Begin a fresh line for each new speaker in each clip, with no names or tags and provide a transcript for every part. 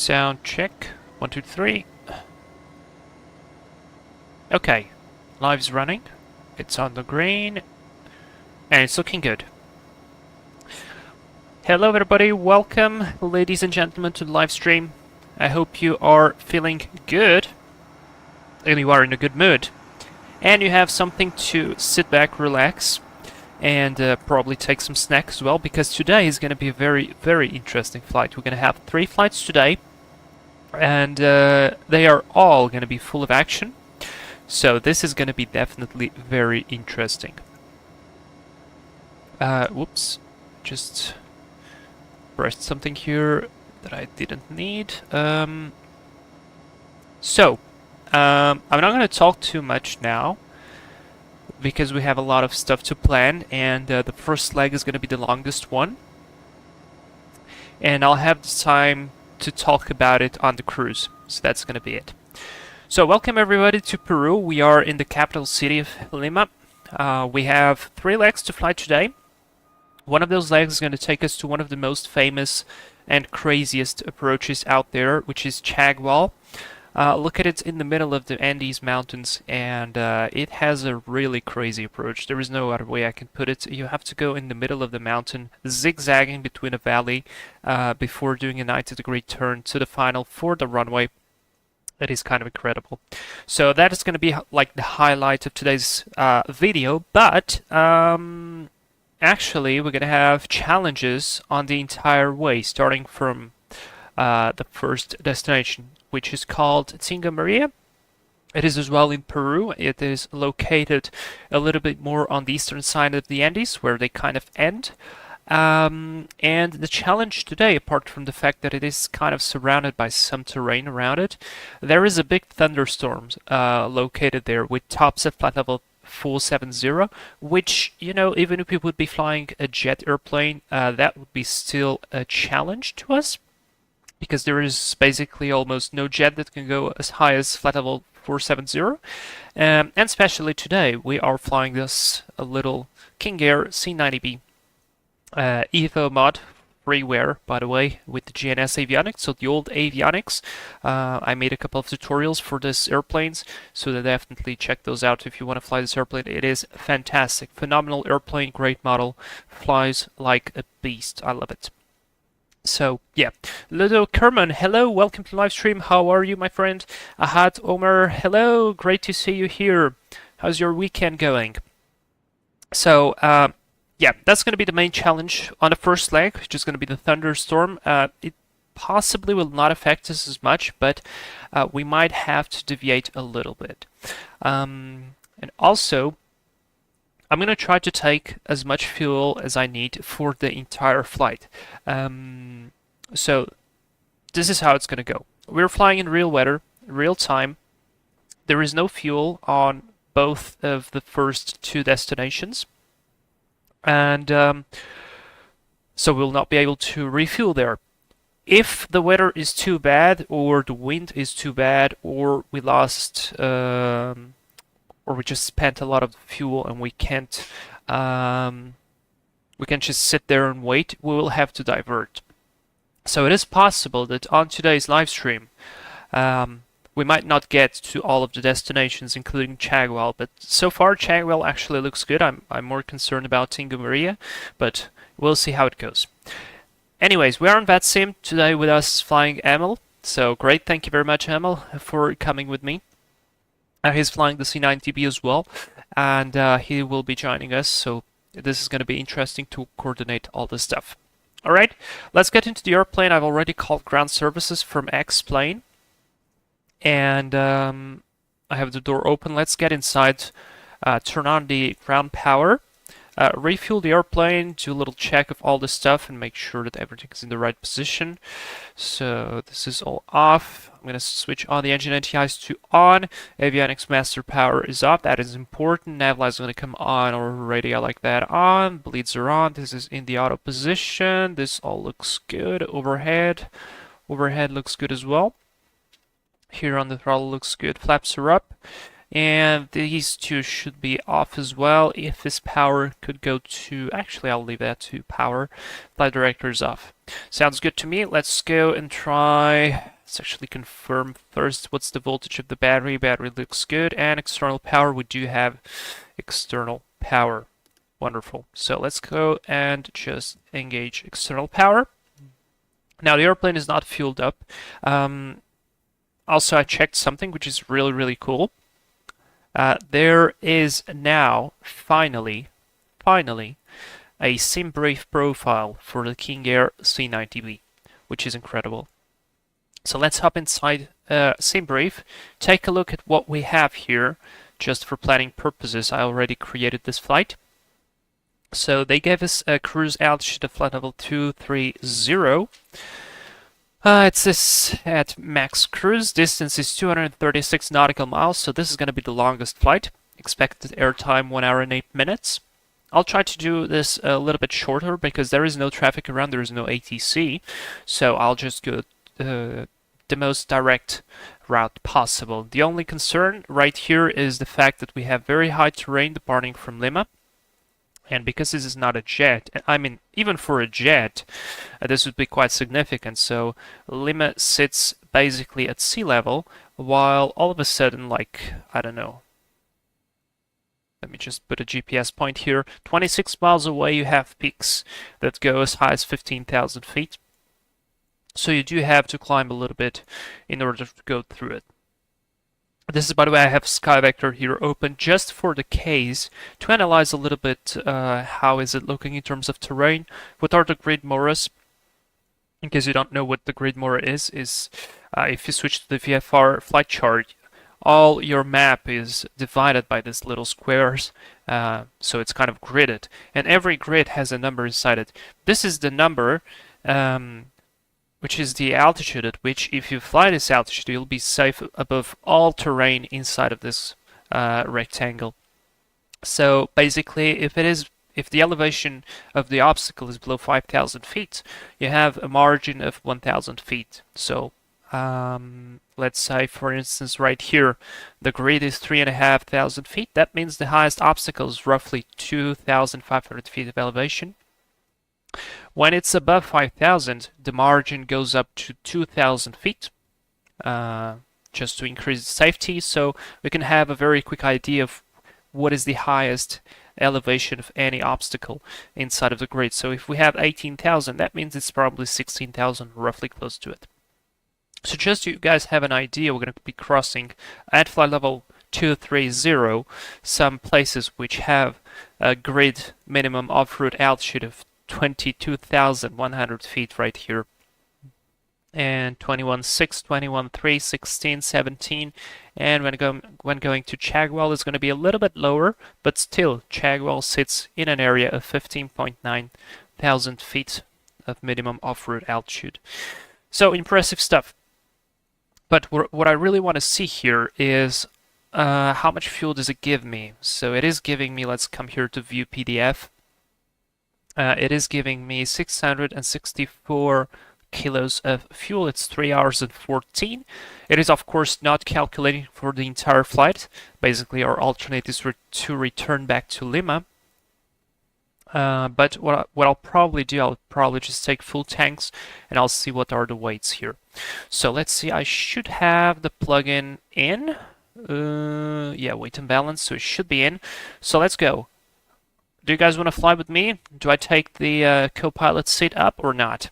Sound check. 1, 2, 3. Okay, live's running. It's on the green, and it's looking good. Hello everybody, welcome ladies and gentlemen to the live stream. I hope you are feeling good, and you are in a good mood, and you have something to sit back, relax, and probably take some snacks as well, because today is going to be a very interesting flight. We're going to have 3 flights today, and they are all going to be full of action. So this is going to be definitely very interesting. Whoops, just pressed something here that I didn't need. I'm not going to talk too much now, because we have a lot of stuff to plan, and the first leg is going to be the longest one. And I'll have the time to talk about it on the cruise, so that's going to be it. So welcome everybody to Peru. We are in the capital city of Lima. We have 3 legs to fly today. One of those legs is going to take us to one of the most famous and craziest approaches out there, which is Chagwell. Look at it in the middle of the Andes Mountains, and it has a really crazy approach. There is no other way I can put it. You have to go in the middle of the mountain, zigzagging between a valley, before doing a 90-degree turn to the final for the runway. It is kind of incredible. So that is going to be like the highlight of today's video, but actually we're going to have challenges on the entire way, starting from the first destination, which is called Tinga Maria. It is as well in Peru. It is located a little bit more on the eastern side of the Andes, where they kind of end. And the challenge today, apart from the fact that it is kind of surrounded by some terrain around it, there is a big thunderstorm located there with tops at flight level 470, which, you know, even if we would be flying a jet airplane, that would be still a challenge to us, because there is basically almost no jet that can go as high as flight level 470. And especially today, we are flying this little King Air C90B Evo Mod, Freeware, by the way, with the GNS avionics, so the old avionics. I made a couple of tutorials for this airplanes, so definitely check those out if you want to fly this airplane. It is fantastic, phenomenal airplane, great model, flies like a beast. I love it. So yeah, Ludo Kerman, hello, welcome to the live stream. How are you, my friend? Ahad Omer, hello, great to see you here. How's your weekend going? So yeah, that's going to be the main challenge on the first leg, which is going to be the thunderstorm. It possibly will not affect us as much, but we might have to deviate a little bit. And also, I'm going to try to take as much fuel as I need for the entire flight. So this is how it's going to go. We're flying in real weather, real time. There is no fuel on both of the first 2 destinations. And so we'll not be able to refuel there. If the weather is too bad, or the wind is too bad, or we lost, or we just spent a lot of fuel and we can't just sit there and wait, we will have to divert. So it is possible that on today's live stream, we might not get to all of the destinations, including Chagwell, but so far Chagwell actually looks good. I'm more concerned about Tinga Maria, but we'll see how it goes. Anyways, we are on VATSIM today with us flying Emil, so great, thank you very much Emil for coming with me. He's flying the C90B as well, and he will be joining us, so this is going to be interesting to coordinate all this stuff. Alright, let's get into the airplane. I've already called ground services from X-Plane. And I have the door open. Let's get inside, turn on the ground power, refuel the airplane, do a little check of all the stuff and make sure that everything is in the right position. So this is all off. I'm going to switch on the engine anti-ice to on. Avionics master power is off. That is important. Navlight is going to come on, or radio like that on. Bleeds are on. This is in the auto position. This all looks good. Overhead looks good as well. Here on the throttle looks good. Flaps are up. And these 2 should be off as well. If this power could go to... Actually, I'll leave that to power. Flight director is off. Sounds good to me. Let's go and try Let's actually confirm first what's the voltage of the battery. Battery looks good. And external power, we do have external power. Wonderful. So let's go and just engage external power. Now the airplane is not fueled up. Also, I checked something which is really, really cool. There is now, finally, a sim brief profile for the King Air C90B, which is incredible. So let's hop inside sim brief, take a look at what we have here. Just for planning purposes, I already created this flight. So they gave us a cruise altitude of flight level 230. It says at max cruise, distance is 236 nautical miles, so this is going to be the longest flight. Expected airtime 1 hour and 8 minutes. I'll try to do this a little bit shorter because there is no traffic around, there is no ATC, so I'll just go the most direct route possible. The only concern right here is the fact that we have very high terrain departing from Lima. And because this is not a jet, I mean, even for a jet, this would be quite significant. So Lima sits basically at sea level, while all of a sudden, like, I don't know, let me just put a GPS point here, 26 miles away you have peaks that go as high as 15,000 feet. So you do have to climb a little bit in order to go through it. This is, by the way, I have SkyVector here open just for the case to analyze a little bit how is it looking in terms of terrain. What are the grid moras? In case you don't know what the grid mora is if you switch to the VFR flight chart, all your map is divided by these little squares, so it's kind of gridded, and every grid has a number inside it. This is the number which is the altitude at which, if you fly this altitude, you'll be safe above all terrain inside of this rectangle. So basically, if the elevation of the obstacle is below 5,000 feet, you have a margin of 1,000 feet. So let's say, for instance, right here, the grid is 3,500 feet. That means the highest obstacle is roughly 2,500 feet of elevation. When it's above 5,000, the margin goes up to 2,000 feet, just to increase safety, so we can have a very quick idea of what is the highest elevation of any obstacle inside of the grid. So if we have 18,000, that means it's probably 16,000, roughly close to it. So just so you guys have an idea, we're going to be crossing at flight level 230 some places which have a grid minimum off-road altitude of 22,100 feet right here, and 21.6, 21.3, 16, 17, and when going to Chagwell is going to be a little bit lower, but still Chagwell sits in an area of 15.9 thousand feet of minimum off-road altitude. So impressive stuff. But what I really want to see here is how much fuel does it give me. So it is giving me, let's come here to view PDF. It is giving me 664 kilos of fuel. It's 3 hours and 14. It is, of course, not calculating for the entire flight. Basically, our alternate is to return back to Lima. But what I'll probably do, I'll probably just take full tanks and I'll see what are the weights here. So let's see, I should have the plugin in. Yeah, weight and balance, so it should be in. So let's go. Do you guys want to fly with me? Do I take the co-pilot seat up or not?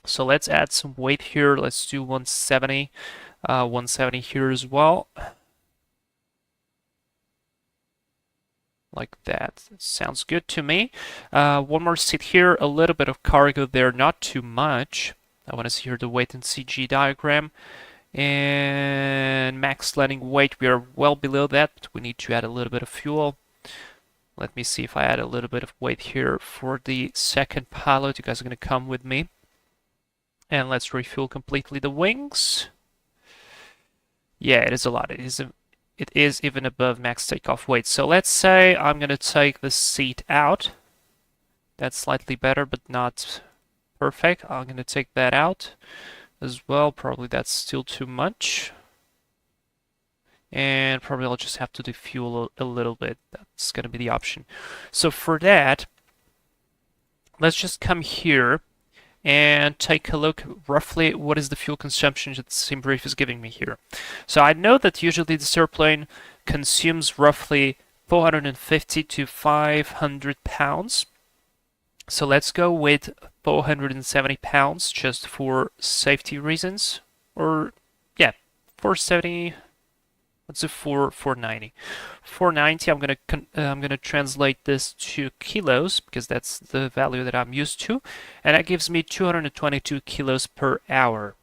So let's add some weight here. Let's do 170. 170 here as well. Like that. Sounds good to me. One more seat here. A little bit of cargo there. Not too much. I want to see here the weight and CG diagram. And max landing weight. We are well below that. But we need to add a little bit of fuel. Let me see if I add a little bit of weight here for the second pilot. You guys are going to come with me. And let's refuel completely the wings. Yeah, it is a lot. It is even above max takeoff weight. So let's say I'm going to take the seat out. That's slightly better, but not perfect. I'm going to take that out as well. Probably that's still too much. And probably I'll just have to defuel a little bit. That's going to be the option. So for that, let's just come here and take a look roughly what is the fuel consumption that SimBrief is giving me here. So I know that usually this airplane consumes roughly 450 to 500 pounds. So let's go with 470 pounds just for safety reasons. Or, yeah, 470. Let's do 490. 490. I'm gonna translate this to kilos because that's the value that I'm used to, and that gives me 222 kilos per hour.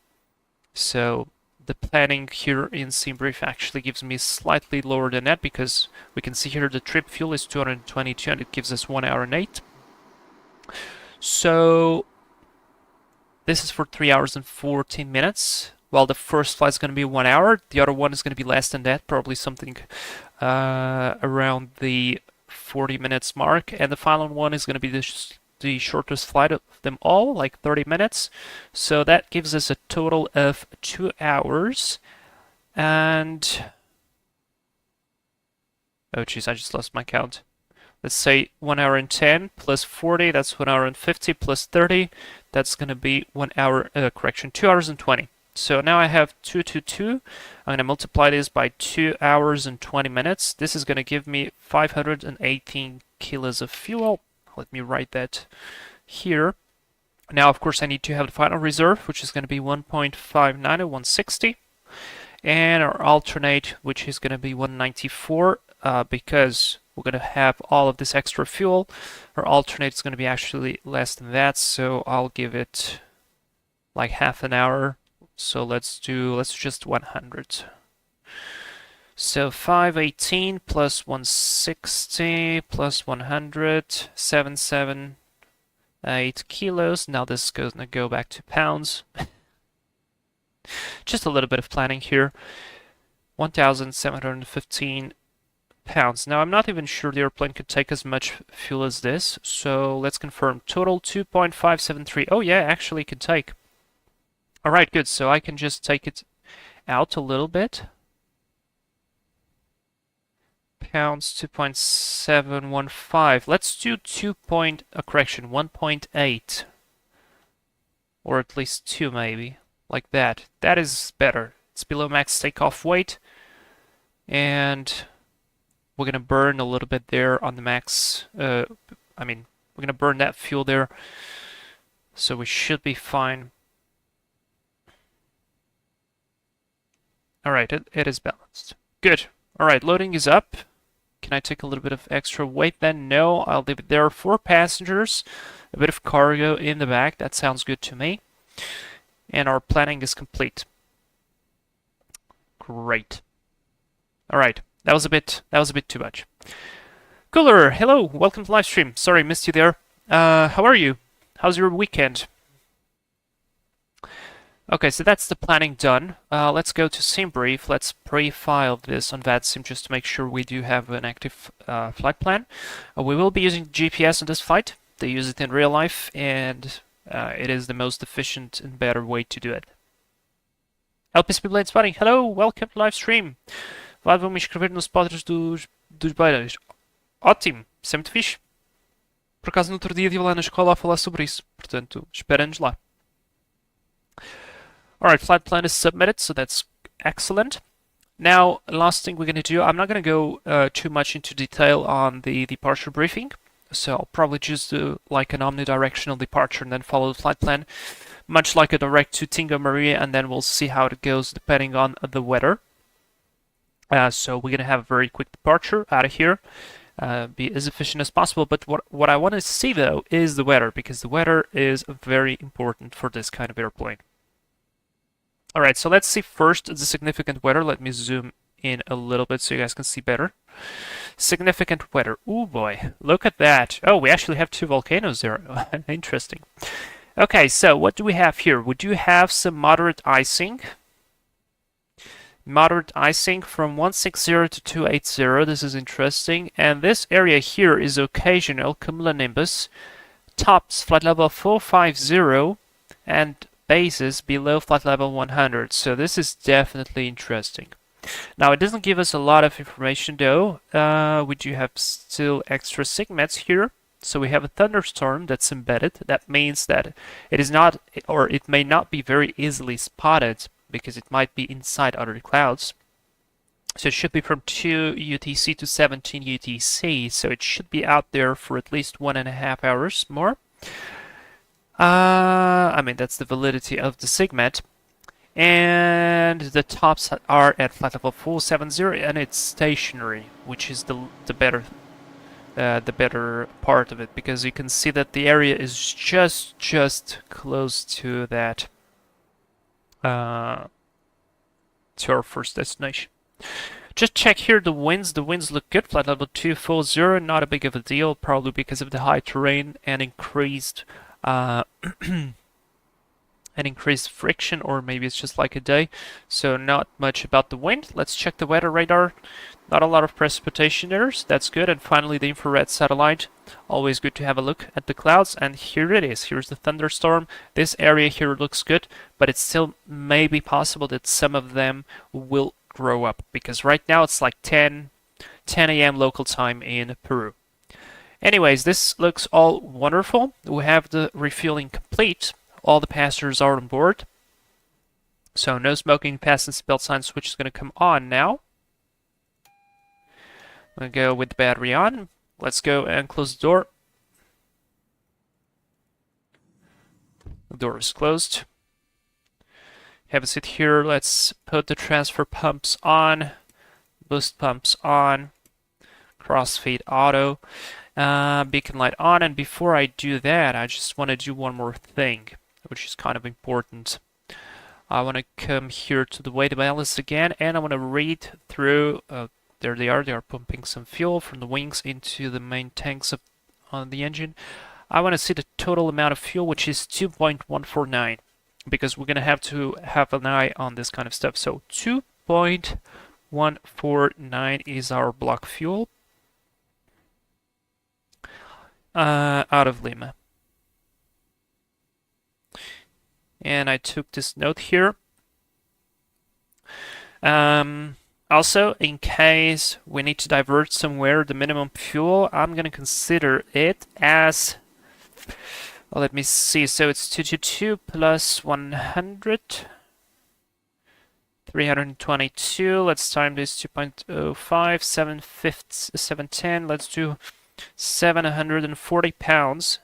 So the planning here in SimBrief actually gives me slightly lower than that because we can see here the trip fuel is 222 and it gives us 1 hour and 8. So this is for 3 hours and 14 minutes. Well, the first flight is going to be 1 hour. The other one is going to be less than that, probably something around the 40 minutes mark. And the final one is going to be the shortest flight of them all, like 30 minutes. So that gives us a total of 2 hours. And oh geez, I just lost my count. Let's say 1 hour and 10 plus 40, that's 1 hour and 50 plus 30. That's going to be 1 hour, 2 hours and 20. So now I have 222. I'm going to multiply this by 2 hours and 20 minutes. This is going to give me 518 kilos of fuel. Let me write that here. Now, of course, I need to have the final reserve, which is going to be 1.59 or 160. And our alternate, which is going to be 194, because we're going to have all of this extra fuel. Our alternate is going to be actually less than that, so I'll give it like half an hour. So let's just 100. So 518 plus 160 plus 100, 778 kilos. Now this is going to go back to pounds. Just a little bit of planning here. 1,715 pounds. Now I'm not even sure the airplane could take as much fuel as this. So let's confirm. Total 2.573. Oh yeah, actually it can take. Alright, good. So I can just take it out a little bit. Pounds 2.715. Let's do 1.8. Or at least 2 maybe. Like that. That is better. It's below max takeoff weight. And we're gonna burn a little bit there on the max. We're gonna burn that fuel there. So we should be fine. Alright, it is balanced. Good. Alright, loading is up. Can I take a little bit of extra weight then? No, I'll leave it there. 4 passengers, a bit of cargo in the back. That sounds good to me. And our planning is complete. Great. Alright, that was a bit too much. Cooler, hello, welcome to live stream. Sorry, missed you there. How are you? How's your weekend? Okay, so that's the planning done. Let's go to SimBrief. Let's pre-file this on VATSIM just to make sure we do have an active flight plan. We will be using GPS on this flight. They use it in real life, and it is the most efficient and better way to do it. LPCP Blade Spotting, hello, welcome to live stream. Vou me inscrever nos podres dos beirões. Ótimo, isso é muito fixe. Por acaso no outro dia estive lá na escola a falar sobre isso, portanto, espera-nos lá. Alright, flight plan is submitted, so that's excellent. Now, last thing we're going to do, I'm not going to go too much into detail on the departure briefing, so I'll probably just do like an omnidirectional departure and then follow the flight plan, much like a direct to Tinga Maria, and then we'll see how it goes depending on the weather. So we're going to have a very quick departure out of here, be as efficient as possible, but what I want to see though is the weather, because the weather is very important for this kind of airplane. Alright, so let's see first the significant weather. Let me zoom in a little bit so you guys can see better. Significant weather. Oh boy, look at that. Oh, we actually have 2 volcanoes there. Interesting. Okay, so what do we have here? We do have some moderate icing. Moderate icing from 160 to 280. This is interesting. And this area here is occasional cumulonimbus. Tops flight level 450 and bases below flight level 100. So this is definitely interesting. Now it doesn't give us a lot of information though. We do have still extra segments here. So we have a thunderstorm that's embedded. That means that it is not, or it may not be very easily spotted because it might be inside other clouds. So it should be from 2 UTC to 17 UTC. So it should be out there for at least 1.5 hours more. I mean, that's the validity of the SIGMET. And the tops are at flight level 470, and it's stationary, which is the better part of it, because you can see that the area is just close to that to our first destination. Just check here the winds. The winds look good. Flight level 240, not a big of a deal, probably because of the high terrain and increased and increased friction, or maybe it's just like a day. So not much about the wind. Let's check the weather radar. Not a lot of precipitation errors. That's good. And finally, the infrared satellite. Always good to have a look at the clouds. And here it is. Here's the thunderstorm. This area here looks good, but it still may be possible that some of them will grow up, because right now it's like 10 a.m. local time in Peru. Anyways, this looks all wonderful. We have the refueling complete. All the passengers are on board. So no smoking, fasten seatbelt sign switch is going to come on now. I'm going to go with the battery on. Let's go and close the door. The door is closed. Have a seat here. Let's put the transfer pumps on. Boost pumps on. Crossfade auto. Beacon light on. And before I do that, I just want to do one more thing, which is kind of important. I want to come here to the weight balance again, and I want to read through. There they are. They are pumping some fuel from the wings into the main tanks on the engine. I want to see the total amount of fuel, which is 2.149, because we're going to have an eye on this kind of stuff. So 2.149 is our block fuel out of Lima. And I took this note here. Also, in case we need to divert somewhere the minimum fuel, I'm going to consider it as, well, let me see, so it's 222 plus 100, 322, let's time this 2.05, 710, let's do 740 pounds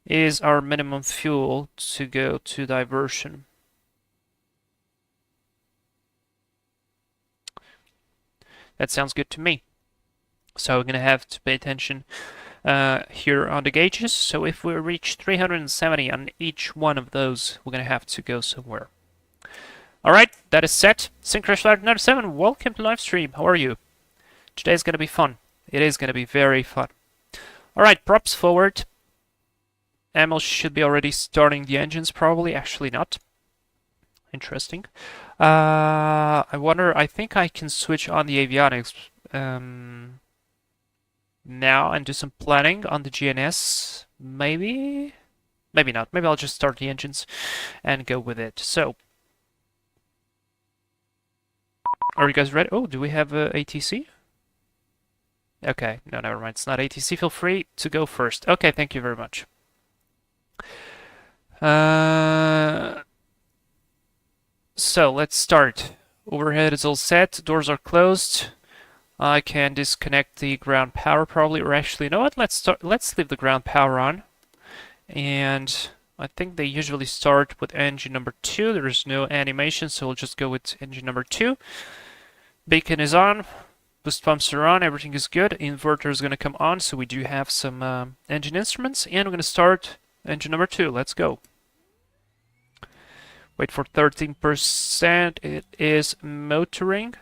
is our minimum fuel to go to diversion. That sounds good to me. So we're going to have to pay attention here on the gauges. So if we reach 370 on each one of those, we're going to have to go somewhere. Alright, that is set. Syncrash Flight 97, welcome to live stream. How are you? Today's going to be fun. It is going to be very fun. Alright, props forward. Amel should be already starting the engines, probably. Actually not. Interesting. I wonder, I think I can switch on the avionics now and do some planning on the GNS. Maybe? Maybe not. Maybe I'll just start the engines and go with it. So, are you guys ready? Oh, do we have ATC? Okay, no, never mind. It's not ATC. Feel free to go first. Okay, thank you very much. So let's start. Overhead is all set. Doors are closed. I can disconnect the ground power probably, or actually, you know what? Let's leave the ground power on. And I think they usually start with engine number 2. There is no animation, so we'll just go with engine number 2. Beacon is on. Boost pumps are on. Everything is good. Inverter is going to come on, so we do have some engine instruments. And we're going to start engine number 2. Let's go. Wait for 13%. It is motoring.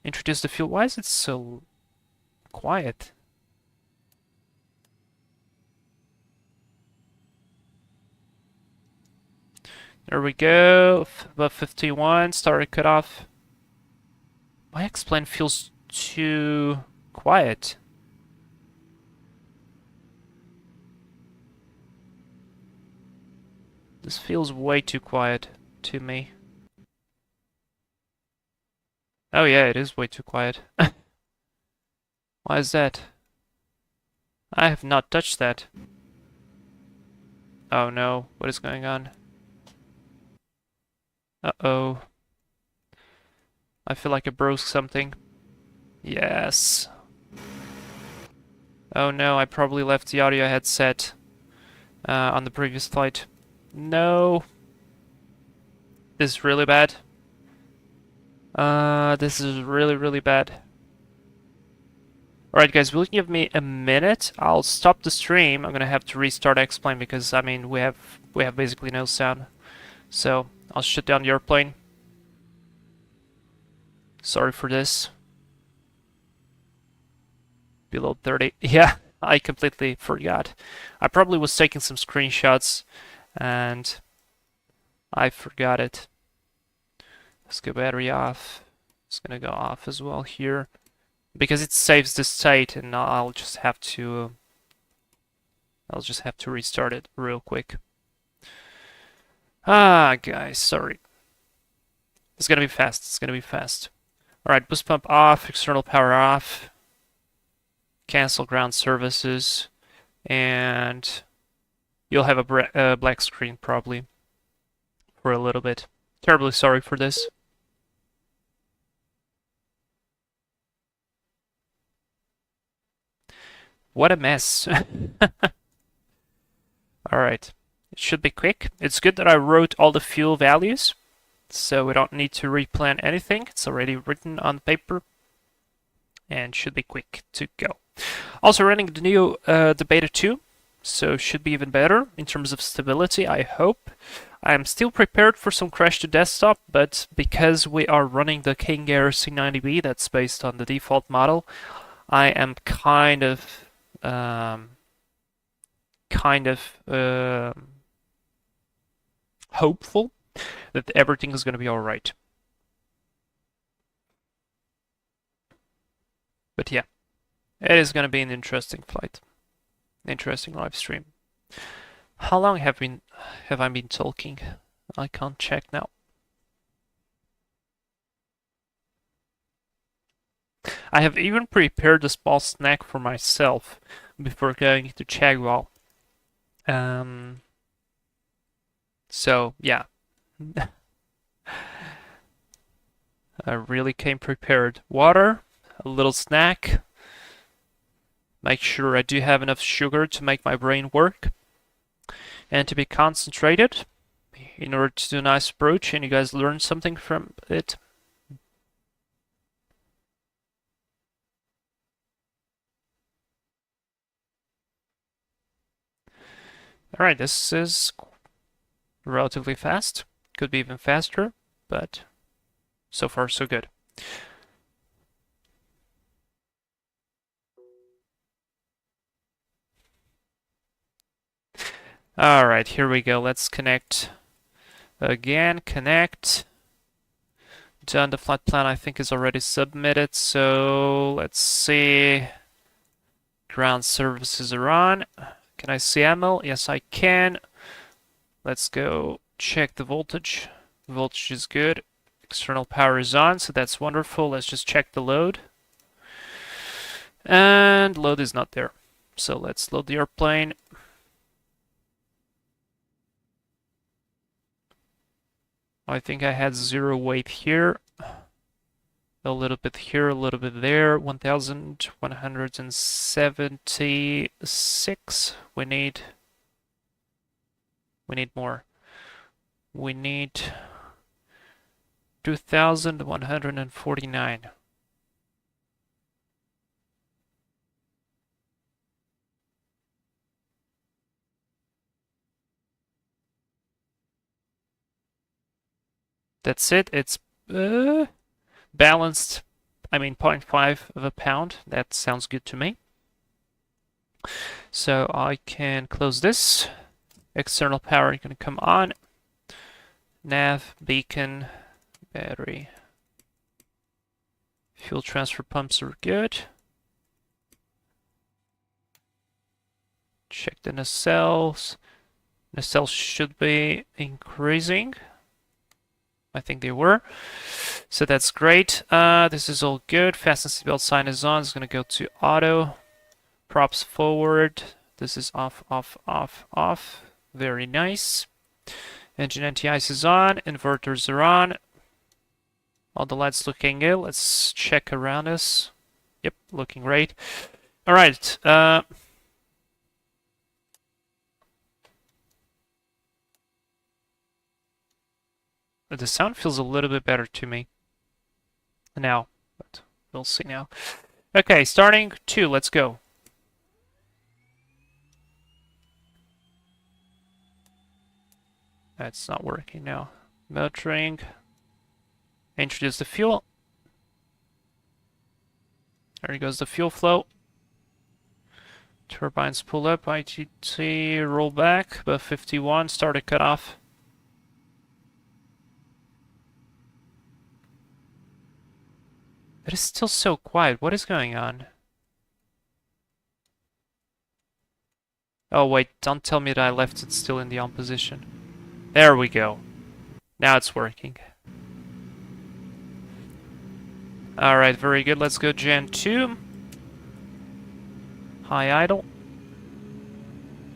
Introduce the fuel. Why is it so quiet? There we go. Above 51. Started cut off. My X-Plane feels too quiet. This feels way too quiet to me. Oh yeah, it is way too quiet. Why is that? I have not touched that. Oh no, what is going on? Uh-oh. I feel like I broke something. Yes. Oh no, I probably left the audio headset on the previous flight. No. This is really bad. This is really, really bad. Alright guys, will you give me a minute? I'll stop the stream. I'm gonna have to restart X-Plane because, I mean, we have basically no sound. So, I'll shut down the airplane. Sorry for this. Below 30. Yeah, I completely forgot. I probably was taking some screenshots and I forgot it. Let's go battery off. It's gonna go off as well here because it saves the state, and I'll just have to restart it real quick. Ah, guys, sorry. It's gonna be fast. It's gonna be fast. All right, boost pump off, external power off. Cancel ground services, and you'll have a black screen probably for a little bit. Terribly sorry for this. What a mess. Alright, it should be quick. It's good that I wrote all the fuel values, so we don't need to replan anything. It's already written on paper, and should be quick to go. Also running the new the Beta 2, so should be even better in terms of stability, I hope. I'm still prepared for some crash to desktop, but because we are running the Chagual C90B that's based on the default model, I am kind of hopeful that everything is going to be all right. But yeah, it is going to be an interesting flight, interesting live stream. How long have I been talking? I can't check now. I have even prepared a small snack for myself before going to Chagwell. So yeah, I really came prepared. Water, a little snack. Make sure I do have enough sugar to make my brain work and to be concentrated in order to do a nice approach and you guys learn something from it. Alright, this is relatively fast. Could be even faster, but so far so good. Alright, here we go. Let's connect again. Connect. Done. The flight plan I think is already submitted, so let's see. Ground services are on. Can I see ammo? Yes, I can. Let's go check the voltage. Voltage is good. External power is on, so that's wonderful. Let's just check the load. And load is not there. So let's load the airplane. I think I had 0 weight here. A little bit here, a little bit there. 1,176. We need more. We need 2,149. That's it. It's balanced. I mean 0.5 of a pound. That sounds good to me. So I can close this. External power is going to come on. Nav, beacon, battery. Fuel transfer pumps are good. Check the nacelles. Nacelles should be increasing. I think they were. So that's great. This is all good. Fasten seatbelt sign is on. It's going to go to auto. Props forward. This is off, off, off, off. Very nice. Engine anti-ice is on. Inverters are on. All the lights looking good. Let's check around us. Yep, looking great. All right. The sound feels a little bit better to me now, but we'll see now. Okay, starting 2. Let's go. That's not working now. Motoring. Introduce the fuel. There goes the fuel flow. Turbines pull up. IGT roll back. Above 51. Start a cutoff. It is still so quiet. What is going on? Oh wait, don't tell me that I left it still in the on position. There we go. Now it's working. Alright, very good. Let's go Gen 2. High idle.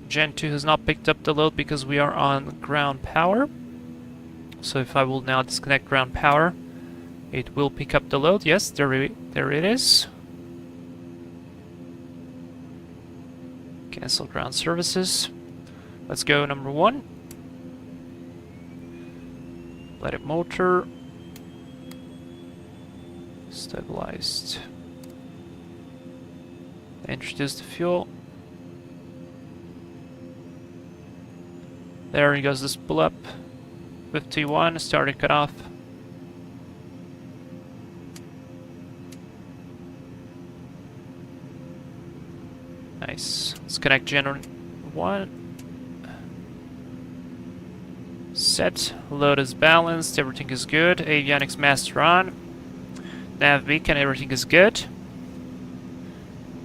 Gen 2 has not picked up the load because we are on ground power. So if I will now disconnect ground power, it will pick up the load. Yes, there it is. Cancel ground services. Let's go number 1. Let it motor. Stabilized. Introduce the fuel. There he goes, this pull up. 51, starting cutoff. Nice. Let's connect Gen 1. Set. Load is balanced. Everything is good. Avionics master on. Nav beacon. Everything is good.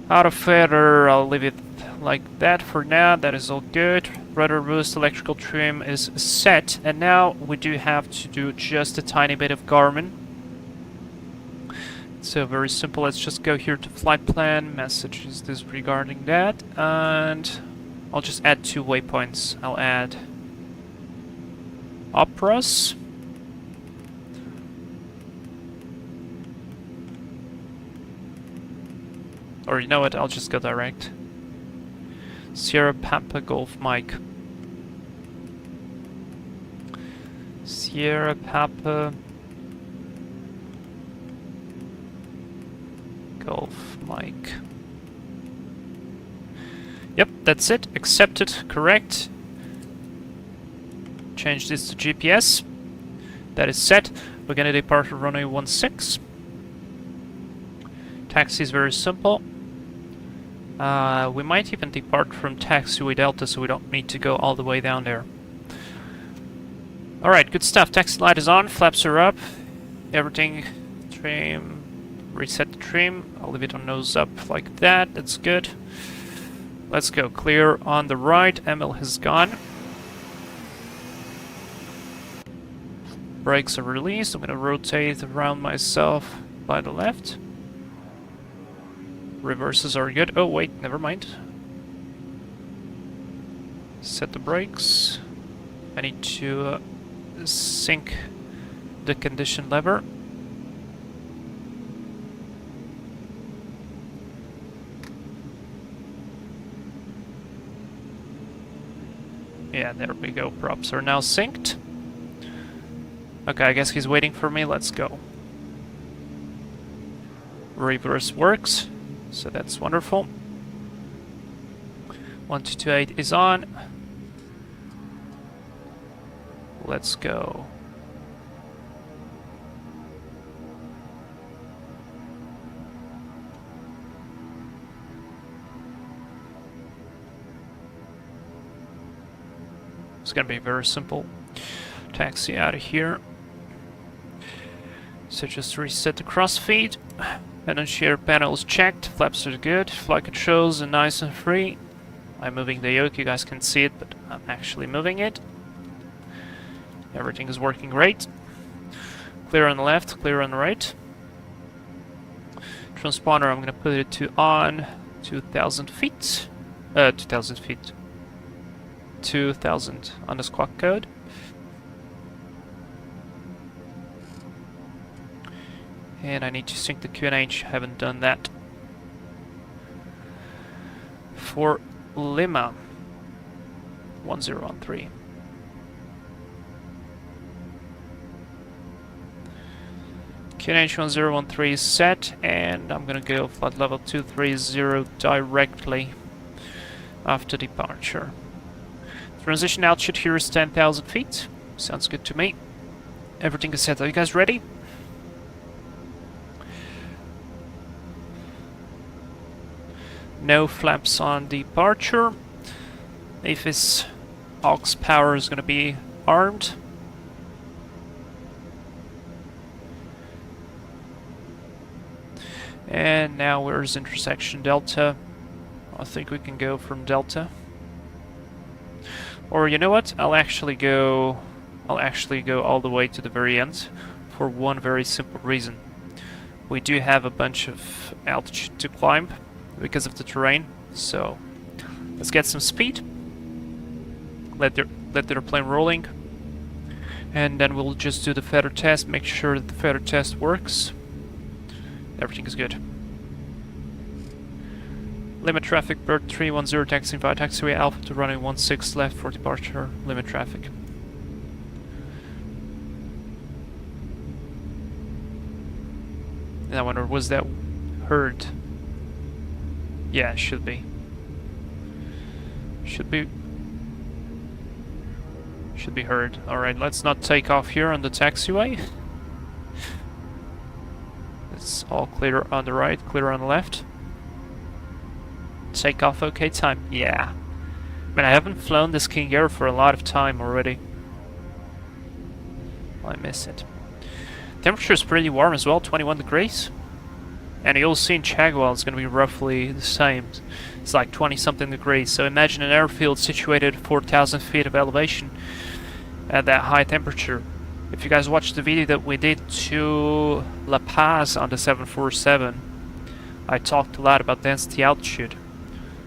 Auto fader. I'll leave it like that for now. That is all good. Rudder boost. Electrical trim is set. And now we do have to do just a tiny bit of Garmin. So very simple. Let's just go here to flight plan. Messages disregarding that. And I'll just add 2 waypoints. I'll add Operas. Or you know what, I'll just go direct. Sierra Papa Golf Mike. Sierra Papa Golf Mike. Yep, that's it. Accepted, correct. Change this to GPS. That is set. We're gonna depart from runway 16. Taxi is very simple. We might even depart from taxiway Delta so we don't need to go all the way down there. Alright, good stuff. Taxi light is on, flaps are up. Everything, trim, reset the trim. I'll leave it on nose up like that. That's good. Let's go. Clear on the right. ML has gone. Brakes are released. I'm going to rotate around myself by the left. Reverses are good. Oh wait, never mind. Set the brakes. I need to sync the condition lever. Yeah, there we go. Props are now synced. Okay, I guess he's waiting for me. Let's go. Reverse works, so that's wonderful. 1228 is on. Let's go. It's gonna be very simple. Taxi out of here. So just reset the crossfeed. Annunciator panel is checked. Flaps are good. Flight controls are nice and free. I'm moving the yoke. You guys can see it, but I'm actually moving it. Everything is working great. Clear on the left, clear on the right. Transponder, I'm going to put it to on. 2,000 feet. 2,000 feet. 2,000 on the squawk code. And I need to sync the QNH, haven't done that. For Lima 1013. QNH 1013 is set, and I'm gonna go flight level 230 directly after departure. Transition altitude here is 10,000 feet. Sounds good to me. Everything is set. Are you guys ready? No flaps on departure. If his aux power is going to be armed. And now where's intersection Delta? I think we can go from Delta. Or you know what? I'll actually go all the way to the very end for one very simple reason. We do have a bunch of altitude to climb because of the terrain, so let's get some speed. Let the airplane rolling, and then we'll just do the feather test, make sure that the feather test works. Everything is good. Limit traffic, bird 310, taxiing via taxiway Alpha to runway 16 left for departure, limit traffic. And I wonder, was that heard? Yeah, it should be. Should be heard. Alright, let's not take off here on the taxiway. It's all clear on the right, clear on the left. Take off okay time. Yeah. Man, I haven't flown this King Air for a lot of time already. I miss it. Temperature is pretty warm as well, 21 degrees. And you'll see in Chagwell it's going to be roughly the same. It's like 20-something degrees. So imagine an airfield situated at 4,000 feet of elevation at that high temperature. If you guys watched the video that we did to La Paz on the 747, I talked a lot about density altitude.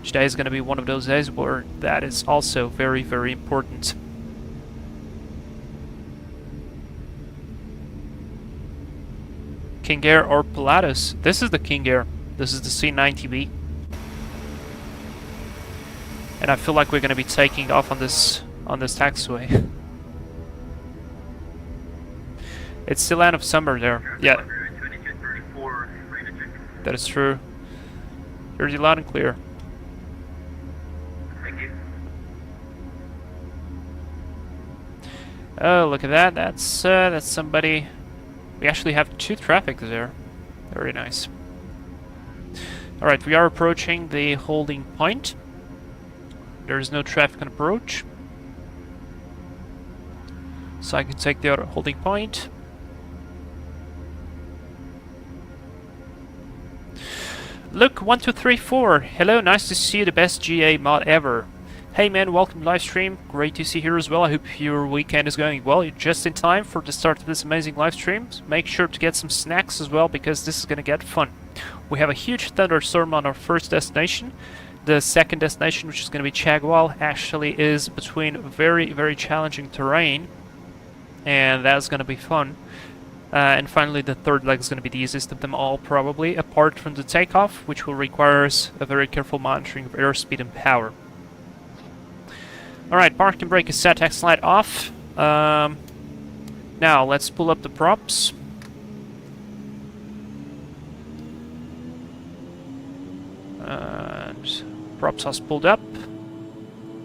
Today is going to be one of those days where that is also very, very important. King Air or Pilatus? This is the King Air. This is the C90B. And I feel like we're going to be taking off on this taxiway. It's still end of summer there. Yeah. That is true. Here's you loud and clear.
Thank you.
Oh, look at that. That's somebody. We actually have 2 traffic there. Very nice. Alright, we are approaching the holding point. There is no traffic on approach. So I can take the other holding point. Look, 1234. Hello, nice to see you, the best GA mod ever. Hey man, welcome to live stream. Great to see you here as well. I hope your weekend is going well. You're just in time for the start of this amazing live stream. Make sure to get some snacks as well, because this is going to get fun. We have a huge thunderstorm on our first destination. The second destination, which is going to be Chagwell, actually is between very, very challenging terrain. And that's going to be fun. And finally, the third leg is going to be the easiest of them all, probably, apart from the takeoff, which will require a very careful monitoring of airspeed and power. Alright, park and brake is set, X light off. Now, let's pull up the props. And props has pulled up.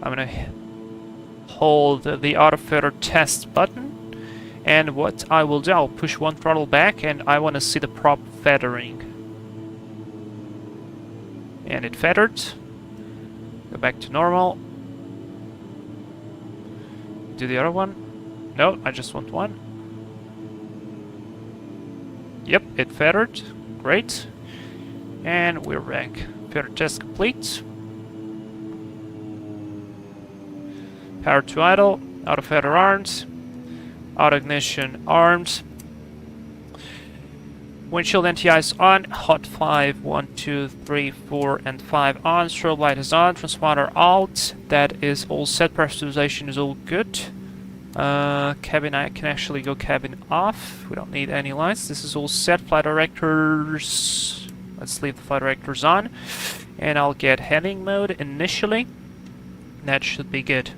I'm going to hold the auto feather test button. And what I will do, I'll push one throttle back, and I want to see the prop feathering. And it feathered. Go back to normal. Do the other one. No, I just want one. Yep, it feathered. Great. And we're back. Feather test complete. Power to idle. Auto feather armed. Auto ignition armed. Windshield NTI is on. Hot 5, 1, 2, 3, 4, and 5 on. Strobe light is on. Transponder alt. That is all set. Pressurization is all good. Cabin, I can actually go cabin off. We don't need any lights. This is all set. Flight directors. Let's leave the flight directors on. And I'll get heading mode initially. That should be good.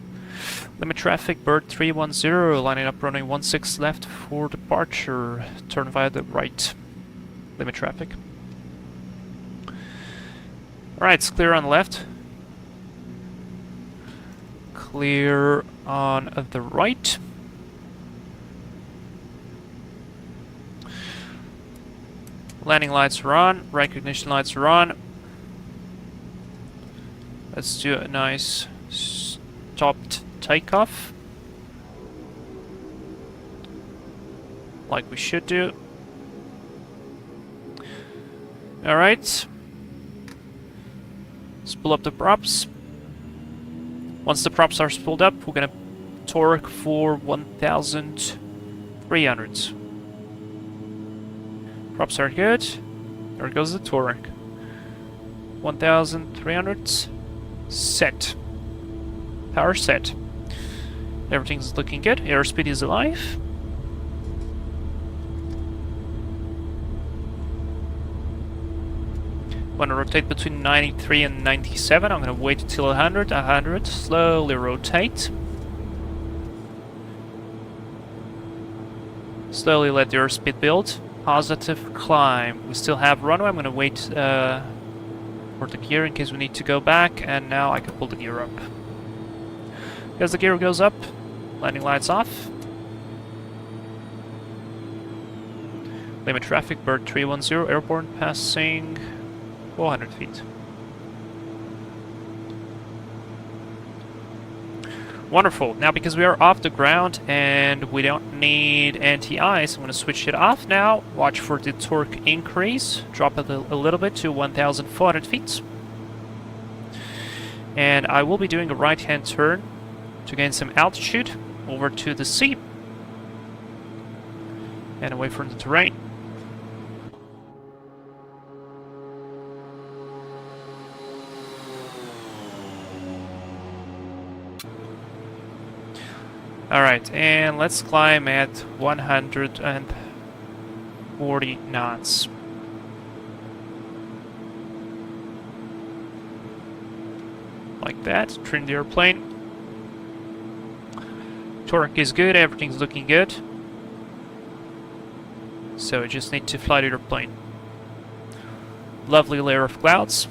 Limit traffic, bird 310, lining up runway 16 left for departure. Turn via the right. Limit traffic. Alright, it's clear on the left. Clear on the right. Landing lights are on, recognition lights are on. Let's do a nice stopped takeoff. Like we should do. Alright. Let's pull up the props. Once the props are pulled up, we're gonna torque for 1,300. Props are good. There goes the torque. 1,300. Set. Power set. Everything's looking good. Airspeed is alive. I'm gonna rotate between 93 and 97. I'm gonna wait until 100. 100. Slowly rotate. Slowly let the airspeed build. Positive climb. We still have runway. I'm gonna wait for the gear in case we need to go back, and now I can pull the gear up. As the gear goes up, landing lights off. Limit traffic, bird 310, airborne passing 400 feet. Wonderful. Now, because we are off the ground and we don't need anti-ice, I'm going to switch it off now. Watch for the torque increase. Drop it a little bit to 1,400 feet. And I will be doing a right-hand turn to gain some altitude over to the sea. And away from the terrain. Alright, and let's climb at 140 knots. Like that, trim the airplane. Torque is good, everything's looking good. So we just need to fly the airplane. Lovely layer of clouds.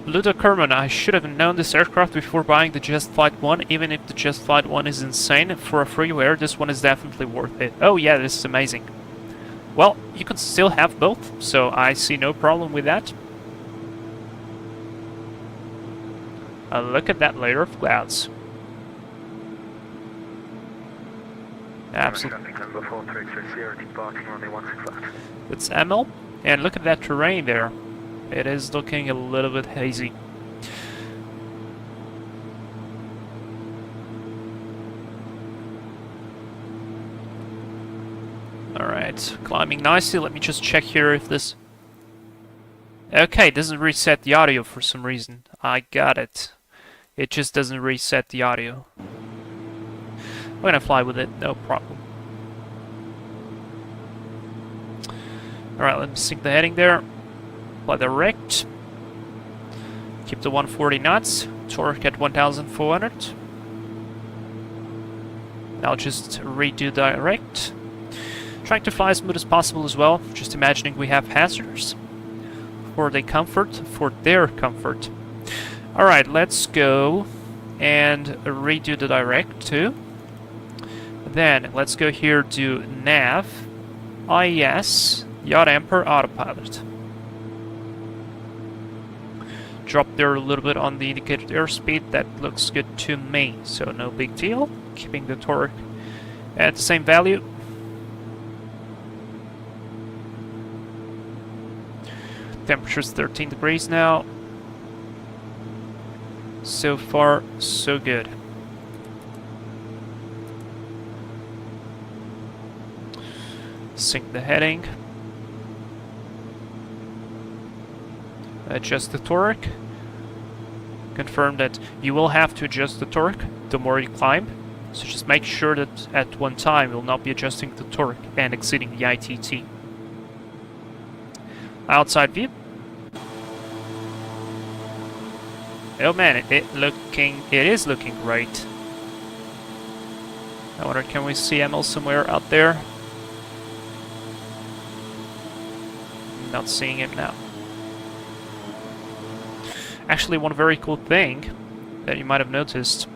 Ludo Kerman, I should have known this aircraft before buying the Just Flight 1, even if the Just Flight 1 is insane. For a freeware, this one is definitely worth it. Oh yeah, this is amazing. Well, you can still have both, so I see no problem with that. Look at that layer of clouds. Absolutely. It's ML, and look at that terrain there. It is looking a little bit hazy. Alright, climbing nicely. Let me just check here if this... Okay, it doesn't reset the audio for some reason. I got it. It just doesn't reset the audio. I'm gonna fly with it, no problem. Alright, let me sync the heading there. Fly direct. Keep the 140 knots. Torque at 1,400. I'll just redo direct. Trying to fly as smooth as possible as well. Just imagining we have passengers. For their comfort. Alright, let's go and redo the direct too. Then let's go here to nav, IES, Yacht Emperor Autopilot. Drop there a little bit on the indicated airspeed. That looks good to me, so no big deal. Keeping the torque at the same value. Temperature's 13 degrees now. So far, so good. Sync the heading. Adjust the torque. Confirm that you will have to adjust the torque the more you climb. So just make sure that at one time you'll not be adjusting the torque and exceeding the ITT. Outside view. Oh man, it is looking great. I wonder, can we see Emil somewhere out there? Not seeing him now. Actually, one very cool thing that you might have noticed,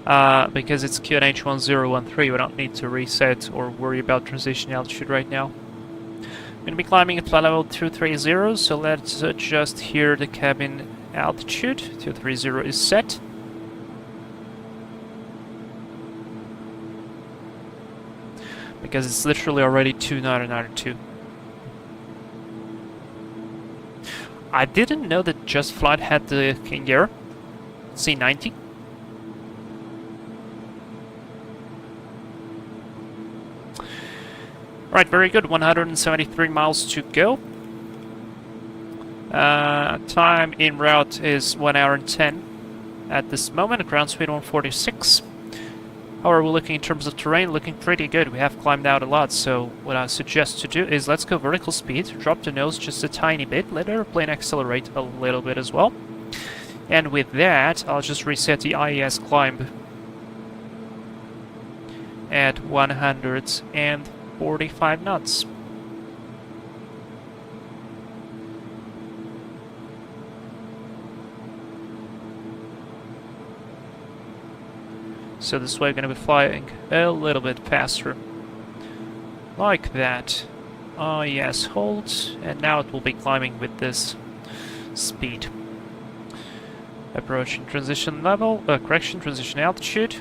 because it's QNH1013, we don't need to reset or worry about transition altitude right now. I'm going to be climbing at flight level 230, so let's adjust here the cabin altitude. 230 is set. Because it's literally already 2992. I didn't know that Just Flight had the King Air C90. Right, very good. 173 miles to go. Time en route is 1 hour and 10 at this moment. Ground speed 146. How are we looking in terms of terrain? Looking pretty good. We have climbed out a lot, so what I suggest to do is let's go vertical speed, drop the nose just a tiny bit, let our plane accelerate a little bit as well. And with that, I'll just reset the IES climb at 145 knots. So this way I'm going to be flying a little bit faster. Like that. Oh yes, hold. And now it will be climbing with this speed. Approaching transition level, correction, transition altitude.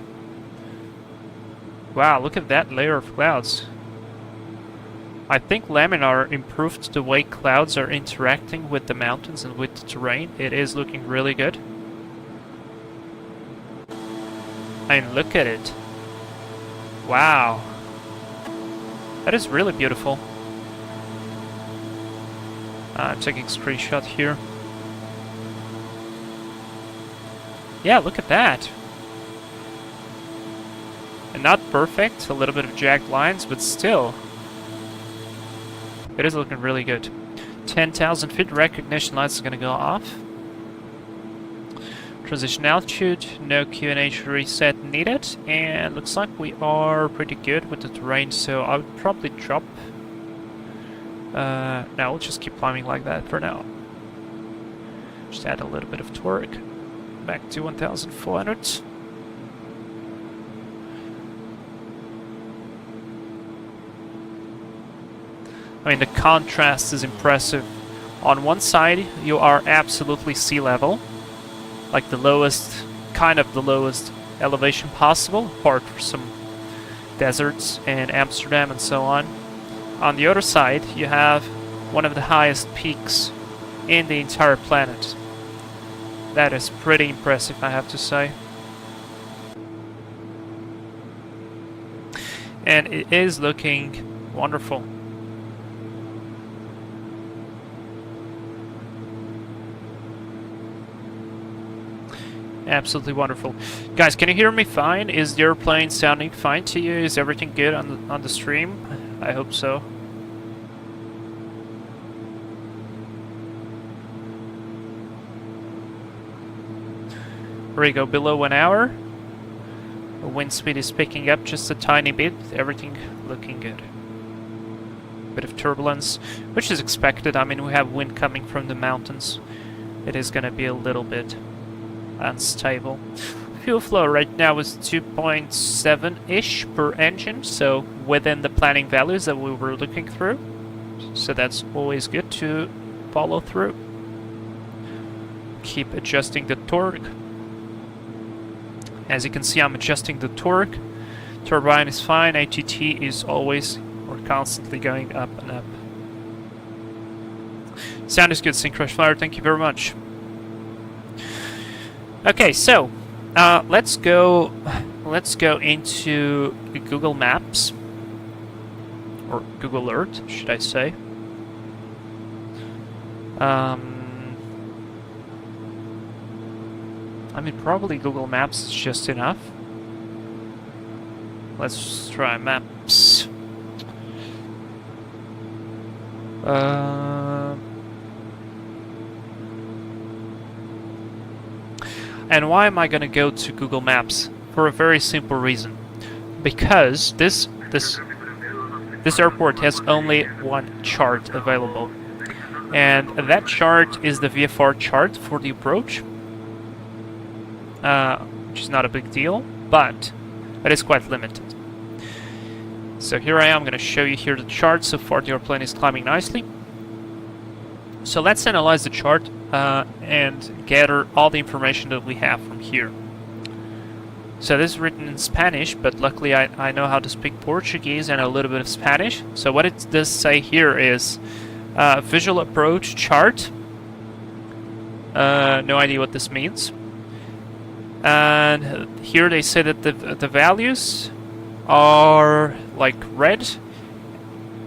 Wow, look at that layer of clouds. I think Laminar improved the way clouds are interacting with the mountains and with the terrain. It is looking really good. I mean, look at it. Wow. That is really beautiful. I'm taking a screenshot here. Yeah, look at that. And not perfect, a little bit of jagged lines, but still. It is looking really good. 10,000 feet, recognition lights are gonna go off. Transition altitude, no QNH reset needed, and looks like we are pretty good with the terrain, so I would probably drop. No, we'll just keep climbing like that for now. Just add a little bit of torque, back to 1,400. I mean, the contrast is impressive. On one side, you are absolutely sea level. Like the lowest, kind of the lowest elevation possible, apart from some deserts in Amsterdam and so on. On the other side, you have one of the highest peaks in the entire planet. That is pretty impressive, I have to say. And it is looking wonderful. Absolutely wonderful. Guys, can you hear me fine? Is the airplane sounding fine to you? Is everything good on the stream? I hope so. Here we go, below 1 hour. The wind speed is picking up just a tiny bit. Everything looking good. Bit of turbulence, which is expected. I mean, we have wind coming from the mountains. It is going to be a little bit unstable. Fuel flow right now is 2.7-ish per engine, so within the planning values that we were looking through. So that's always good to follow through. Keep adjusting the torque. As you can see, I'm adjusting the torque. Turbine is fine. ATT is always or constantly going up and up. Sound is good, Synchro Flyer. Thank you very much. Okay, so let's go into Google Maps, or Google Earth, should I say? I mean, probably Google Maps is just enough. Let's try Maps. And why am I gonna go to Google Maps? For a very simple reason. Because this airport has only one chart available. And that chart is the VFR chart for the approach. Which is not a big deal, but it is quite limited. So here I am going to show you here the chart. So far the airplane is climbing nicely. So let's analyze the chart and gather all the information that we have from here. So this is written in Spanish, but luckily I know how to speak Portuguese and a little bit of Spanish. So what it does say here is visual approach chart. No idea what this means. And here they say that the values are like red,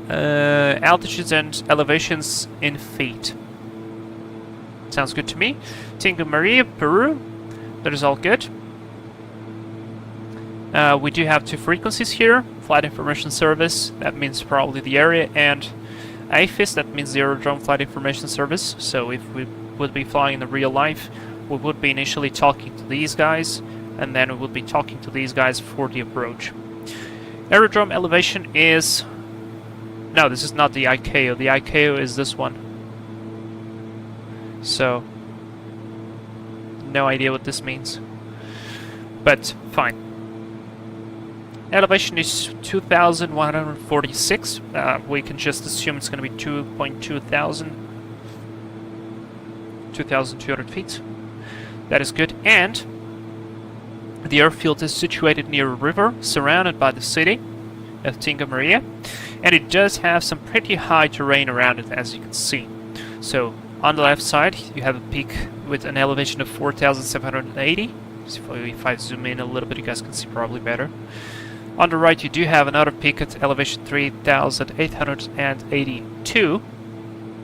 altitudes and elevations in feet. Sounds good to me. Tinga Maria, Peru, that is all good. We do have two frequencies here, Flight Information Service, that means probably the area, and AFIS, that means the Aerodrome Flight Information Service. So if we would be flying in the real life, we would be initially talking to these guys, and then we would be talking to these guys for the approach. Aerodrome elevation is... No, this is not the ICAO. The ICAO is this one. So, no idea what this means. But, fine. Elevation is 2,146. We can just assume it's going to be 2,200 feet. That is good. And the airfield is situated near a river, surrounded by the city of Tinga Maria, and it does have some pretty high terrain around it, as you can see. So on the left side you have a peak with an elevation of 4,780. So if I zoom in a little bit, you guys can see probably better. On the right you do have another peak at elevation 3,882.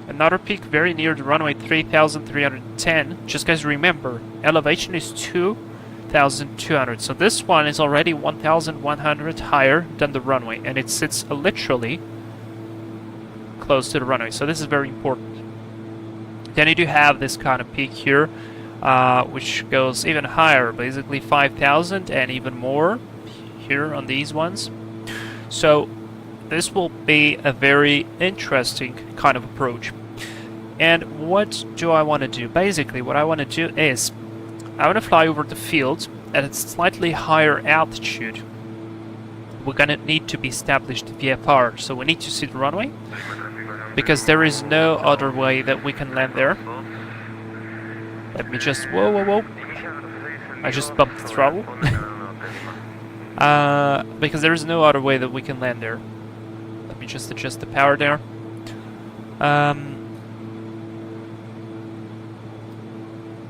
Another peak very near the runway, 3,310. Just guys remember, elevation is 2,200. So this one is already 1,100 higher than the runway, and it sits literally close to the runway. So this is very important. Then you do have this kind of peak here, which goes even higher, basically 5,000 and even more here on these ones. So this will be a very interesting kind of approach. And what do I want to do? Basically, what I want to do is I want to fly over the field at a slightly higher altitude. We're going to need to be established VFR, so we need to see the runway, because there is no other way that we can land there. Let me just... Whoa. I just bumped the throttle. Because there is no other way that we can land there. Let me just adjust the power there.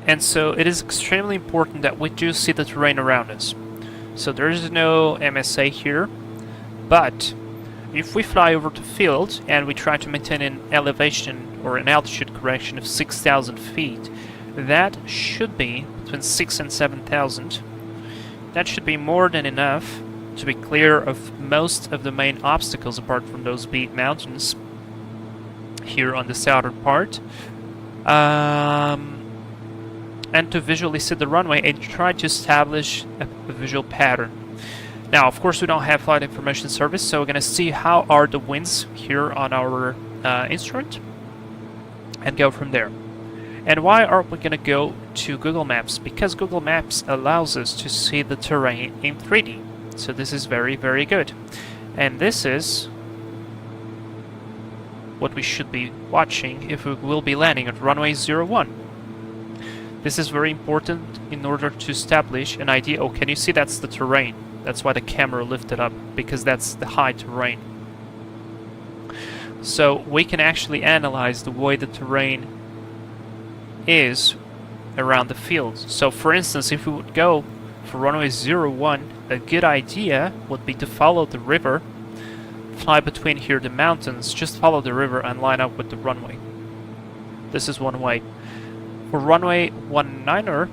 And so it is extremely important that we do see the terrain around us. So there is no MSA here, but if we fly over the field and we try to maintain an elevation or an altitude correction of 6,000 feet, that should be between 6,000 and 7,000. That should be more than enough to be clear of most of the main obstacles apart from those big mountains here on the southern part. And to visually see the runway and try to establish a visual pattern. Now, of course, we don't have flight information service, so we're going to see how are the winds here on our instrument and go from there. And why are we going to go to Google Maps? Because Google Maps allows us to see the terrain in 3D. So this is very, very good. And this is what we should be watching if we will be landing at runway 01. This is very important in order to establish an idea. Oh, can you see that's the terrain? That's why the camera lifted up, because that's the high terrain. So we can actually analyze the way the terrain is around the field. So for instance, if we would go for runway 01, a good idea would be to follow the river, fly between here the mountains, just follow the river and line up with the runway. This is one way. For runway 19er,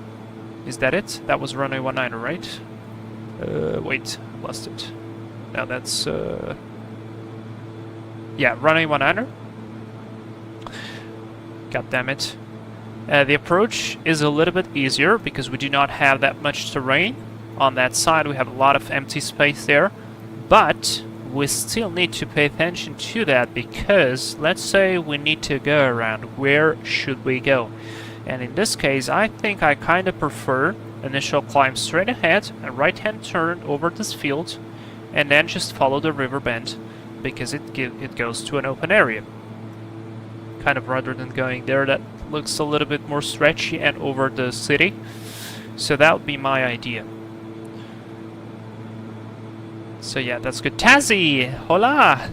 is that it? That was runway 19er, right? Wait, lost it. No, that's yeah, runway 19er. God damn it. The approach is a little bit easier because we do not have that much terrain. On that side we have a lot of empty space there, but we still need to pay attention to that because let's say we need to go around. Where should we go? And in this case I think I kind of prefer initial climb straight ahead, a right hand turn over this field, and then just follow the river bend because it goes to an open area. Kind of rather than going there, that looks a little bit more stretchy and over the city. So that would be my idea. So yeah, that's good. Tazzy! Hola!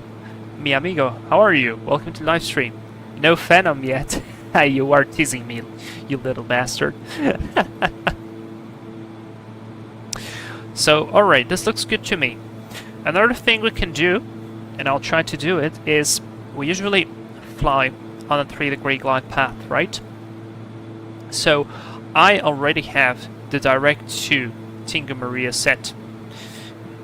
Mi amigo, how are you? Welcome to live stream. No Phantom yet. You are teasing me, you little bastard. So, alright, this looks good to me. Another thing we can do, and I'll try to do it, is we usually fly on a 3-degree glide path, right? So, I already have the direct to Tinga Maria set.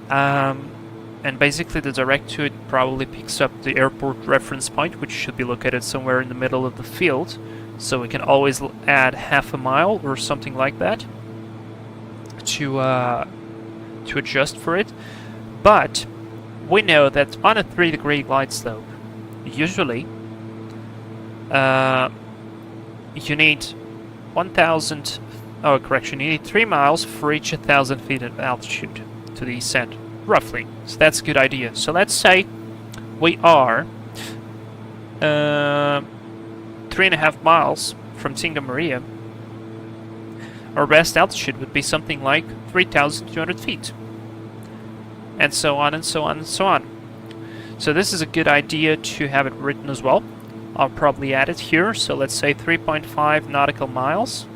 And basically the direct to it probably picks up the airport reference point, which should be located somewhere in the middle of the field. So we can always add half a mile or something like that to adjust for it. But we know that on a 3-degree glide slope, usually you need 1,000. Oh, correction! You need 3 miles for each 1,000 feet of altitude to descend, roughly. So that's a good idea. So let's say we are 3.5 miles from Tinga Maria. Our best altitude would be something like 3,200 feet, and so on and so on and so on. So this is a good idea to have it written as well. I'll probably add it here. So let's say 3.5 nautical miles.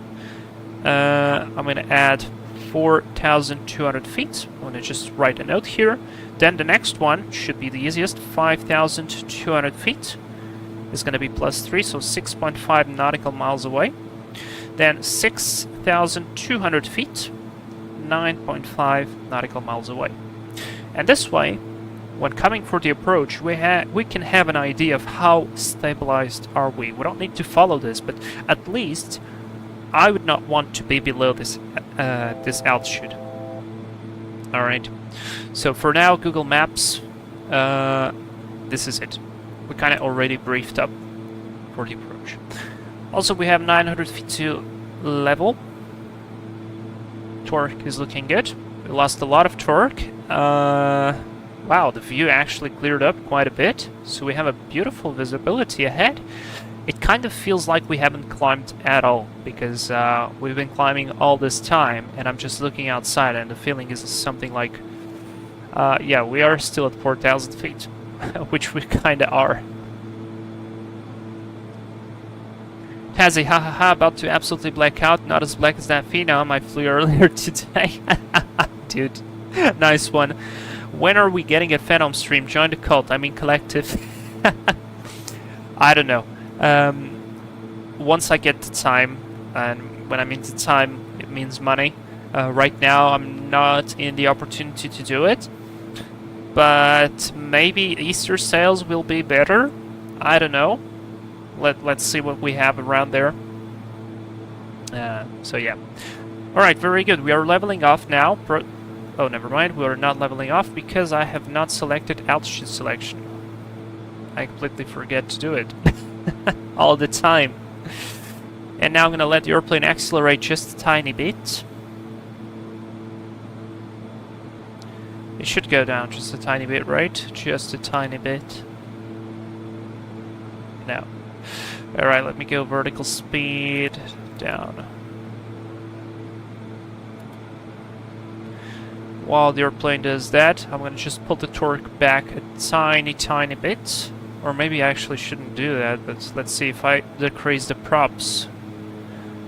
I'm going to add 4,200 feet. I'm going to just write a note here. Then the next one should be the easiest. 5,200 feet is going to be plus 3, so 6.5 nautical miles away. Then 6,200 feet, 9.5 nautical miles away. And this way, when coming for the approach, we can have an idea of how stabilized are we. We don't need to follow this, but at least I would not want to be below this this altitude. All right. So for now, Google Maps. This is it. We kind of already briefed up for the approach. Also, we have 900 feet to level. Torque is looking good. We lost a lot of torque. Wow, the view actually cleared up quite a bit. So we have a beautiful visibility ahead. It kind of feels like we haven't climbed at all, because we've been climbing all this time, and I'm just looking outside, and the feeling is something like, yeah, we are still at 4,000 feet, which we kind of are. Tazzy, hahaha, about to absolutely black out, not as black as that phenom I flew earlier today. Dude, nice one. When are we getting a Phantom stream? Join the cult, I mean collective. I don't know. Once I get the time, and when I mean the time, it means money. Right now I'm not in the opportunity to do it, but maybe Easter sales will be better. I don't know. Let's see what we have around there. So yeah. Alright, very good. We are leveling off now. Oh, never mind. We are not leveling off because I have not selected altitude selection. I completely forget to do it. All the time. And now I'm going to let the airplane accelerate just a tiny bit. It should go down just a tiny bit, right? Just a tiny bit. No. Alright, let me go vertical speed down. While the airplane does that, I'm going to just pull the torque back a tiny bit. Or maybe I actually shouldn't do that, but let's see if I decrease the props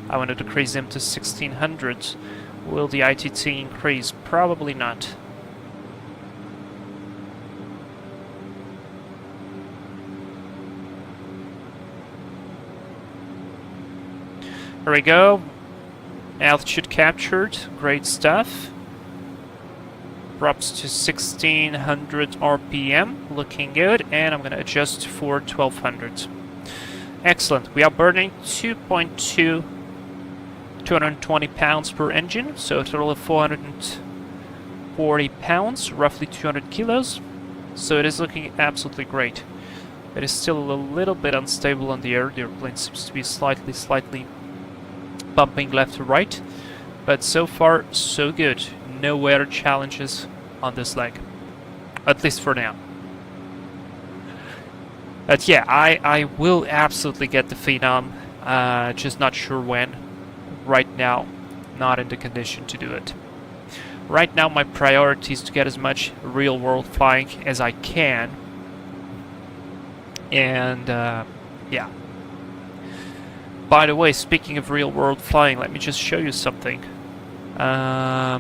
I want to decrease them to 1600. Will the ITT increase? Probably not. There we go. Altitude captured. Great stuff. Drops to 1600 RPM. Looking good. And I'm going to adjust for 1200. Excellent. We are burning 220 pounds per engine. So a total of 440 pounds. Roughly 200 kilos. So it is looking absolutely great. It is still a little bit unstable on the air. The airplane seems to be slightly bumping left to right, but so far so good. No weather challenges on this leg, at least for now. But yeah, I will absolutely get the Phenom, just not sure when. Right now, not in the condition to do it. Right now my priority is to get as much real world flying as I can, and yeah. By the way, speaking of real-world flying, let me just show you something. I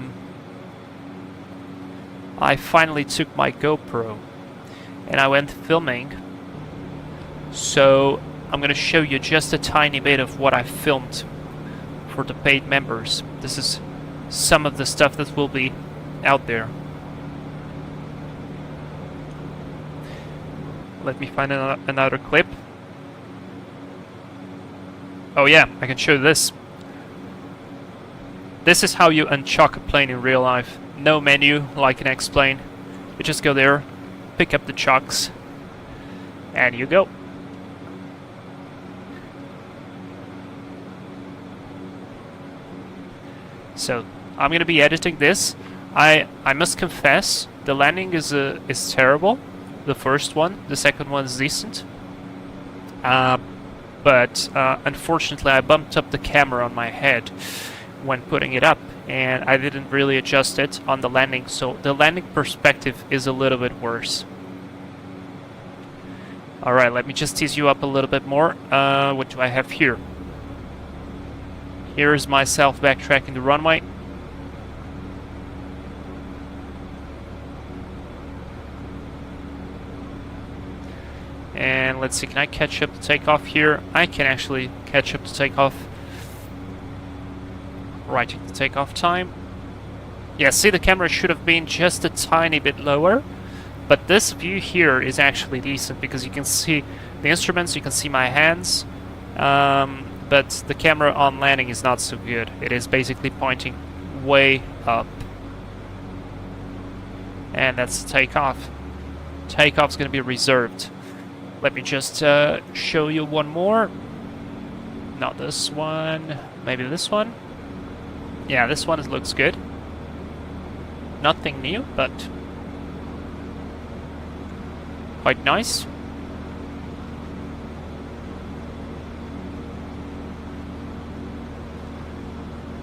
finally took my GoPro and I went filming. So I'm going to show you just a tiny bit of what I filmed for the paid members. This is some of the stuff that will be out there. Let me find another clip. Oh yeah, I can show you this. This is how you unchock a plane in real life. No menu like an X-plane. You just go there, pick up the chocks, and you go. So I'm gonna be editing this. I must confess, the landing is terrible. The first one, the second one is decent. But unfortunately I bumped up the camera on my head when putting it up, and I didn't really adjust it on the landing, so the landing perspective is a little bit worse. Alright, let me just tease you up a little bit more. What do I have here? Here's myself backtracking the runway. And let's see, can I catch up to takeoff here? I can actually catch up to takeoff. Right at the takeoff time. Yeah, see, the camera should have been just a tiny bit lower, but this view here is actually decent because you can see the instruments, you can see my hands, but the camera on landing is not so good. It is basically pointing way up. And that's takeoff. Takeoff's going to be reserved. Let me just show you one more. Not this one. Maybe this one. Yeah, this one looks good. Nothing new, but quite nice.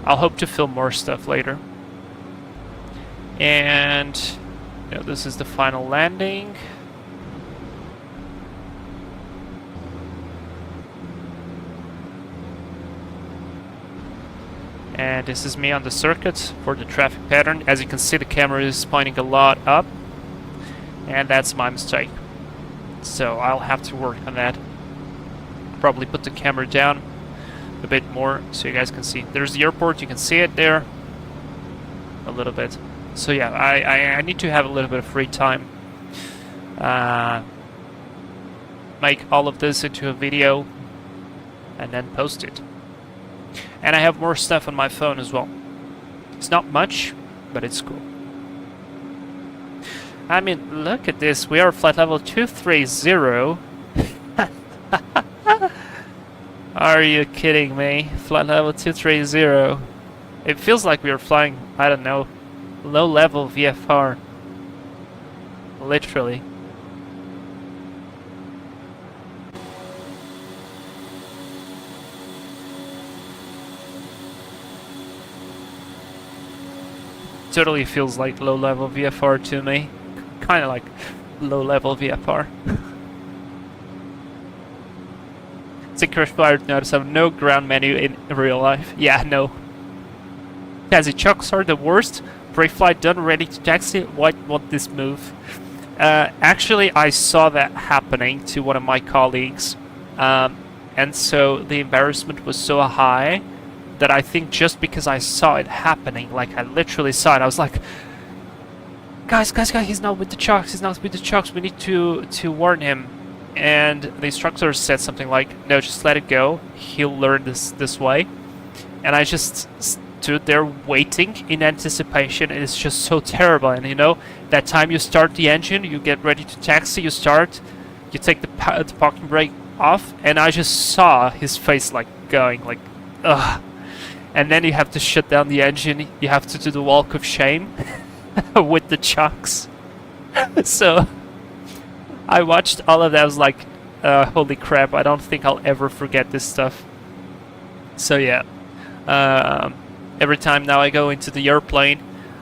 I'll hope to film more stuff later. And you know, this is the final landing. And this is me on the circuit for the traffic pattern. As you can see, the camera is pointing a lot up, and that's my mistake. So I'll have to work on that. Probably put the camera down a bit more so you guys can see. There's the airport, you can see it there a little bit. So yeah, I need to have a little bit of free time. Make all of this into a video and then post it. And I have more stuff on my phone as well. It's not much, but it's cool. I mean, look at this. We are flight level 230. Are you kidding me? Flight level 230. It feels like we are flying, I don't know, low level VFR. Literally. Totally feels like low-level VFR to me. Kind of like low-level VFR. Secret Flyer notice of no ground menu in real life. Yeah, no. Taxi chocks are the worst. Pre-flight done, ready to taxi. Why want this move? Actually, I saw that happening to one of my colleagues. And so the embarrassment was so high that I think just because I saw it happening, like I literally saw it, I was like, guys, he's not with the chocks, we need to warn him. And the instructor said something like, no, just let it go, he'll learn this way. And I just stood there waiting in anticipation, and it's just so terrible. And you know, that time you start the engine, you get ready to taxi, you start, you take the parking brake off, and I just saw his face like going like, ugh. And then you have to shut down the engine, you have to do the walk of shame with the chocks. So I watched all of that, I was like, holy crap, I don't think I'll ever forget this stuff. So yeah, every time now I go into the airplane,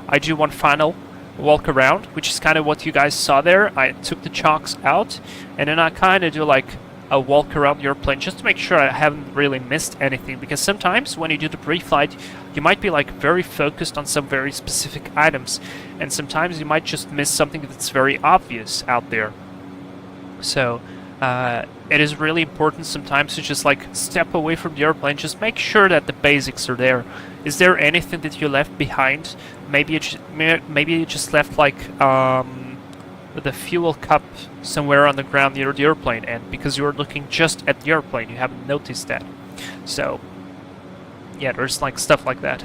I do one final walk around, which is kind of what you guys saw there. I took the chocks out, and then I kind of do like a walk around the airplane just to make sure I haven't really missed anything, because sometimes when you do the pre-flight you might be like very focused on some very specific items, and sometimes you might just miss something that's very obvious out there. So it is really important sometimes to just like step away from the airplane, just make sure that the basics are there. Is there anything that you left behind? Maybe you just left like the fuel cup somewhere on the ground near the airplane, and because you were looking just at the airplane you haven't noticed that. So yeah, there's like stuff like that.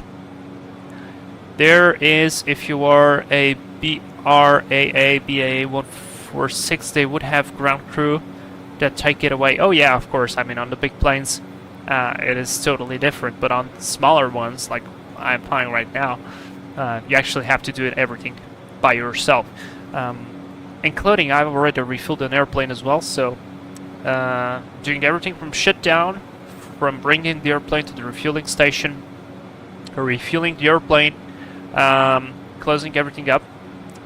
There is, if you are a BAA 146, they would have ground crew that take it away. Oh yeah, of course, I mean on the big planes it is totally different, but on smaller ones like I'm flying right now, you actually have to do everything by yourself. Including, I've already refueled an airplane as well, so doing everything from shutdown, from bringing the airplane to the refueling station, refueling the airplane, closing everything up,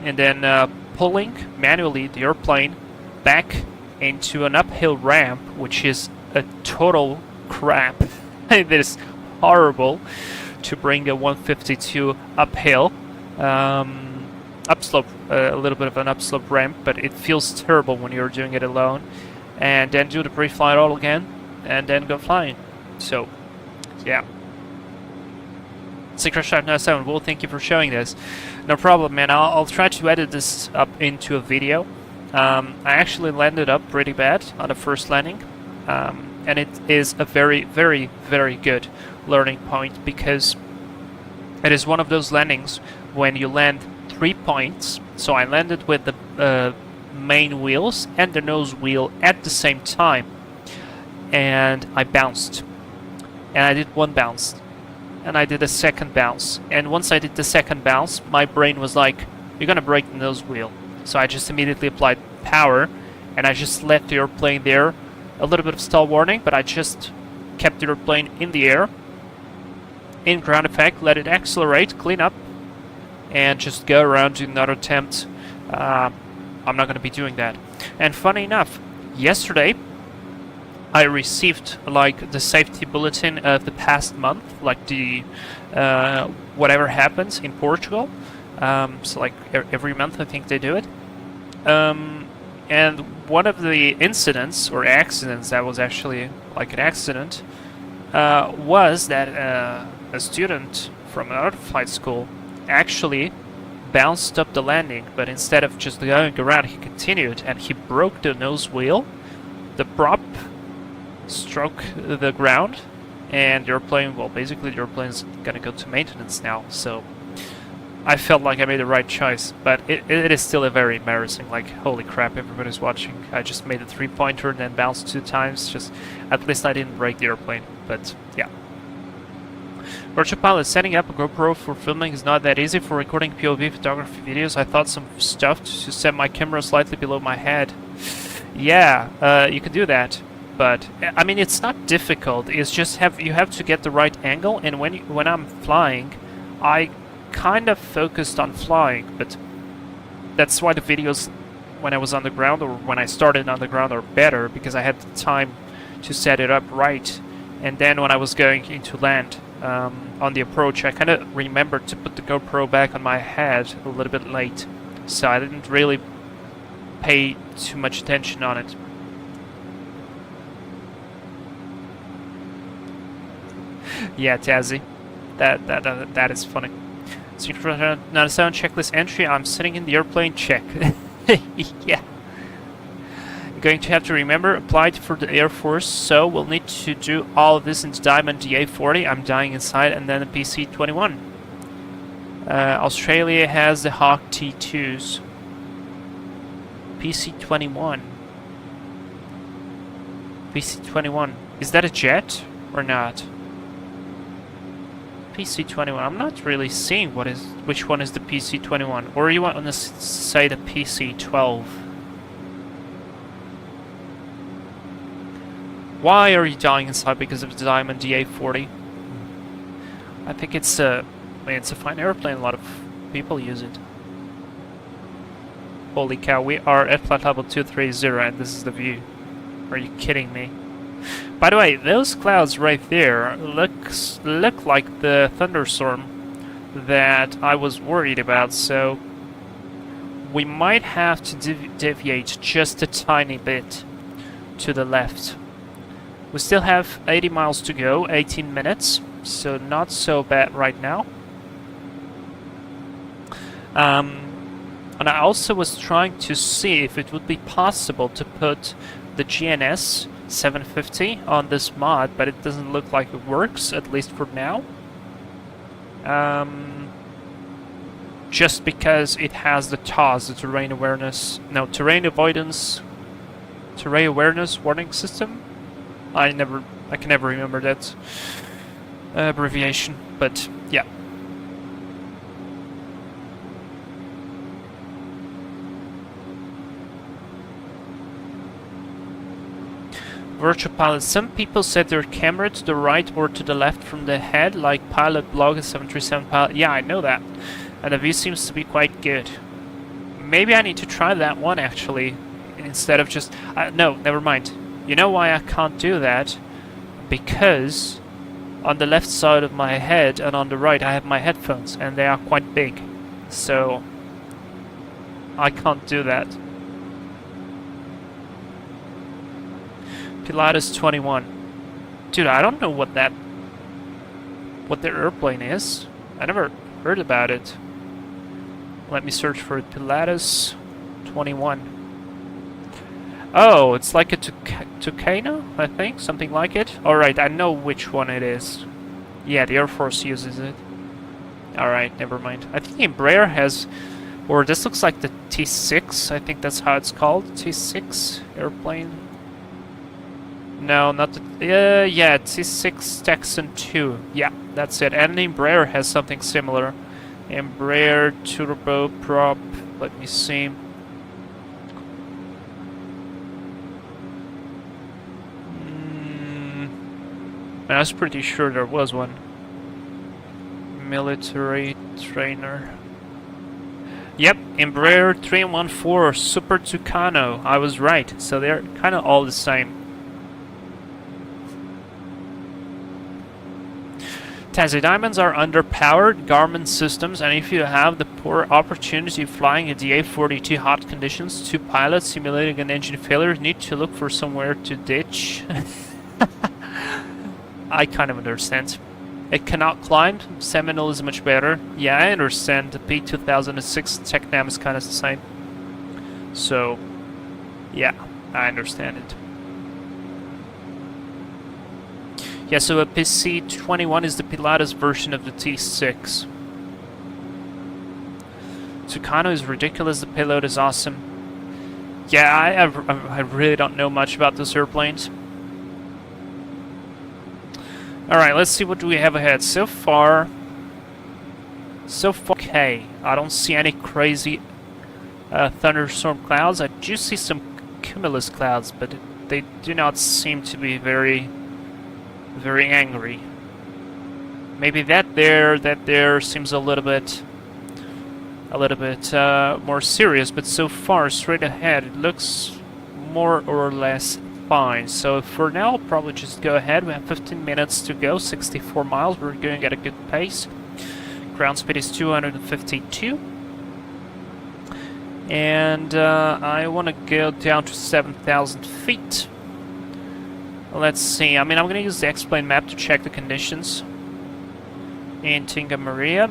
and then pulling manually the airplane back into an uphill ramp, which is a total crap. It is horrible to bring a 152 uphill. Upslope, a little bit of an upslope ramp, but it feels terrible when you're doing it alone. And then do the pre-flight all again, and then go flying. So, yeah. Secret Shot 97, well, thank you for showing this. No problem, man. I'll try to edit this up into a video. I actually landed up pretty bad on the first landing, and it is a very, very, very good learning point, because it is one of those landings when you land 3 points. So I landed with the main wheels and the nose wheel at the same time, and I bounced, and I did one bounce, and I did a second bounce, and once I did the second bounce my brain was like, you're gonna break the nose wheel. So I just immediately applied power, and I just let the airplane there. A little bit of stall warning, but I just kept the airplane in the air, in ground effect, let it accelerate, clean up, and just go around to another attempt. I'm not going to be doing that. And funny enough, yesterday I received like the safety bulletin of the past month, like the whatever happens in Portugal. So like every month I think they do it. And one of the incidents or accidents that was actually like an accident was that a student from another flight school actually bounced up the landing, but instead of just going around he continued, and he broke the nose wheel. The prop struck the ground, and the airplane, well, basically the airplane's gonna go to maintenance now. So I felt like I made the right choice, but it is still a very embarrassing, like, holy crap, everybody's watching. I just made a 3-pointer and then bounced 2 times. Just, at least I didn't break the airplane, but yeah. Virtual Pilot, setting up a GoPro for filming is not that easy. For recording POV photography videos, I thought some stuff to set my camera slightly below my head. Yeah, you can do that, but I mean, it's not difficult. It's just you have to get the right angle, and when I'm flying, I kind of focused on flying, but that's why the videos when I was on the ground or when I started on the ground are better, because I had the time to set it up right. And then when I was going into land on the approach, I kind of remembered to put the GoPro back on my head a little bit late, so I didn't really pay too much attention on it. Yeah, Tazzy, that is funny. Now, sound checklist entry. I'm sitting in the airplane. Check. Yeah. Going to have to remember, applied for the Air Force, so we'll need to do all of this into Diamond DA40. I'm dying inside, and then the PC-21. Australia has the Hawk T2s. PC-21. PC-21. Is that a jet or not? PC-21. I'm not really seeing which one is the PC-21. Or you want to say the PC-12? Why are you dying inside because of the Diamond DA40? I think it's a fine airplane. A lot of people use it. Holy cow! We are at flight level 230, and this is the view. Are you kidding me? By the way, those clouds right there look like the thunderstorm that I was worried about. So we might have to deviate just a tiny bit to the left. We still have 80 miles to go, 18 minutes, so not so bad right now. And I also was trying to see if it would be possible to put the GNS 750 on this mod, but it doesn't look like it works, at least for now. Just because it has the TAWS, the terrain awareness, no, terrain avoidance, terrain awareness warning system. I can never remember that abbreviation, but yeah. Virtual pilot. Some people set their camera to the right or to the left from the head, like Pilot Blog and 737 Pilot. Yeah, I know that. And the view seems to be quite good. Maybe I need to try that one, actually, instead of just... no, never mind. You know why I can't do that? Because on the left side of my head and on the right I have my headphones, and they are quite big. So I can't do that. Pilatus 21. Dude, I don't know what the airplane is. I never heard about it. Let me search for it. Pilatus 21. Oh, it's like a Tucano, I think, something like it. Alright, I know which one it is. Yeah, the Air Force uses it. Alright, never mind. I think Embraer has, or this looks like the T6, I think that's how it's called, T6 airplane. No, not the, yeah, T6 Texan 2. Yeah, that's it. And Embraer has something similar. Embraer turboprop, let me see. I was pretty sure there was one. Military trainer. Yep, Embraer 314 Super Tucano. I was right. So they're kind of all the same. Tazi Diamonds are underpowered Garmin systems, and if you have the poor opportunity of flying a DA-42 hot conditions, two pilots simulating an engine failure need to look for somewhere to ditch. I kind of understand. It cannot climb. Seminole is much better. Yeah, I understand. The P2006 Technam is kind of the same. So, yeah, I understand it. Yeah, so a PC-21 is the Pilatus version of the T6. Tucano is ridiculous. The payload is awesome. Yeah, I really don't know much about those airplanes. Alright, let's see what do we have ahead. So far, okay. I don't see any crazy thunderstorm clouds. I do see some cumulus clouds, but they do not seem to be very angry. Maybe that there seems a little bit more serious, but so far, straight ahead, it looks more or less fine. So for now, I'll probably just go ahead. We have 15 minutes to go, 64 miles. We're going at a good pace. Ground speed is 252. And I want to go down to 7,000 feet. Let's see. I mean, I'm going to use the X-Plane map to check the conditions in Tinga Maria.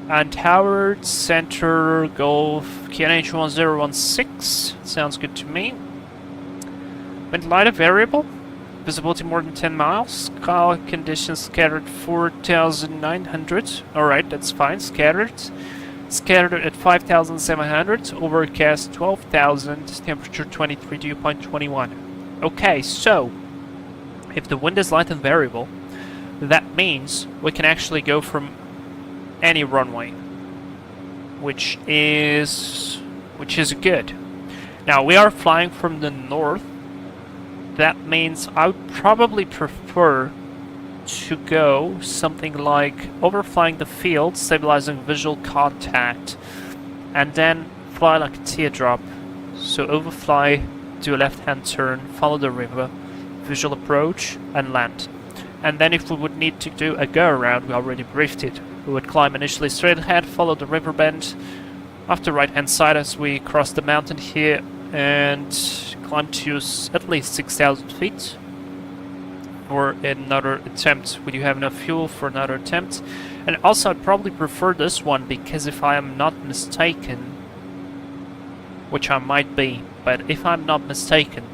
And Howard, Center, Golf, QNH 1016. Sounds good to me. Wind lighter variable. Visibility more than 10 miles. Sky conditions scattered 4,900. Alright, that's fine. Scattered. Scattered at 5,700. Overcast 12,000. Temperature 23, dew point 21. Okay, so if the wind is light and variable, that means we can actually go from any runway, which is good. Now we are flying from the north. That means I would probably prefer to go something like overflying the field, stabilizing visual contact, and then fly like a teardrop. So overfly, do a left-hand turn, follow the river, visual approach, and land. And then if we would need to do a go-around, we already briefed it. We would climb initially straight ahead, follow the river bend, off the right-hand side as we cross the mountain here, and climb to at least 6,000 feet for another attempt. We do have enough fuel for another attempt. And also, I'd probably prefer this one, because if I am not mistaken, which I might be, but if I'm not mistaken,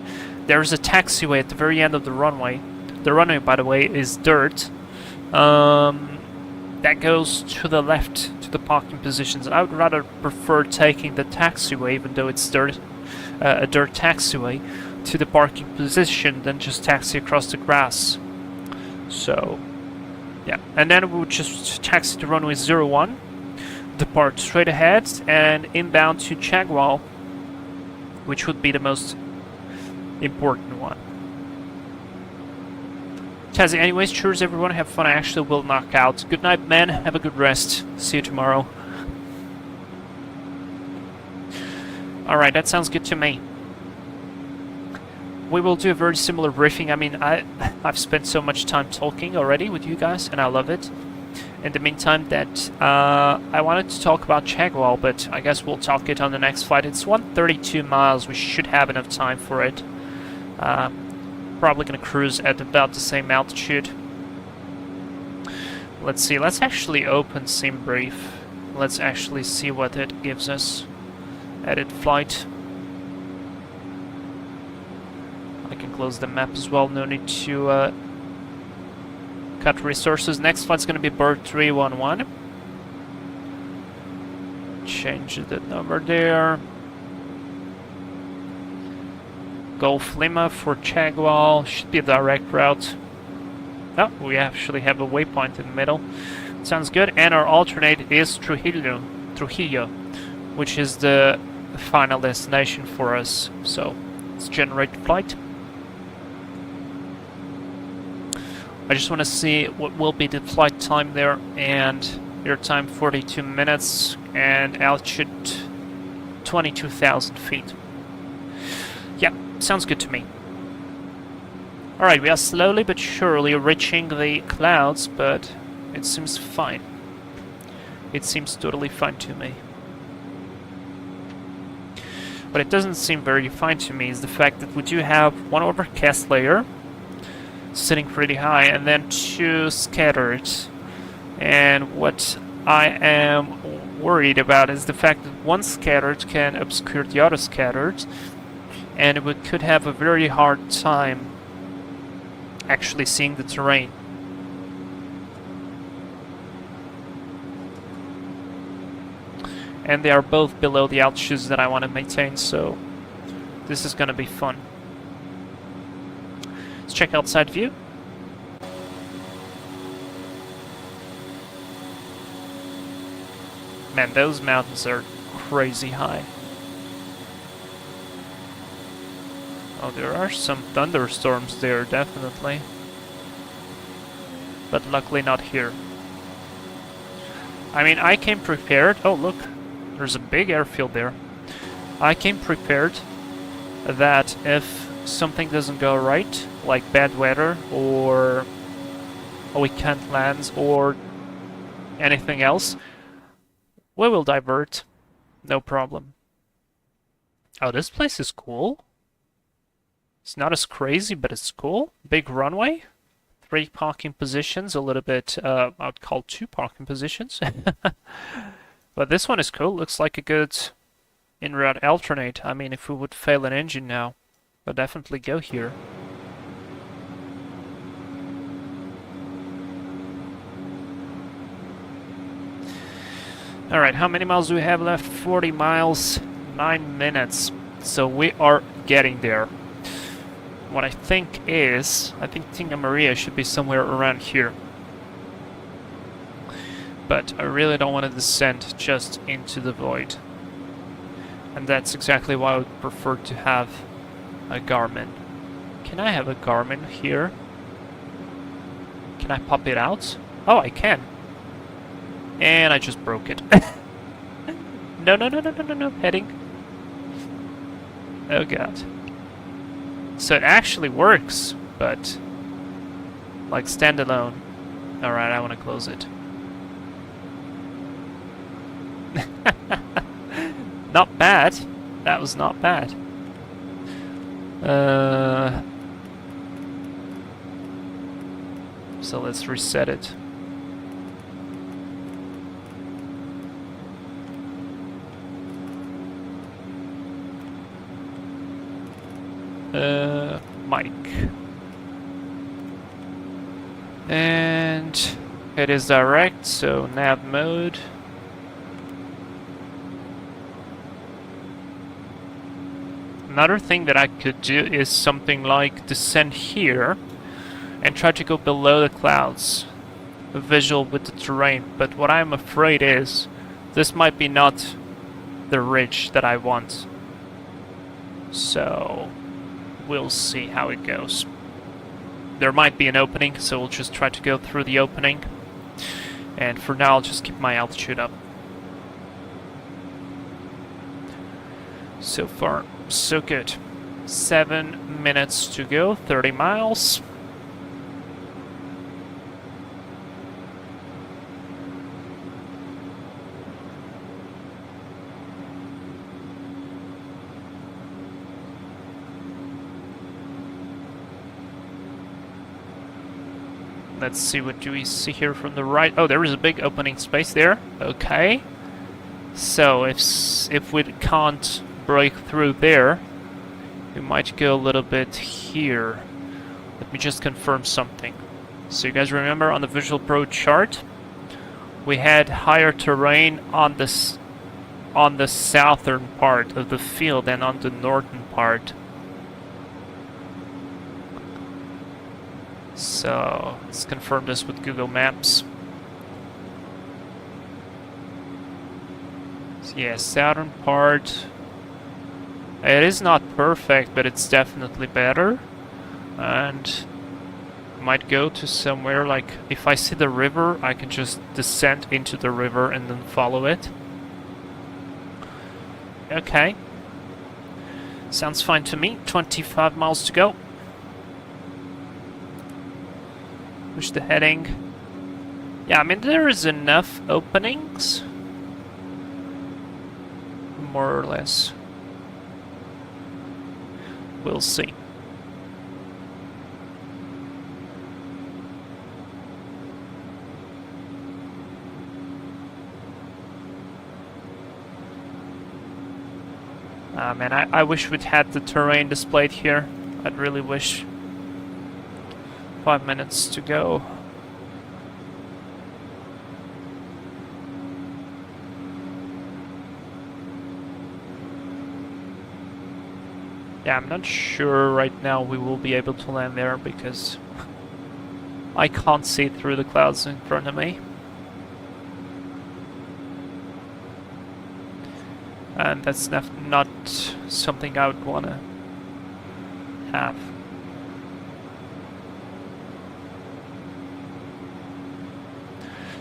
there's a taxiway at the very end of the runway. The runway, by the way, is dirt. That goes to the left, to the parking positions. I would rather prefer taking the taxiway, even though it's dirt, a dirt taxiway, to the parking position than just taxi across the grass. So, yeah. And then we would just taxi to runway 01, depart straight ahead, and inbound to Chagwell, which would be the most important one. Tazzy, anyways, cheers everyone, have fun. I actually will knock out. Good night, man, have a good rest. See you tomorrow. Alright, that sounds good to me. We will do a very similar briefing. I mean, I've spent so much time talking already with you guys, and I love it. In the meantime, that I wanted to talk about Chagwell, but I guess we'll talk it on the next flight. It's 132 miles. We should have enough time for it. Probably gonna cruise at about the same altitude. Let's see. Let's actually open Sim Brief. Let's actually see what it gives us. Edit flight. I can close the map as well. No need to cut resources. Next flight's gonna be bird 311. Change the number there. Golf Lima for Chagwell. Should be a direct route. Oh, we actually have a waypoint in the middle. Sounds good. And our alternate is Trujillo, which is the final destination for us. So let's generate the flight. I just want to see what will be the flight time there, and air time 42 minutes and altitude 22,000 feet. Yeah, sounds good to me. Alright, we are slowly but surely reaching the clouds, but it seems fine. It seems totally fine to me. What it doesn't seem very fine to me is the fact that we do have one overcast layer sitting pretty high, and then two scattered. And what I am worried about is the fact that one scattered can obscure the other scattered, and we could have a very hard time actually seeing the terrain. And they are both below the altitudes that I want to maintain, so this is going to be fun. Let's check outside view. Man, those mountains are crazy high. Oh, there are some thunderstorms there, definitely. But luckily not here. I mean, I came prepared. Oh, look. There's a big airfield there. I came prepared that if something doesn't go right, like bad weather or we can't land or anything else, we will divert. No problem. Oh, this place is cool. It's not as crazy, but it's cool. Big runway. 3 parking positions, a little bit, I'd call 2 parking positions. But this one is cool. Looks like a good in-route alternate. I mean, if we would fail an engine now, we'll definitely go here. Alright, how many miles do we have left? 40 miles, 9 minutes. So we are getting there. What I think is, I think Tinga Maria should be somewhere around here. But I really don't want to descend just into the void. And that's exactly why I would prefer to have a Garmin. Can I have a Garmin here? Can I pop it out? Oh, I can. And I just broke it. No, heading. Oh god. So it actually works, but like standalone. Alright, I want to close it. Not bad. That was not bad. So let's reset it. Mic. And it is direct, so nav mode. Another thing that I could do is something like descend here and try to go below the clouds, a visual with the terrain. But what I'm afraid is this might be not the ridge that I want. So we'll see how it goes. There might be an opening, so we'll just try to go through the opening. And for now, I'll just keep my altitude up. So far, so good. 7 minutes to go, 30 miles. Let's see, what do we see here from the right? Oh, there is a big opening space there. Okay. So if we can't break through there, we might go a little bit here. Let me just confirm something. So you guys remember on the Visual Pro chart, we had higher terrain on the southern part of the field than on the northern part. So let's confirm this with Google Maps. So yeah, southern part. It is not perfect, but it's definitely better. And might go to somewhere like, if I see the river, I can just descend into the river and then follow it. Okay. Sounds fine to me. 25 miles to go. Push the heading. Yeah, I mean, there is enough openings. More or less. We'll see. Man, I wish we'd had the terrain displayed here. I'd really wish. 5 minutes to go. Yeah, I'm not sure right now we will be able to land there because I can't see through the clouds in front of me. And that's not something I would want to have.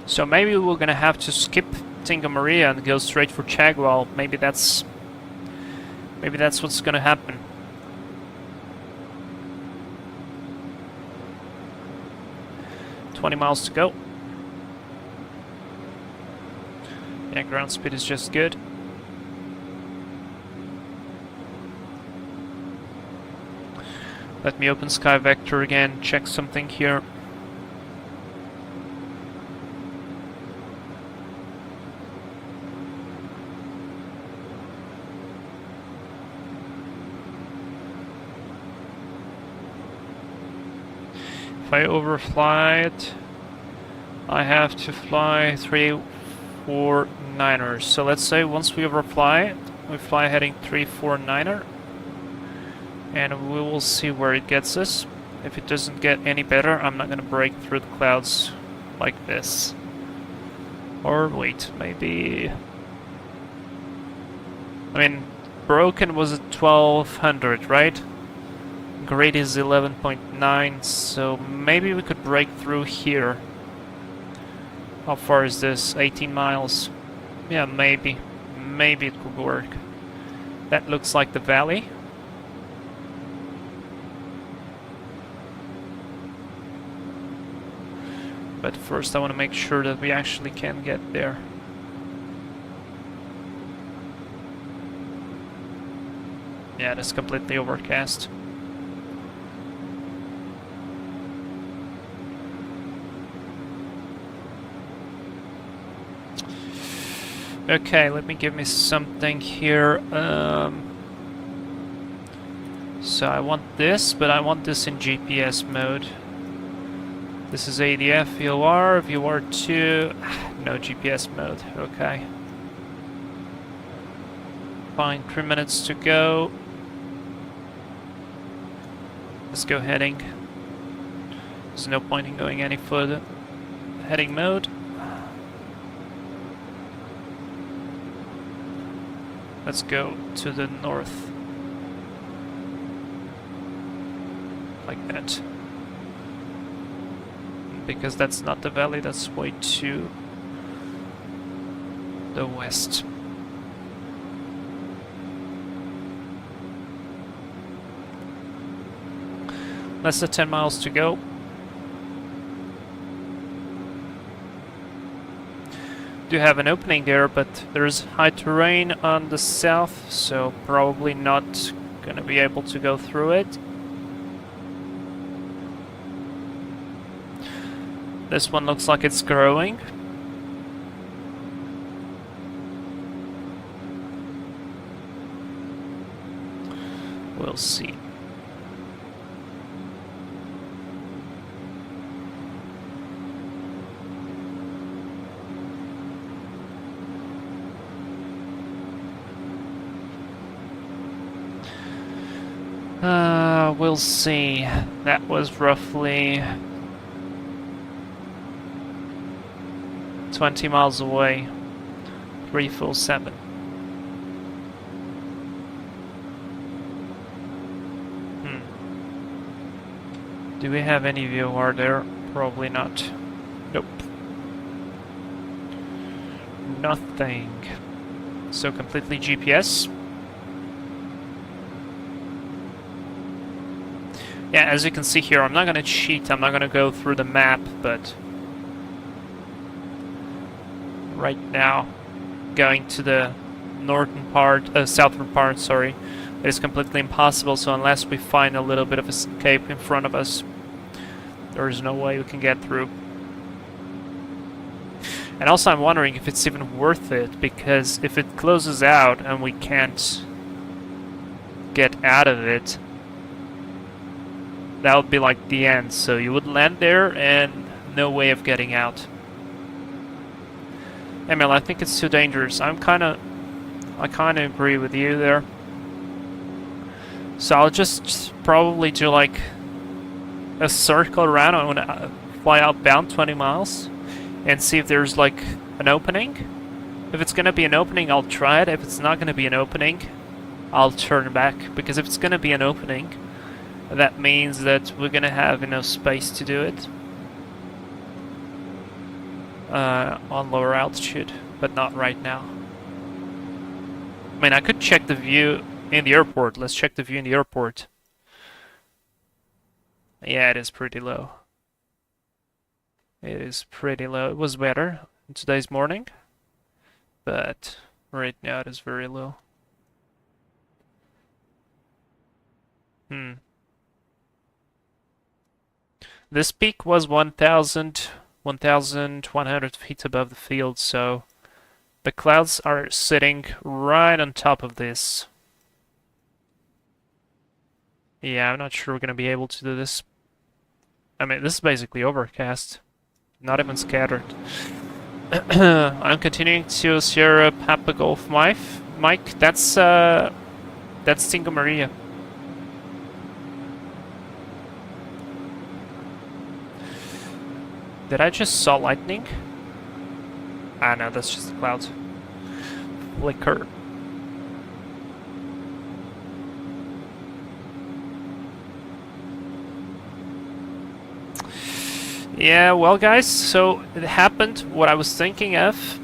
So maybe we're gonna have to skip Tinga Maria and go straight for Chagwell. Maybe that's what's gonna happen. 20 miles to go. Yeah, ground speed is just good. Let me open Sky Vector again, check something here. If I overfly it, I have to fly 349ers. So let's say once we overfly it, we fly heading 349er, and we will see where it gets us. If it doesn't get any better, I'm not gonna break through the clouds like this. Or wait, maybe... I mean, broken was at 1200, right? Grade is 11.9, so maybe we could break through here. How far is this? 18 miles? Yeah, maybe. Maybe it could work. That looks like the valley. But first I want to make sure that we actually can get there. Yeah, it is completely overcast. Okay, let me give me something here. So I want this, but I want this in GPS mode. This is ADF, VOR, VOR2, no GPS mode, okay. Fine, 3 minutes to go. Let's go heading. There's no point in going any further. Heading mode. Let's go to the north. Like that. Because that's not the valley, that's way to the west. Less than 10 miles to go. Do have an opening there, but there's high terrain on the south, so probably not gonna be able to go through it. This one looks like it's growing. We'll see. We'll see. That was roughly 20 miles away. 347. Do we have any VOR there? Probably not. Nope. Nothing. So completely GPS. Yeah, as you can see here, I'm not gonna cheat, I'm not gonna go through the map, but right now, going to the northern part, southern part, sorry, it is completely impossible, so unless we find a little bit of escape in front of us, there is no way we can get through. And also I'm wondering if it's even worth it, because if it closes out and we can't get out of it, that would be like the end, so you would land there and no way of getting out. Emil, I think it's too dangerous. I kinda agree with you there. So I'll just probably do like a circle around. I'm gonna fly outbound 20 miles and see if there's like an opening. If it's gonna be an opening, I'll try it. If it's not gonna be an opening, I'll turn back. Because if it's gonna be an opening, that means that we're gonna have enough space to do it on lower altitude, but not right now. I mean, I could check the view in the airport. Let's check the view in the airport. Yeah, it is pretty low. It is pretty low. It was better today's morning, but right now it is very low. This peak was 1,100 feet above the field, so the clouds are sitting right on top of this. Yeah, I'm not sure we're gonna be able to do this. I mean, this is basically overcast, not even scattered. I'm continuing to Sierra Papa Golf Mike. That's Tingo Maria. Did I just saw lightning? Ah, no, that's just the clouds. Flicker. Yeah, well, guys, so it happened what I was thinking of.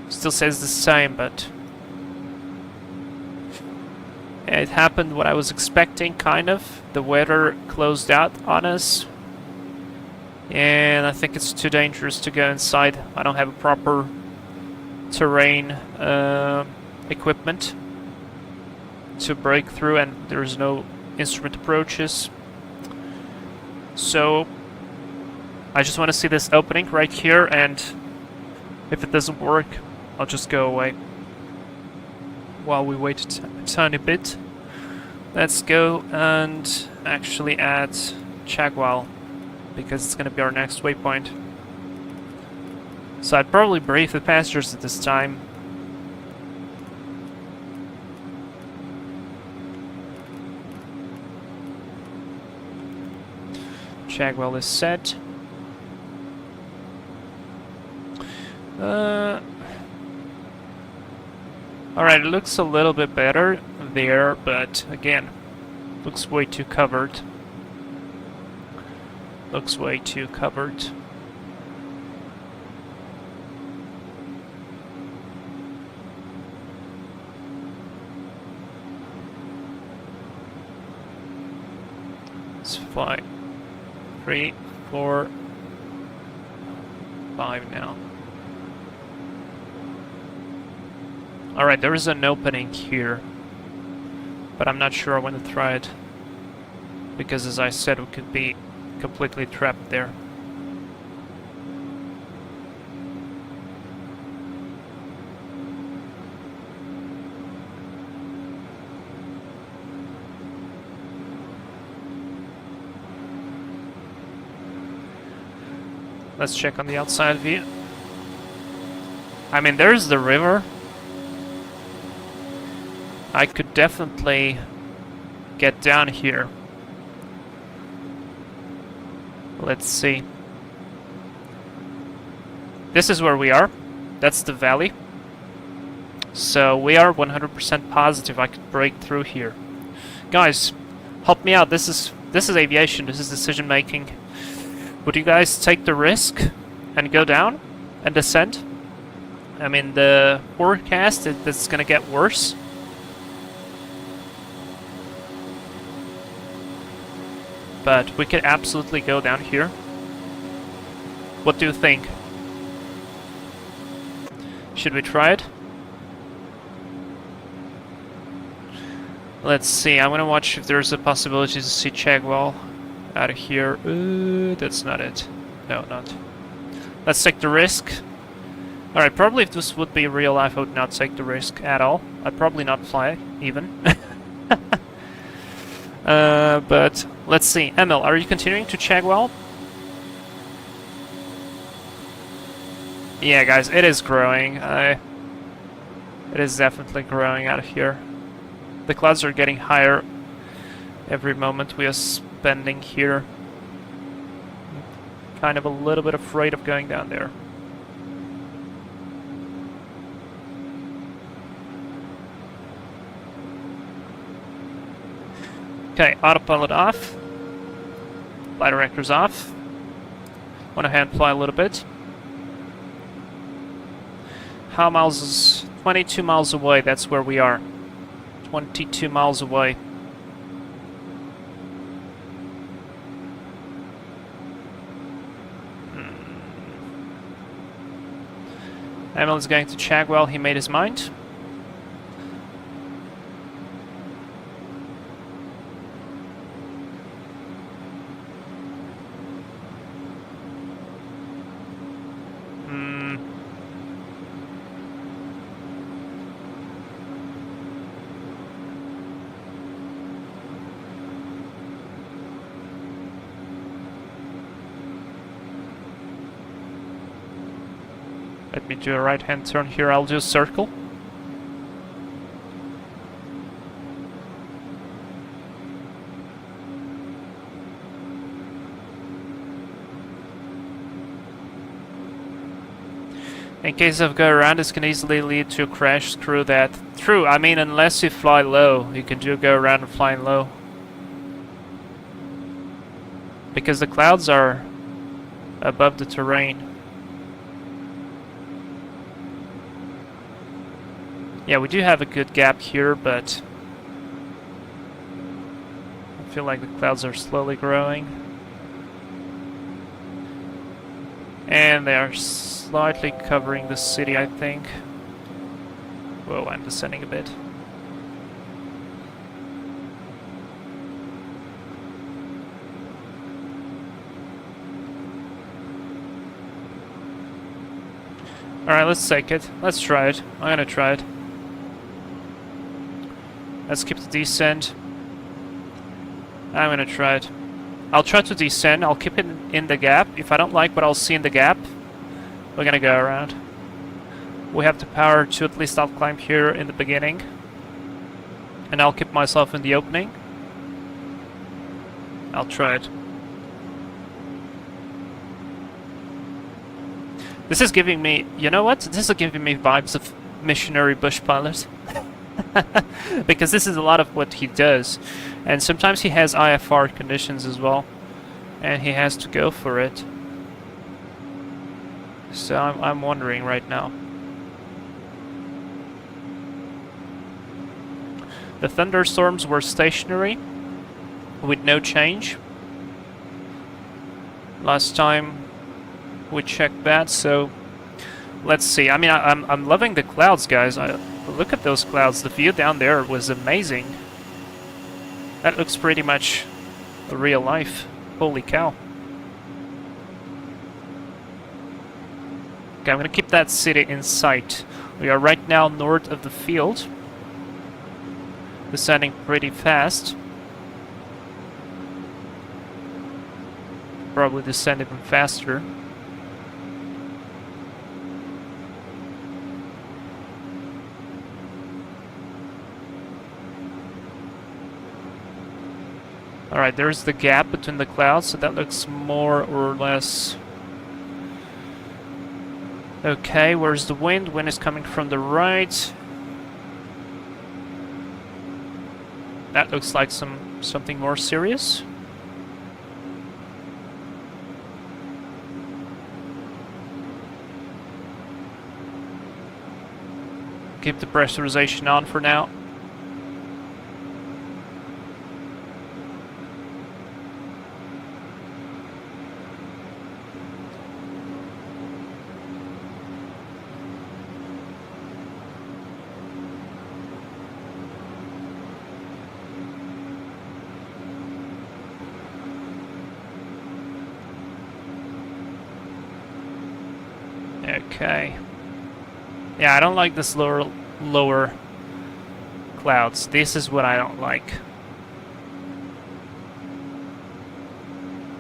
Still says the same, but it happened what I was expecting, kind of. The weather closed out on us, and I think it's too dangerous to go inside. I don't have a proper terrain equipment to break through, and there's no instrument approaches. So I just want to see this opening right here, and if it doesn't work, I'll just go away while we wait a tiny bit. Let's go and actually add Chagwell, because it's going to be our next waypoint. So I'd probably brief the passengers at this time. Chagwell is set. Alright, it looks a little bit better there, but again, looks way too covered. Looks way too covered. Let's fly 3, 4, 5 now. Alright, there is an opening here, but I'm not sure I want to try it, because as I said, we could be completely trapped there. Let's check on the outside view. I mean, there's the river. I could definitely get down here. Let's see. This is where we are. That's the valley. So we are 100% positive I could break through here. Guys, help me out. This is aviation. This is decision making. Would you guys take the risk and go down and descend? I mean, the forecast is going to get worse. But we could absolutely go down here. What do you think? Should we try it? Let's see. I'm gonna watch if there's a possibility to see Chagwell out of here. That's not it. No, not. Let's take the risk. Alright, probably if this would be real life, I would not take the risk at all. I'd probably not fly, even. But let's see. ML, are you continuing to Chagwell? Yeah, guys, it is growing. It is definitely growing out of here. The clouds are getting higher every moment we are spending here. Kind of a little bit afraid of going down there. Okay, autopilot off. Flight directors off. Want to hand fly a little bit. How miles is 22 miles away? That's where we are. 22 miles away. Emil is going to Chagwell, he made his mind. Let me do a right-hand turn here, I'll do a circle. In case of go around, this can easily lead to a crash through that. True, I mean, unless you fly low, you can do go around and flying low. Because the clouds are above the terrain. Yeah, we do have a good gap here, but I feel like the clouds are slowly growing. And they are slightly covering the city, I think. Whoa, I'm descending a bit. Alright, let's take it. Let's try it. I'm gonna try it. Let's keep the descent. I'm gonna try it. I'll try to descend. I'll keep it in the gap. If I don't like what I'll see in the gap, we're gonna go around. We have the power to at least outclimb here in the beginning. And I'll keep myself in the opening. I'll try it. This is giving me... You know what? This is giving me vibes of missionary bush pilot. Because this is a lot of what he does, and sometimes he has IFR conditions as well, and he has to go for it. So I'm wondering right now. The thunderstorms were stationary with no change last time we checked that, so let's see. I mean, I'm loving the clouds, guys. Look at those clouds. The view down there was amazing. That looks pretty much real life. Holy cow. Okay, I'm gonna keep that city in sight. We are right now north of the field. Descending pretty fast. Probably descend even faster. Alright, there's the gap between the clouds, so that looks more or less... Okay, where's the wind? Wind is coming from the right. That looks like something more serious. Keep the pressurization on for now. Okay. Yeah, I don't like this lower clouds. This is what I don't like.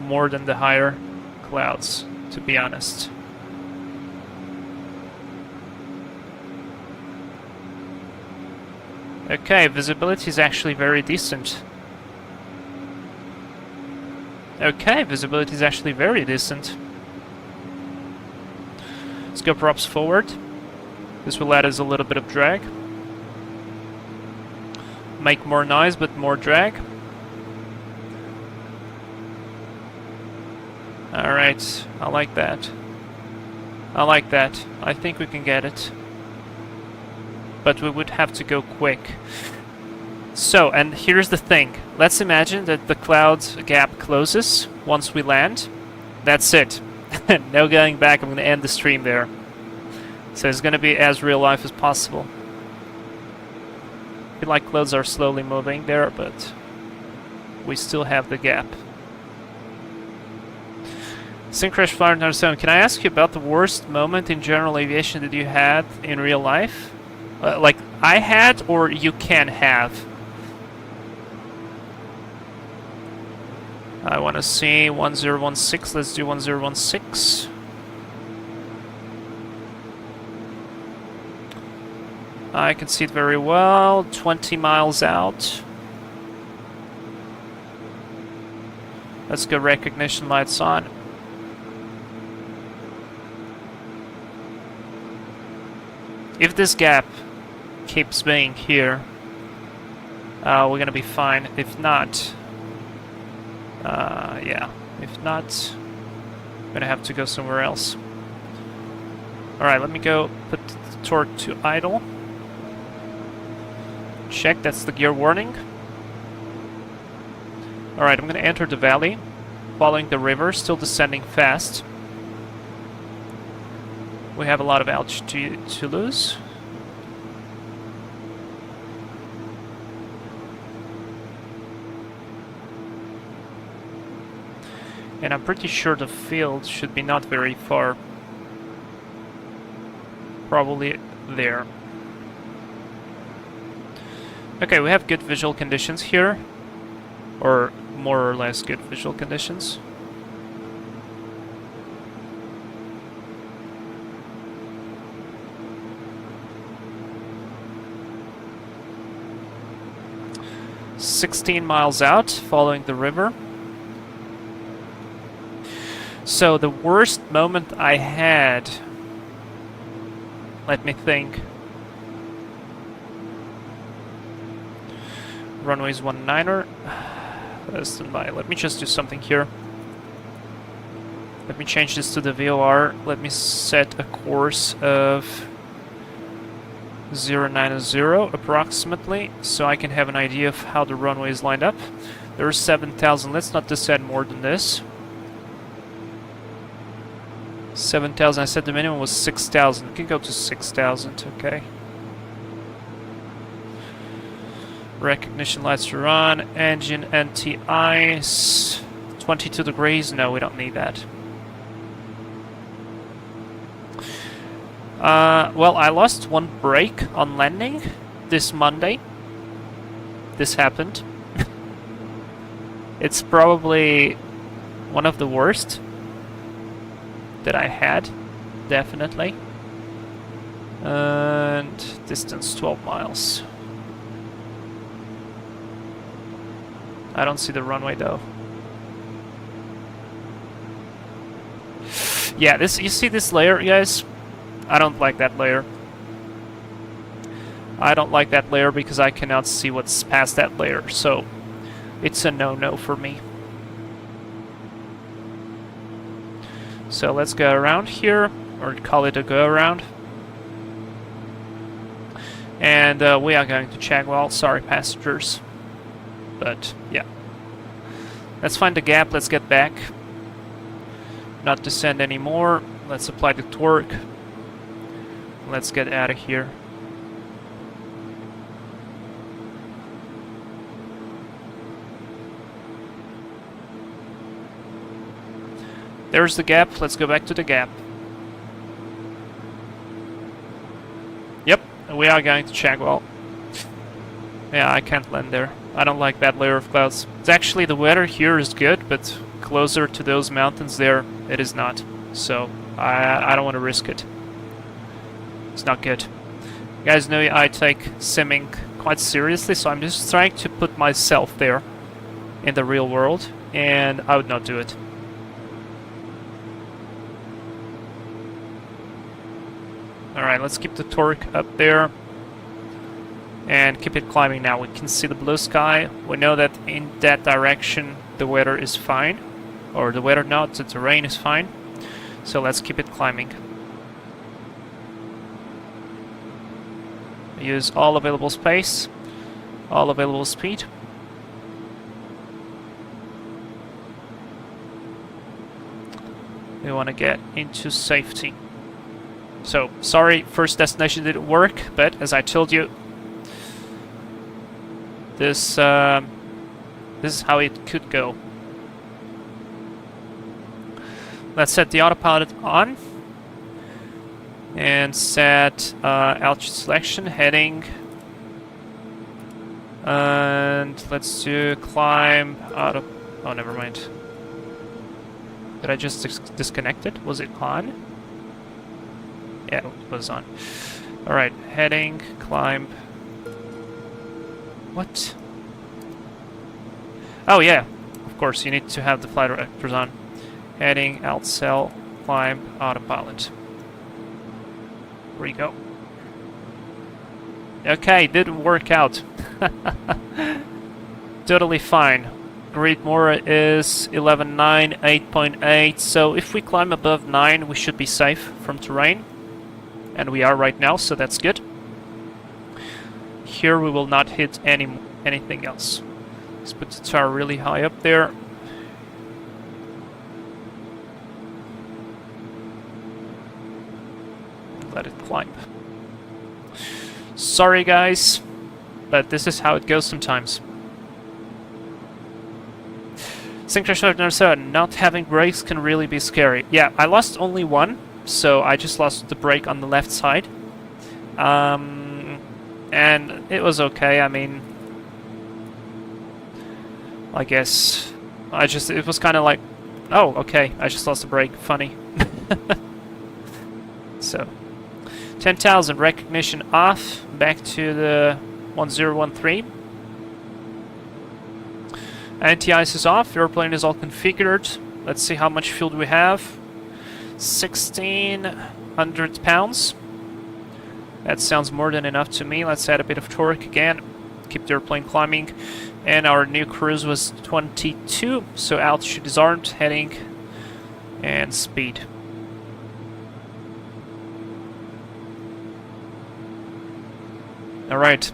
More than the higher clouds, to be honest. Okay, visibility is actually very decent. Okay, visibility is actually very decent. Let's go props forward. This will add us a little bit of drag. Make more noise, but more drag. Alright, I like that. I like that. I think we can get it. But we would have to go quick. So, and here's the thing. Let's imagine that the cloud gap closes once we land. That's it. No going back. I'm going to end the stream there. So it's gonna be as real life as possible. I feel like clouds are slowly moving there, but we still have the gap. Syncrash Flyer 97, can I ask you about the worst moment in general aviation that you had in real life? Like I had, or you can have? I want to see 1016, let's do 1016. I can see it very well, 20 miles out. Let's go recognition lights on. If this gap keeps being here, we're gonna be fine. If not, yeah. If not, I'm gonna have to go somewhere else. Alright, let me go put the torque to idle. Check, that's the gear warning. Alright, I'm gonna enter the valley, following the river, still descending fast. We have a lot of altitude to lose. And I'm pretty sure the field should be not very far. Probably there. Okay, we have good visual conditions here. Or more or less good visual conditions. "16 miles out, following the river." So the worst moment I had, let me think. Runway's 19er. Stand by. Let me just do something here. Let me change this to the VOR. Let me set a course of 090 approximately, so I can have an idea of how the runway is lined up. There's 7,000. Let's not descend more than this. 7,000. I said the minimum was 6,000. We can go to 6,000. Okay. Recognition lights are on. Engine anti-ice. 22 degrees. No, we don't need that. Well, I lost one brake on landing this Monday. This happened. It's probably one of the worst that I had, definitely. And distance 12 miles. I don't see the runway though. Yeah, this, you see this layer, guys? I don't like that layer. I don't like that layer because I cannot see what's past that layer, so it's a no-no for me. So let's go around here, or call it a go-around. And we are going to Chagwell. Sorry, passengers. But, yeah. Let's find the gap, let's get back. Not descend anymore. Let's apply the torque. Let's get out of here. There's the gap. Let's go back to the gap. Yep, we are going to Chagwell. Yeah, I can't land there. I don't like that layer of clouds. It's actually, the weather here is good, but closer to those mountains there, it is not. So, I don't want to risk it. It's not good. You guys know I take simming quite seriously, so I'm just trying to put myself there in the real world, and I would not do it. Alright, let's keep the torque up there and keep it climbing now. We can see the blue sky. We know that in that direction the weather is fine. Or the weather not, the terrain is fine. So let's keep it climbing. Use all available space, all available speed. We want to get into safety. So, sorry, first destination didn't work, but as I told you, this is how it could go. Let's set the autopilot on and set altitude selection, heading, and let's do climb out of. Oh, never mind. Did I just disconnect it? Was it on? Yeah, it was on. Alright, heading, climb. What? Oh yeah, of course, you need to have the flight directors on. Heading, alt cell, climb, autopilot. Here we go. Okay, didn't work out. Totally fine. Grid more is 11.9, 8.8, so if we climb above 9 we should be safe from terrain. And we are right now, so that's good. Here we will not hit anything else. Let's put the tower really high up there. Let it climb. Sorry guys, but this is how it goes sometimes. Synchronization, not having brakes can really be scary. Yeah, I lost only one, so I just lost the brake on the left side. And it was okay, I mean, I guess it was kind of like, oh, okay, I just lost the brake, funny. So, 10,000, recognition off, back to the 1013. Anti-ice is off, airplane is all configured. Let's see how much fuel we have. 1,600 pounds. That sounds more than enough to me. Let's add a bit of torque again. Keep the airplane climbing. And our new cruise was 22, so altitude is armed, heading, and speed. Alright.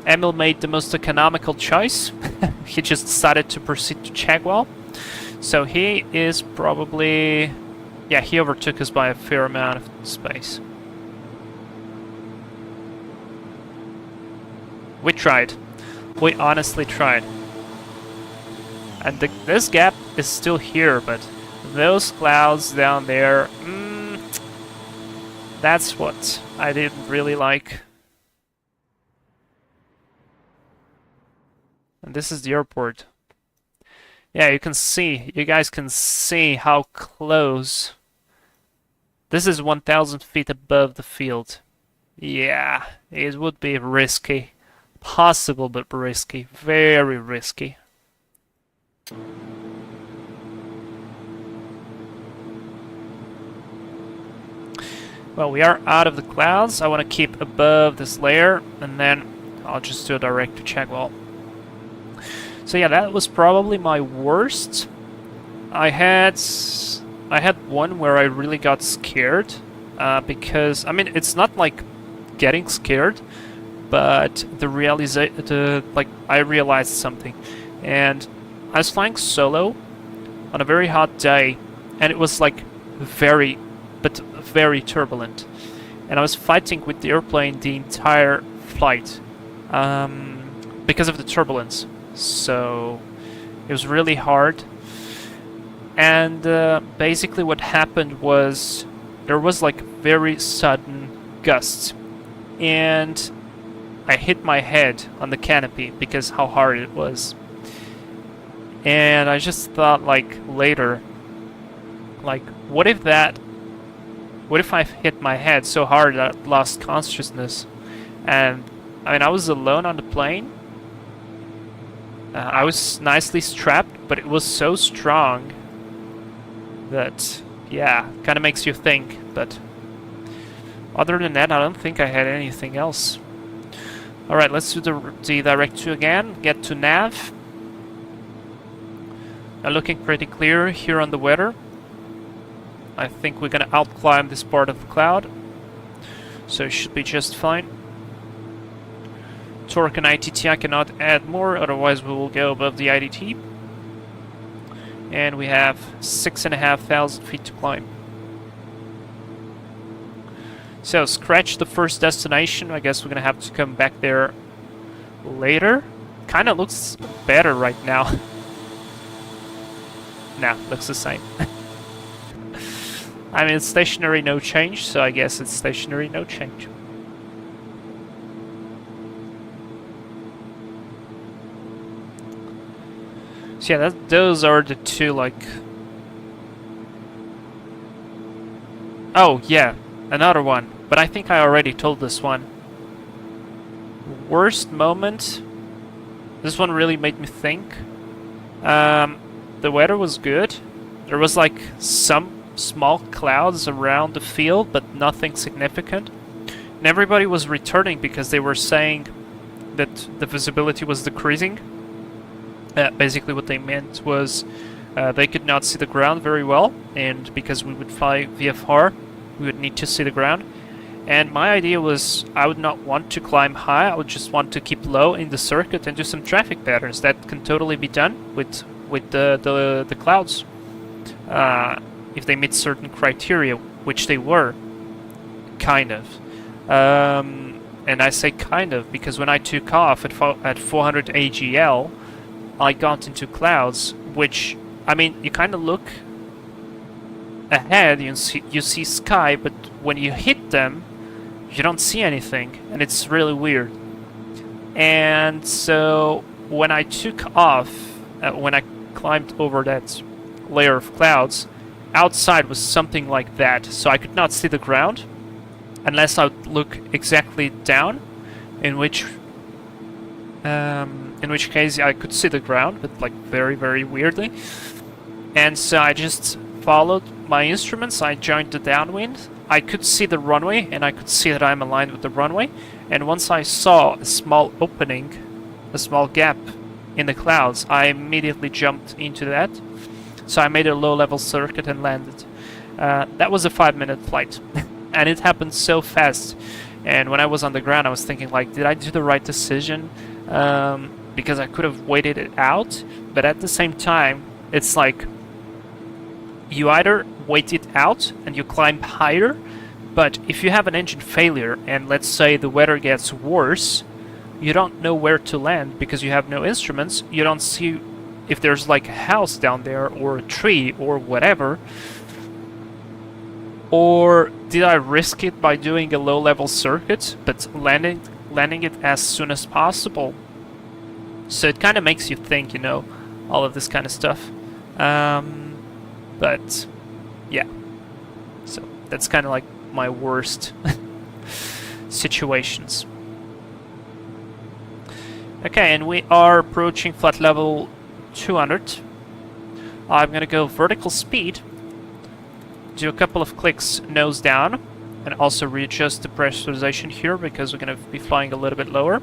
Emil made the most economical choice. He just decided to proceed to Chagwell. So he is probably... yeah, he overtook us by a fair amount of space. We tried. We honestly tried. And this gap is still here, but those clouds down there... that's what I didn't really like. And this is the airport. Yeah, you guys can see how close. This is 1,000 feet above the field. Yeah, it would be risky. Possible, but risky. Very risky. Well, we are out of the clouds. I want to keep above this layer, and then I'll just do a direct to Chagwell. So yeah, that was probably my worst. I had one where I really got scared because I mean it's not like getting scared, but I realized something, and I was flying solo on a very hot day, and it was like very turbulent, and I was fighting with the airplane the entire flight because of the turbulence. So it was really hard, and basically what happened was there was like very sudden gusts, and I hit my head on the canopy because how hard it was. And I just thought, like, later, like, what if I hit my head so hard that I lost consciousness? And I mean, I was alone on the plane. I was nicely strapped, but it was so strong that, yeah, kind of makes you think. But other than that, I don't think I had anything else. Alright, let's do the direct to again. Get to nav. Looking pretty clear here on the weather. I think we're gonna outclimb this part of the cloud, so it should be just fine. Torque and ITT I cannot add more, otherwise we will go above the IDT. And we have 6,500 feet to climb. So, scratch the first destination. I guess we're gonna have to come back there later. Kinda looks better right now. Nah, looks the same. I mean, it's stationary, no change, so I guess it's stationary, no change. So yeah, those are the two, like... Oh, yeah, another one. But I think I already told this one. Worst moment... This one really made me think. The weather was good. There was like some small clouds around the field, but nothing significant. And everybody was returning because they were saying that the visibility was decreasing. Basically what they meant was they could not see the ground very well, and because we would fly VFR, we would need to see the ground. And my idea was I would not want to climb high, I would just want to keep low in the circuit and do some traffic patterns. That can totally be done with the clouds. If they meet certain criteria, which they were, kind of. And I say kind of because when I took off at 400 AGL, I got into clouds, which, I mean, you kind of look ahead, you see sky, but when you hit them, you don't see anything, and it's really weird. And so when I took off, when I climbed over that layer of clouds, outside was something like that, so I could not see the ground unless I would look exactly down, in which case I could see the ground, but like very, very weirdly. And so I just followed my instruments, I joined the downwind, I could see the runway, and I could see that I'm aligned with the runway, and once I saw a small opening, a small gap in the clouds, I immediately jumped into that. So I made a low-level circuit and landed. That was a 5-minute flight, and it happened so fast. And when I was on the ground, I was thinking, like, did I do the right decision? Because I could have waited it out, but at the same time, it's like you either wait it out and you climb higher, but if you have an engine failure and let's say the weather gets worse, you don't know where to land because you have no instruments, you don't see if there's like a house down there or a tree or whatever. Or did I risk it by doing a low-level circuit but landing it as soon as possible? So it kind of makes you think, you know, all of this kind of stuff. But yeah, so that's kind of like my worst situations. Okay, and we are approaching flight level 200. I'm gonna go vertical speed, do a couple of clicks nose down, and also readjust the pressurization here because we're gonna be flying a little bit lower.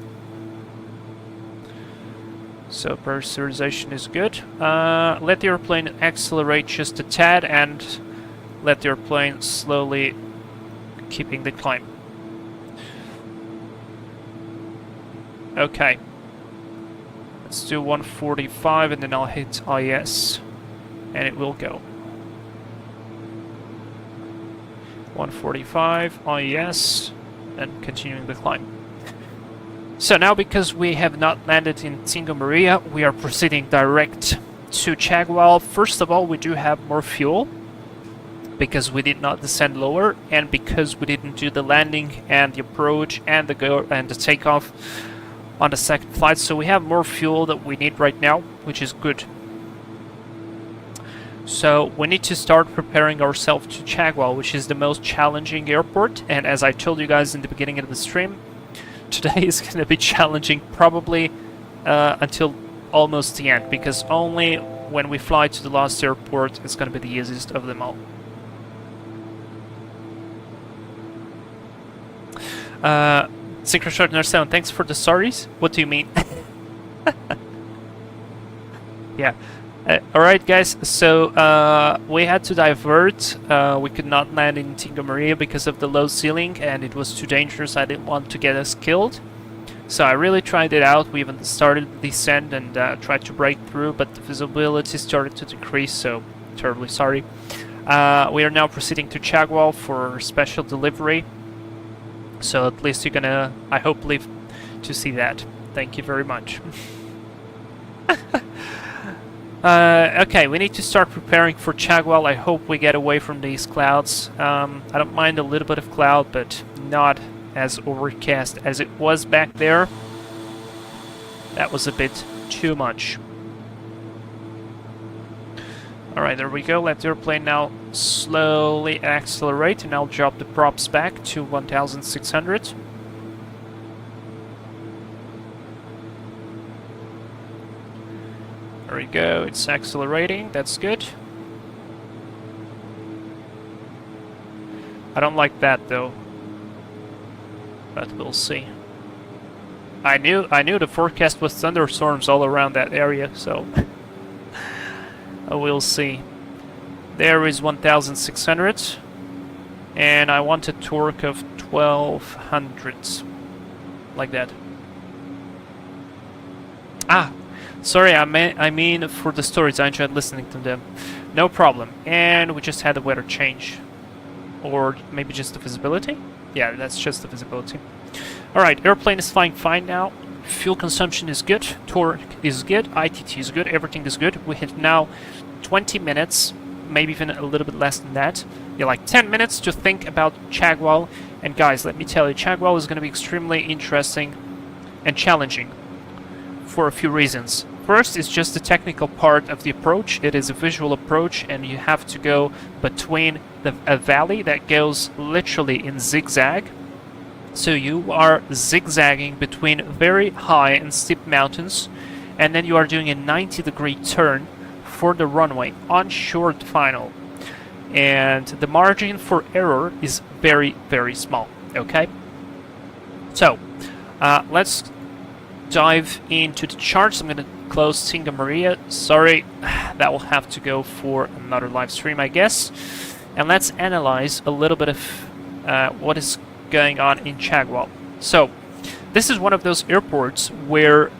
So pressurization is good. Let the airplane accelerate just a tad and let the airplane slowly keeping the climb. Okay. Let's do 145 and then I'll hit IS and it will go. 145, IS, and continuing the climb. So now, because we have not landed in Tingo Maria, we are proceeding direct to Chagwell. First of all, we do have more fuel because we did not descend lower, and because we didn't do the landing and the approach and the takeoff on the second flight. So we have more fuel that we need right now, which is good. So we need to start preparing ourselves to Chagwell, which is the most challenging airport. And as I told you guys in the beginning of the stream, today is going to be challenging probably until almost the end, because only when we fly to the last airport is going to be the easiest of them all. Secret Short Nurse 7, thanks for the stories. What do you mean? Yeah. Alright guys, so we had to divert. We could not land in Tingo Maria because of the low ceiling and it was too dangerous. I didn't want to get us killed. So I really tried it out. We even started the descent and tried to break through, but the visibility started to decrease, so terribly sorry. We are now proceeding to Chagwell for special delivery. So at least you're gonna, I hope, live to see that. Thank you very much. Okay, we need to start preparing for Chagwell. I hope we get away from these clouds. I don't mind a little bit of cloud, but not as overcast as it was back there. That was a bit too much. Alright, there we go. Let the airplane now slowly accelerate, and I'll drop the props back to 1,600. There we go, it's accelerating, that's good. I don't like that though, but we'll see. I knew the forecast was thunderstorms all around that area, so we'll see. There is 1,600, and I want a torque of 1,200, like that. Ah! Sorry, I mean for the stories, I enjoyed listening to them. No problem. And we just had a weather change. Or maybe just the visibility? Yeah, that's just the visibility. Alright, airplane is flying fine now. Fuel consumption is good. Torque is good. ITT is good. Everything is good. We hit now 20 minutes. Maybe even a little bit less than that. Yeah, like 10 minutes to think about Chagwell. And guys, let me tell you, Chagwell is going to be extremely interesting and challenging for a few reasons. First, it's just the technical part of the approach. It is a visual approach, and you have to go between a valley that goes literally in zigzag. So you are zigzagging between very high and steep mountains, and then you are doing a 90-degree turn for the runway on short final. And the margin for error is very, very small, okay? So, let's dive into the charts. I'm going to close Singa Maria. Sorry, that will have to go for another live stream, I guess. And let's analyze a little bit of what is going on in Chagwell. So, this is one of those airports where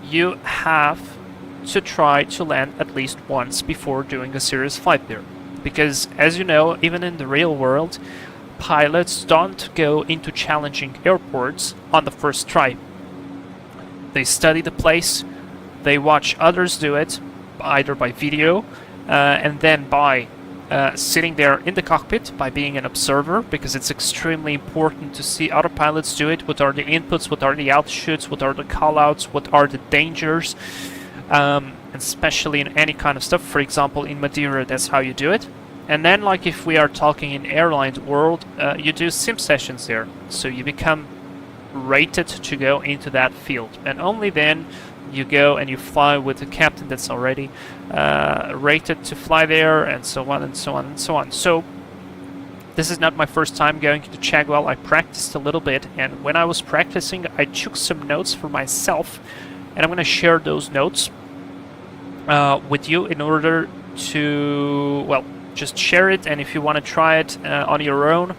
you have to try to land at least once before doing a serious flight there. Because, as you know, even in the real world, pilots don't go into challenging airports on the first try. They study the place, they watch others do it, either by video and then by sitting there in the cockpit, by being an observer, because it's extremely important to see other pilots do it. What are the inputs, what are the outshoots, what are the callouts, what are the dangers, especially in any kind of stuff. For example, in Madeira, that's how you do it. And then, like if we are talking in airline world, you do sim sessions there, so you become rated to go into that field, and only then you go and you fly with a captain that's already rated to fly there, and so on and so on and so on. So this is not my first time going to Chagwell. I practiced a little bit, and when I was practicing I took some notes for myself, and I'm going to share those notes with you in order to, well, just share it, and if you want to try it on your own,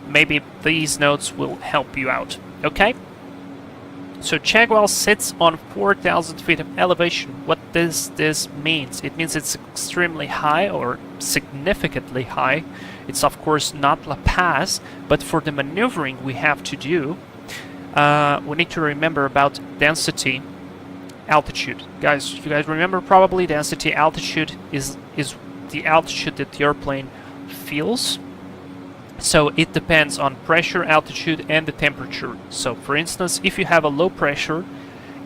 maybe these notes will help you out. Okay? So Chagwell sits on 4,000 feet of elevation. What does this mean? It means it's extremely high, or significantly high. It's of course not La Paz, but for the maneuvering we have to do, we need to remember about density, altitude. Guys, you guys remember probably density, altitude is the altitude that the airplane feels. So it depends on pressure, altitude, and the temperature. So for instance, if you have a low pressure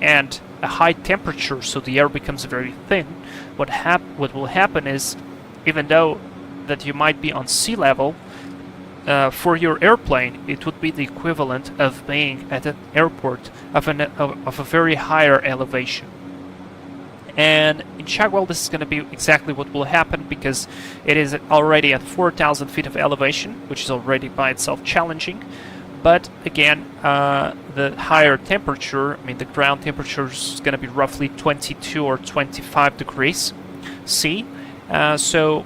and a high temperature, so the air becomes very thin, what will happen is, even though that you might be on sea level, for your airplane it would be the equivalent of being at an airport of a very higher elevation. And in Chagwell this is going to be exactly what will happen, because it is already at 4,000 feet of elevation, which is already by itself challenging. But again, the higher temperature, I mean the ground temperature is going to be roughly 22 or 25 degrees C. So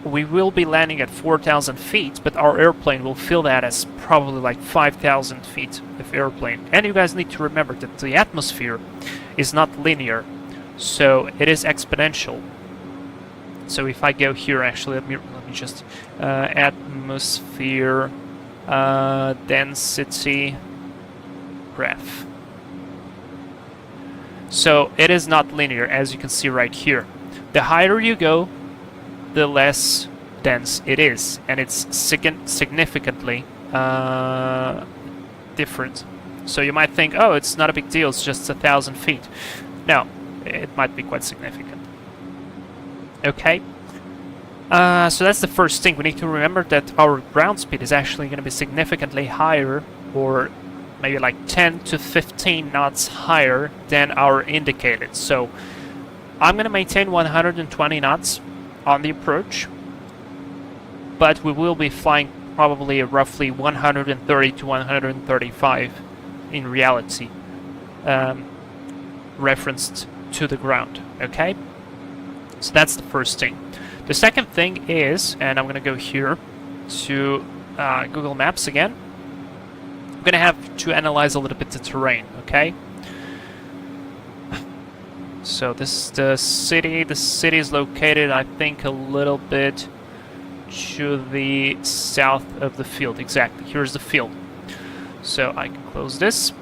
we will be landing at 4,000 feet, but our airplane will feel that as probably like 5,000 feet of airplane. And you guys need to remember that the atmosphere is not linear. So it is exponential. So if I go here, actually, let me just atmosphere density graph. So it is not linear, as you can see right here. The higher you go, the less dense it is, and it's significantly different. So you might think, oh, it's not a big deal, it's just 1,000 feet. No, it might be quite significant. Okay, so that's the first thing. We need to remember that our ground speed is actually going to be significantly higher, or maybe like 10 to 15 knots higher than our indicated. So I'm going to maintain 120 knots on the approach, but we will be flying probably roughly 130 to 135 in reality, referenced to the ground. Okay, so that's the first thing. The second thing is, and I'm going to go here to Google Maps again. I'm going to have to analyze a little bit the terrain, okay? So this is the city. The city is located, I think, a little bit to the south of the field. Exactly, here's the field. So I can close this.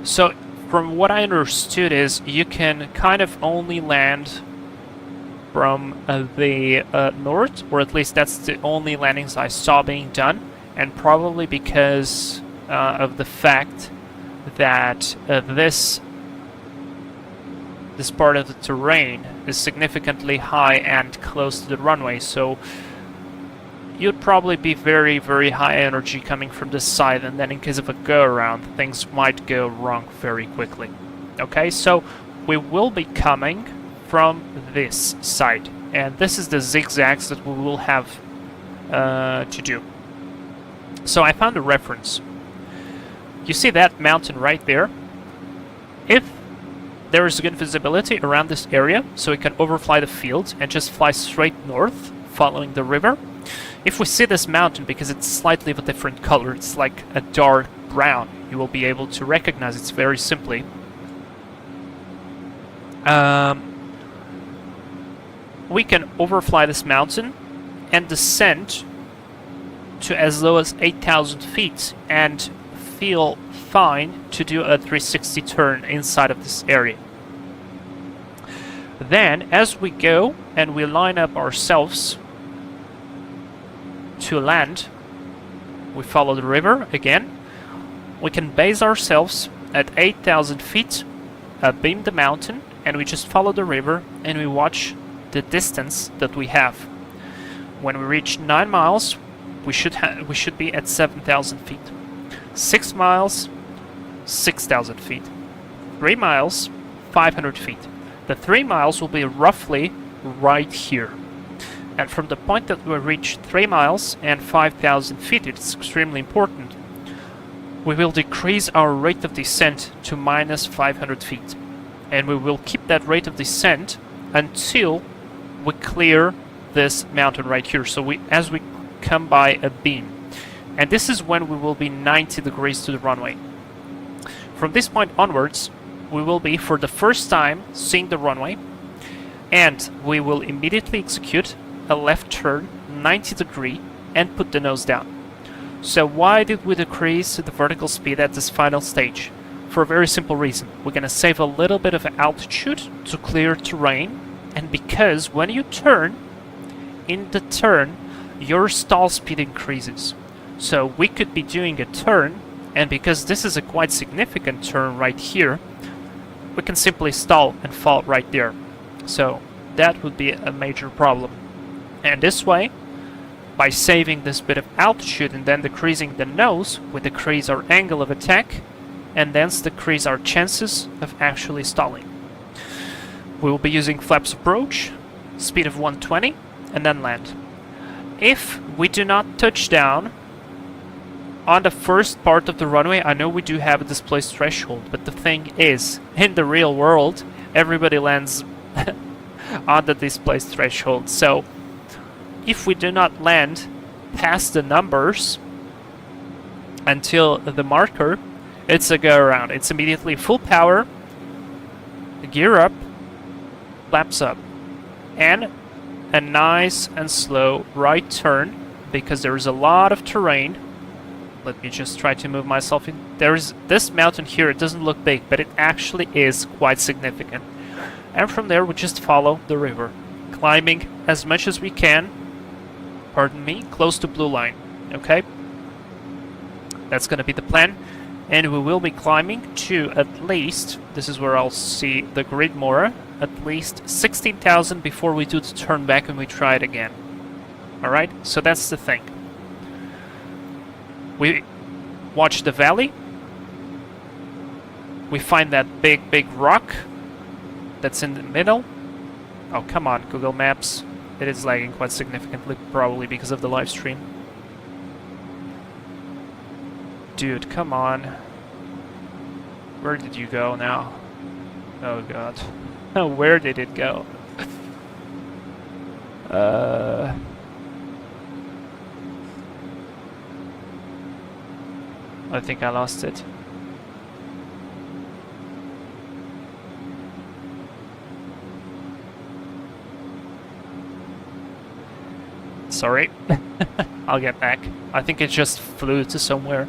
So from what I understood is you can kind of only land from the north, or at least that's the only landings I saw being done. And probably because of the fact that this part of the terrain is significantly high and close to the runway, so you'd probably be very, very high energy coming from this side, and then in case of a go-around, things might go wrong very quickly. Okay, so we will be coming from this side, and this is the zigzags that we will have to do. So I found a reference. You see that mountain right there? If there is good visibility around this area, so we can overfly the field and just fly straight north, following the river. If we see this mountain, because it's slightly of a different color, it's like a dark brown, you will be able to recognize it very simply. We can overfly this mountain and descend to as low as 8,000 feet and feel fine to do a 360 turn inside of this area. Then, as we go and we line up ourselves to land, we follow the river again. We can base ourselves at 8,000 feet, beam the mountain, and we just follow the river and we watch the distance that we have. When we reach 9 miles, we should be at 7,000 feet. 6 miles, 6,000 feet. 3 miles, 500 feet. The 3 miles will be roughly right here. And from the point that we reach 3 miles and 5,000 feet, it's extremely important, we will decrease our rate of descent to minus 500 feet. And we will keep that rate of descent until we clear this mountain right here. So as we come by a beam, and this is when we will be 90 degrees to the runway. From this point onwards, we will be for the first time seeing the runway, and we will immediately execute a left turn 90 degree and put the nose down. So why did we decrease the vertical speed at this final stage? For a very simple reason. We're going to save a little bit of altitude to clear terrain, and because when you turn, in the turn, your stall speed increases. So we could be doing a turn, and because this is a quite significant turn right here, we can simply stall and fall right there. So that would be a major problem. And this way, by saving this bit of altitude and then decreasing the nose, we decrease our angle of attack and thence decrease our chances of actually stalling. We will be using flaps approach, speed of 120, and then land. If we do not touch down on the first part of the runway, I know we do have a displaced threshold, but the thing is, in the real world, everybody lands on the displaced threshold. So if we do not land past the numbers until the marker, it's a go around. It's immediately full power, gear up, flaps up, and a nice and slow right turn because there is a lot of terrain. Let me just try to move myself in. There is this mountain here. It doesn't look big, but it actually is quite significant. And from there, we just follow the river, climbing as much as we can, pardon me, close to blue line, okay? That's going to be the plan. And we will be climbing to at least, this is where I'll see the grid more, at least 16,000 before we do the turn back and we try it again. Alright, so that's the thing. We watch the valley. We find that big rock that's in the middle. Oh, come on, Google Maps. It is lagging quite significantly, probably because of the live stream. Dude, come on. Where did you go now? Oh god. Where did it go? I think I lost it. Sorry. I'll get back. I think it just flew to somewhere.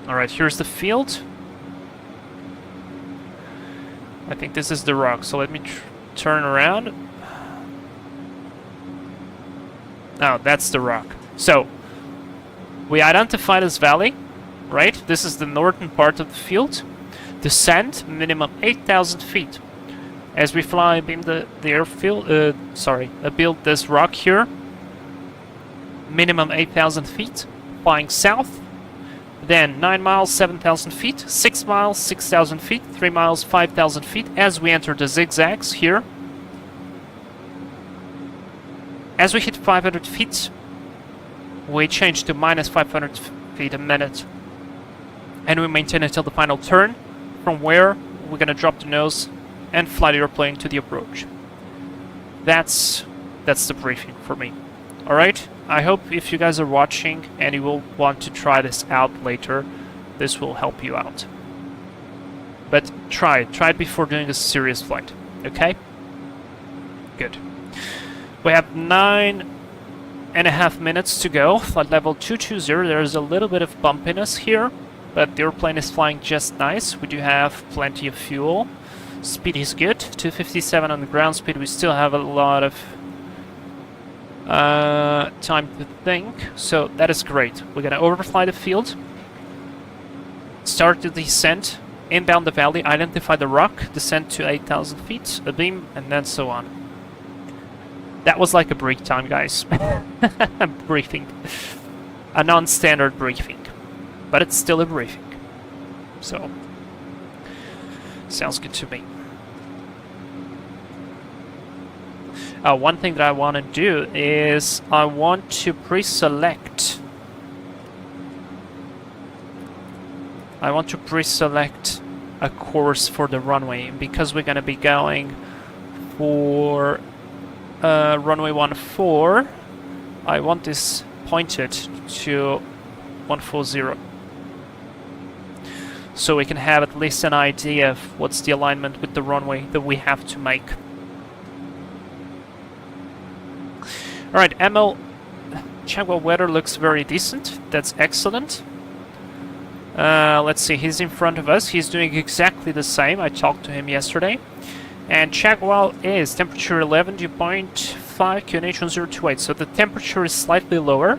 Alright, here's the field. I think this is the rock, so let me turn around. Oh, that's the rock. So, we identify this valley, right? This is the northern part of the field. Descent, minimum 8,000 feet. As we fly in the airfield, build this rock here. Minimum 8,000 feet. Flying south. Then 9 miles, 7,000 feet. 6 miles, 6,000 feet. 3 miles, 5,000 feet. As we enter the zigzags here. As we hit 500 feet, we change to minus 500 feet a minute. And we maintain until the final turn, from where we're going to drop the nose and fly the airplane to the approach. That's the briefing for me. Alright? I hope if you guys are watching and you will want to try this out later, this will help you out. But try it before doing a serious flight. Okay? Good. We have 9.5 minutes to go. Flight level 220. There's a little bit of bumpiness here, but the airplane is flying just nice. We do have plenty of fuel. Speed is good. 257 on the ground speed. We still have a lot of time to think, so that is great. We're gonna overfly the field, start the descent, inbound the valley, identify the rock, descend to 8,000 feet, a beam, and then so on. That was like a break time, guys. A briefing. A non-standard briefing. But it's still a briefing. So, sounds good to me. One thing that I want to do is I want to pre-select. I want to pre-select a course for the runway because we're going to be going for runway 14. I want this pointed to 140. So we can have at least an idea of what's the alignment with the runway that we have to make. Alright, ML Chagwell weather looks very decent. That's excellent. Let's see, he's in front of us. He's doing exactly the same. I talked to him yesterday. And Chagwell is temperature 11, dew point 5, QNH 1028. So the temperature is slightly lower.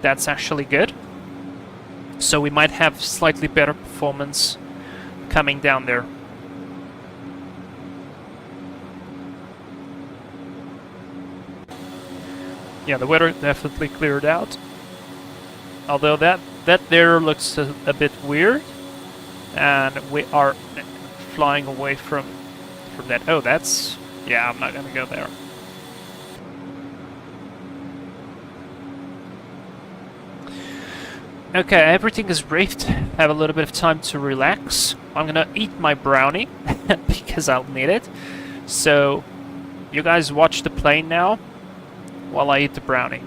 That's actually good. So we might have slightly better performance coming down there. Yeah, the weather definitely cleared out. Although that there looks a bit weird. And we are flying away from that. Oh, that's... yeah, I'm not gonna go there. Okay, everything is briefed. Have a little bit of time to relax. I'm gonna eat my brownie because I'll need it. So, you guys watch the plane now while I eat the brownie.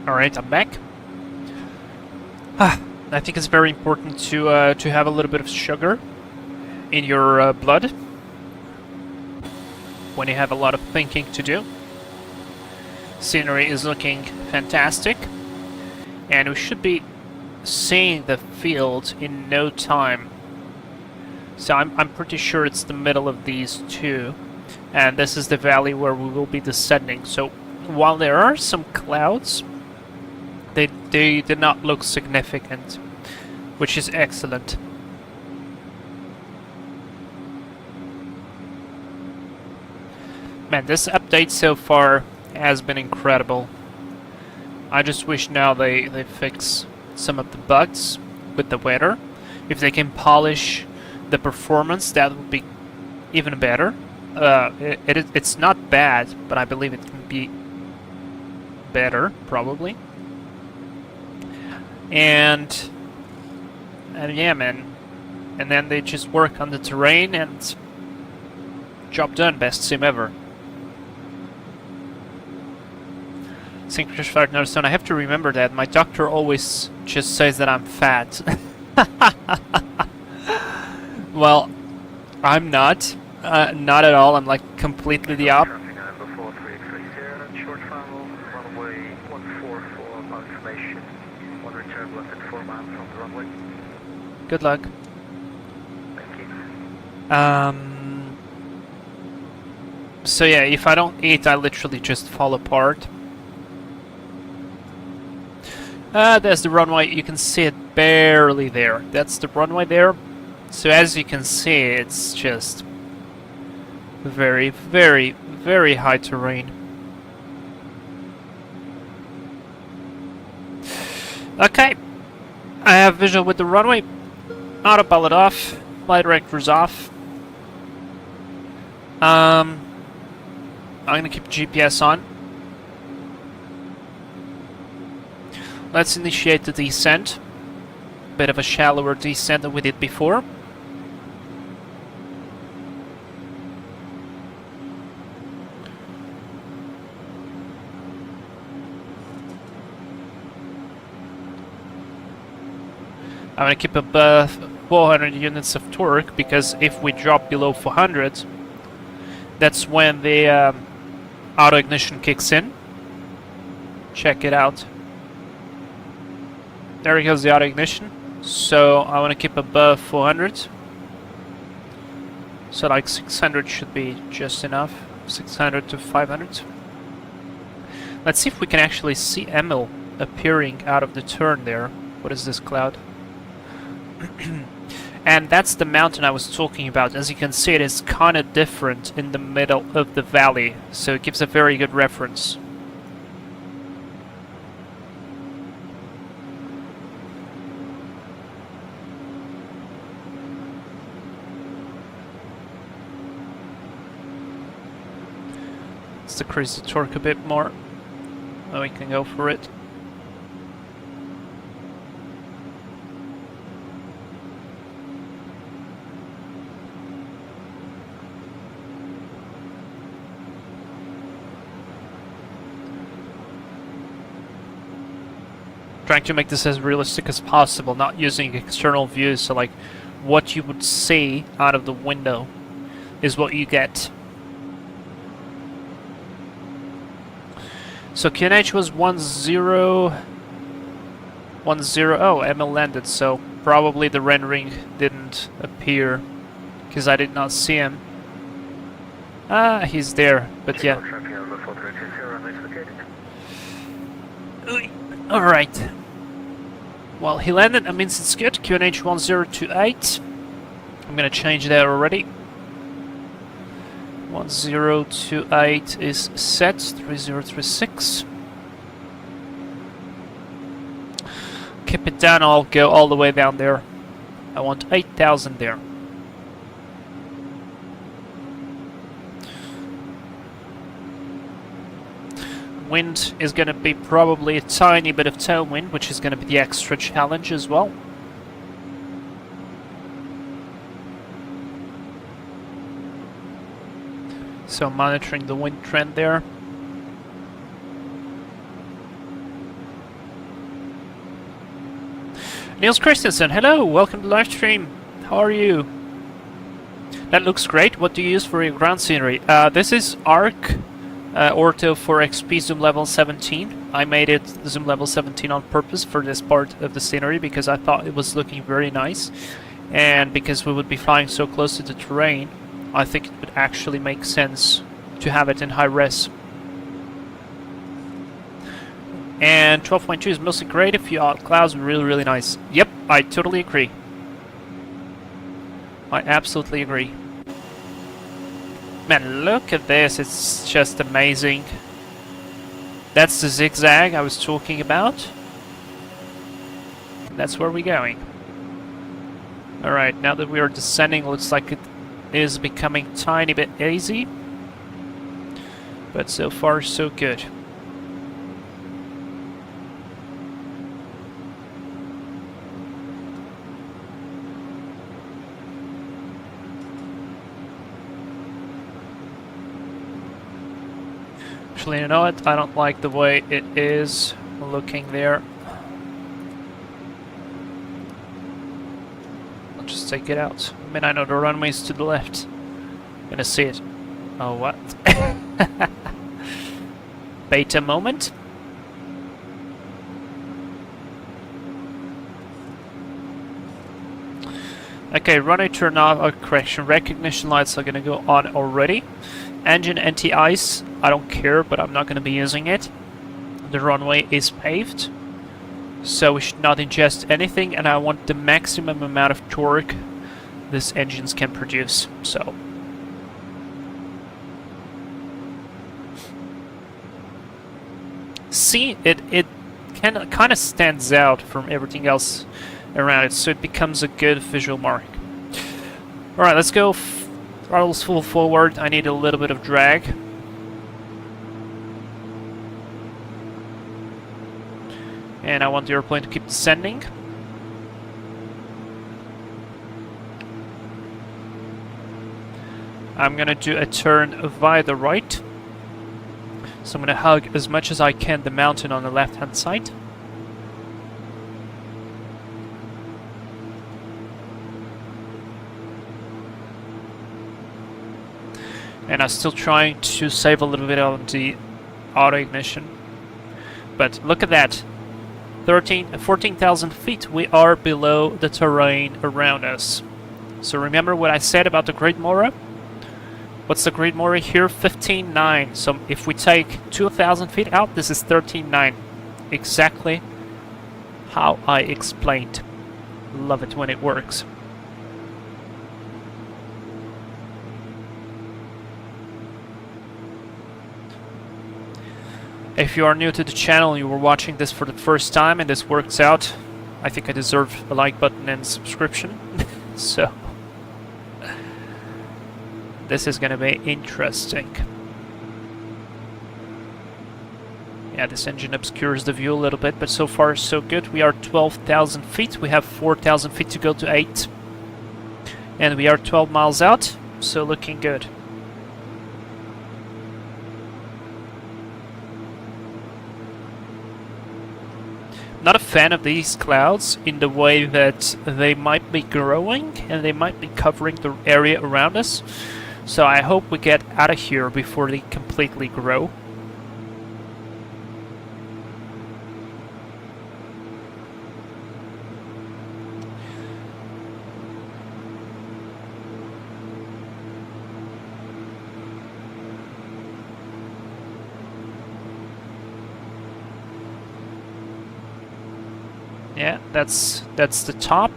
Alright, I'm back. I think it's very important to have a little bit of sugar in your blood when you have a lot of thinking to do. Scenery is looking fantastic, and we should be seeing the field in no time. So I'm pretty sure it's the middle of these two, and this is the valley where we will be descending. So while there are some clouds, they did not look significant, which is excellent. Man, this update so far has been incredible. I just wish now they fix some of the bugs with the weather. If they can polish the performance, that would be even better. It's not bad, but I believe it can be better, probably. And yeah, man. And then they just work on the terrain and job done. Best sim ever. Synchronous flight notice. I have to remember that. My doctor always just says that I'm fat. Well, I'm not. Not at all. I'm like completely the opposite. Good luck.
Thank you.
So yeah, if I don't eat, I literally just fall apart. There's the runway. You can see it barely there. That's the runway there. So as you can see, it's just very, very, very high terrain. Okay. I have visual with the runway. Autopilot off. Flight directors off. I'm gonna keep GPS on. Let's initiate the descent. Bit of a shallower descent than we did before. I'm gonna keep above 400 units of torque, because if we drop below 400, that's when the auto ignition kicks in. Check it out. There goes the auto ignition. So I want to keep above 400. So like 600 should be just enough. 600 to 500. Let's see if we can actually see Emil appearing out of the turn there. What is this cloud? And that's the mountain I was talking about. As you can see, it is kind of different in the middle of the valley, so it gives a very good reference. Let's decrease the torque a bit more. Oh, we can go for it. Trying to make this as realistic as possible, not using external views, so like what you would see out of the window is what you get. So QNH was 1010. Oh, Emil landed, so probably the rendering didn't appear because I did not see him. Ah, he's there, but yeah. Alright. Well, he landed, that means it's good. QNH 1028. I'm gonna change that already. 1028 is set. 3036. Keep it down, I'll go all the way down there. I want 8,000 there. Wind is going to be probably a tiny bit of tailwind, which is going to be the extra challenge as well. So monitoring the wind trend there. Niels Christensen, hello, welcome to the live stream. How are you? That looks great. What do you use for your ground scenery? This is Arc Ortho for XP Zoom level 17. I made it Zoom level 17 on purpose for this part of the scenery because I thought it was looking very nice. And because we would be flying so close to the terrain, I think it would actually make sense to have it in high res. And 12.2 is mostly great if you add clouds, really nice. Yep, I totally agree. I absolutely agree. Man, look at this, it's just amazing. That's the zigzag I was talking about. That's where we're going. Alright, now that we are descending, looks like it is becoming a tiny bit easy. But so far, so good. Actually, you know what? I don't like the way it is looking there. I'll just take it out. I mean, I know the runway's to the left. I'm gonna see it. Oh, what? Beta moment. Okay, runway turn off. Oh, correction. Recognition lights are gonna go on already. Engine anti-ice, I don't care, but I'm not going to be using it. The runway is paved, so we should not ingest anything, and I want the maximum amount of torque this engines can produce, so. See, it kind of stands out from everything else around it, so it becomes a good visual mark. Alright, let's go. Throttles full forward, I need a little bit of drag. And I want the airplane to keep descending. I'm gonna do a turn via the right. So I'm gonna hug as much as I can the mountain on the left hand side. And I'm still trying to save a little bit on the auto ignition. But look at that. 14,000 feet. We are below the terrain around us. So remember what I said about the Great Mora? What's the Great Mora here? 15.9. So if we take 2,000 feet out, this is 13.9. Exactly how I explained. Love it when it works. If you are new to the channel, you were watching this for the first time and this works out, I think I deserve a like button and subscription. So, this is gonna be interesting. Yeah, this engine obscures the view a little bit, but so far so good. We are 12,000 feet, we have 4,000 feet to go to 8. And we are 12 miles out, so looking good. Not a fan of these clouds in the way that they might be growing and they might be covering the area around us. So I hope we get out of here before they completely grow. Yeah, that's the top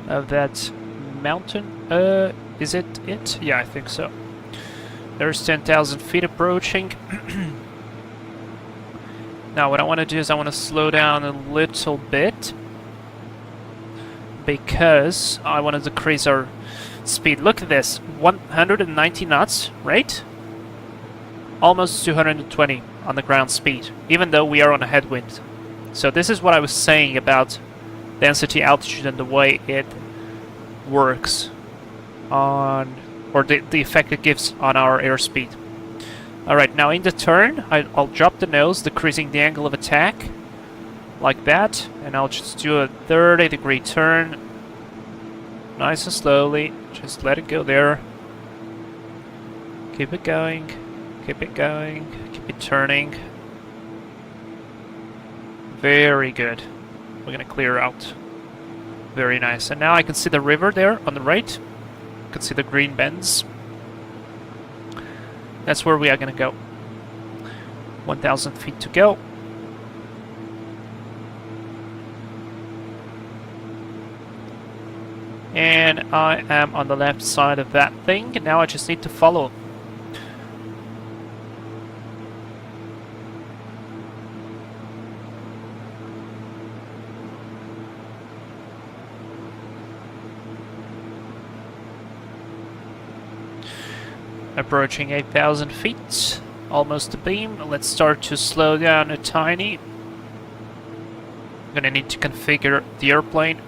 of that mountain. Is it? Yeah, I think so. There's 10,000 feet approaching. Now what I want to do is I want to slow down a little bit because I want to decrease our speed. Look at this, 190 knots, right? Almost 220 on the ground speed, even though we are on a headwind. So this is what I was saying about density, altitude, and the way it works on, or the effect it gives on our airspeed. Alright, now in the turn, I'll drop the nose, decreasing the angle of attack. Like that. And I'll just do a 30-degree turn. Nice and slowly. Just let it go there. Keep it going. Keep it going. Keep it turning. Very good. We're gonna clear out. Very nice. And now I can see the river there on the right. You can see the green bends. That's where we are gonna go. 1,000 feet to go. And I am on the left side of that thing. Now I just need to follow. Approaching 8,000 feet, almost the beam. Let's start to slow down a tiny. I'm gonna need to configure the airplane.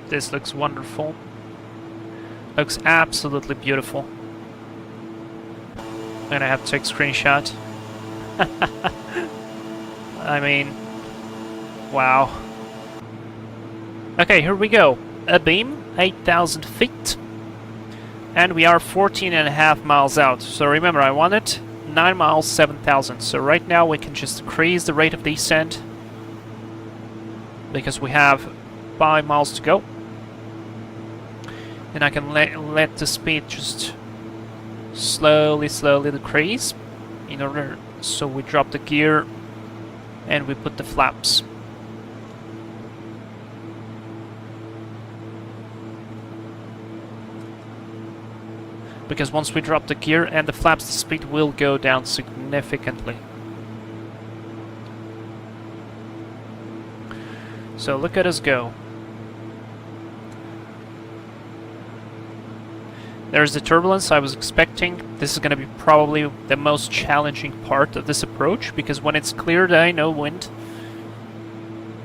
This looks wonderful. Looks absolutely beautiful. I'm gonna have to take a screenshot. I mean, wow. Okay, here we go. A beam, 8,000 feet. And we are 14.5 miles out. So remember, I wanted 9 miles, 7,000. So right now we can just decrease the rate of descent. Because we have 5 miles to go. And I can let the speed just slowly decrease in order so we drop the gear and we put the flaps. Because once we drop the gear and the flaps, the speed will go down significantly. So look at us go. There's the turbulence I was expecting. This is going to be probably the most challenging part of this approach, because when it's clear day, no wind.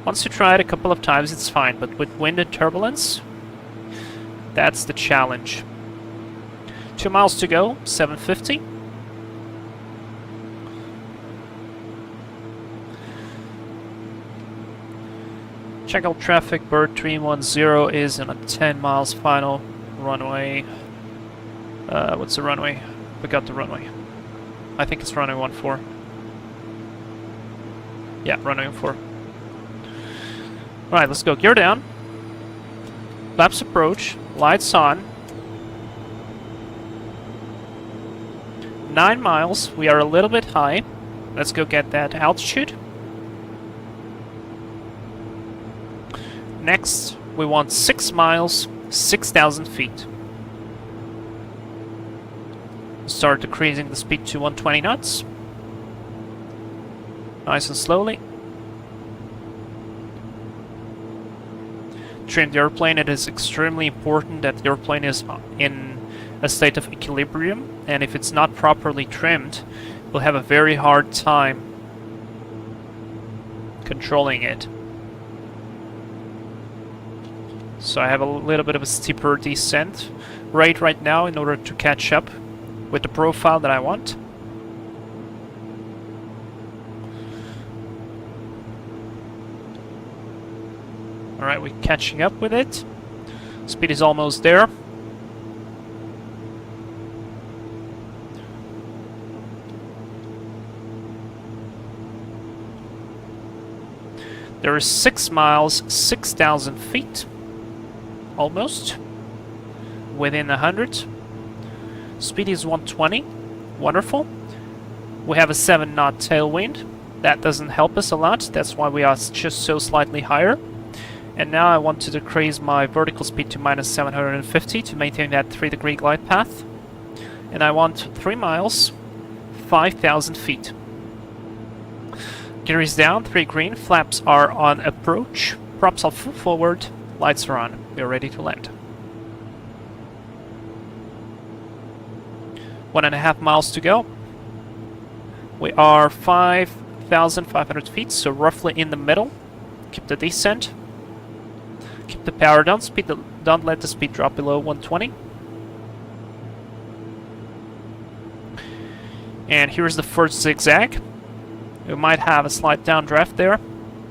Once you try it a couple of times, it's fine, but with wind and turbulence, that's the challenge. 2 miles to go, 750. Chagwell traffic, bird 310 is on a 10 miles final runway. What's the runway? We got the runway. I think it's runway 14. Yeah, runway 14. Alright, let's go. Gear down. Flaps approach. Lights on. 9 miles. We are a little bit high. Let's go get that altitude. Next, we want 6 miles, 6,000 feet. Start decreasing the speed to 120 knots. Nice and slowly. Trim the airplane. It is extremely important that the airplane is in a state of equilibrium, and if it's not properly trimmed, we'll have a very hard time controlling it. So I have a little bit of a steeper descent rate right now in order to catch up with the profile that I want. Alright, we're catching up with it. Speed is almost there. There is 6 miles, 6,000 feet. Almost. Within 100. Speed is 120. Wonderful. We have a 7-knot tailwind. That doesn't help us a lot. That's why we are just so slightly higher. And now I want to decrease my vertical speed to minus 750 to maintain that 3-degree glide path. And I want 3 miles, 5,000 feet. Gear is down, 3 green, flaps are on approach, props are full forward, lights are on. We are ready to land. 1.5 miles to go. We are 5,500 feet, so roughly in the middle. Keep the descent. Keep the power down. Don't let the speed drop below 120. And here's the first zigzag. We might have a slight downdraft there.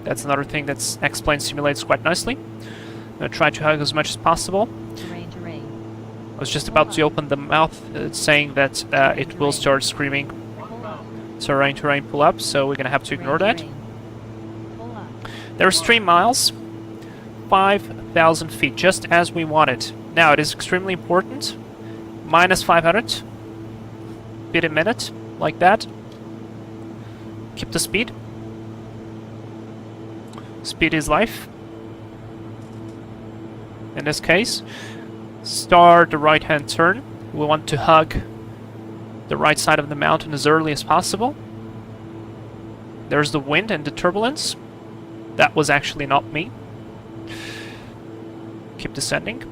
That's another thing that X-Plane simulates quite nicely. I'm going to try to hug as much as possible.
Terrain.
I was just about to open the mouth saying that it will start screaming terrain, pull up, so we're going to have to ignore that.
Pull up.
There's 3 miles, 5,000 feet, just as we wanted. Now, it is extremely important. Minus 500 feet a minute, like that. Keep the speed. Speed is life. In this case, start the right-hand turn. We want to hug the right side of the mountain as early as possible. There's the wind and the turbulence. That was actually not me. Keep descending.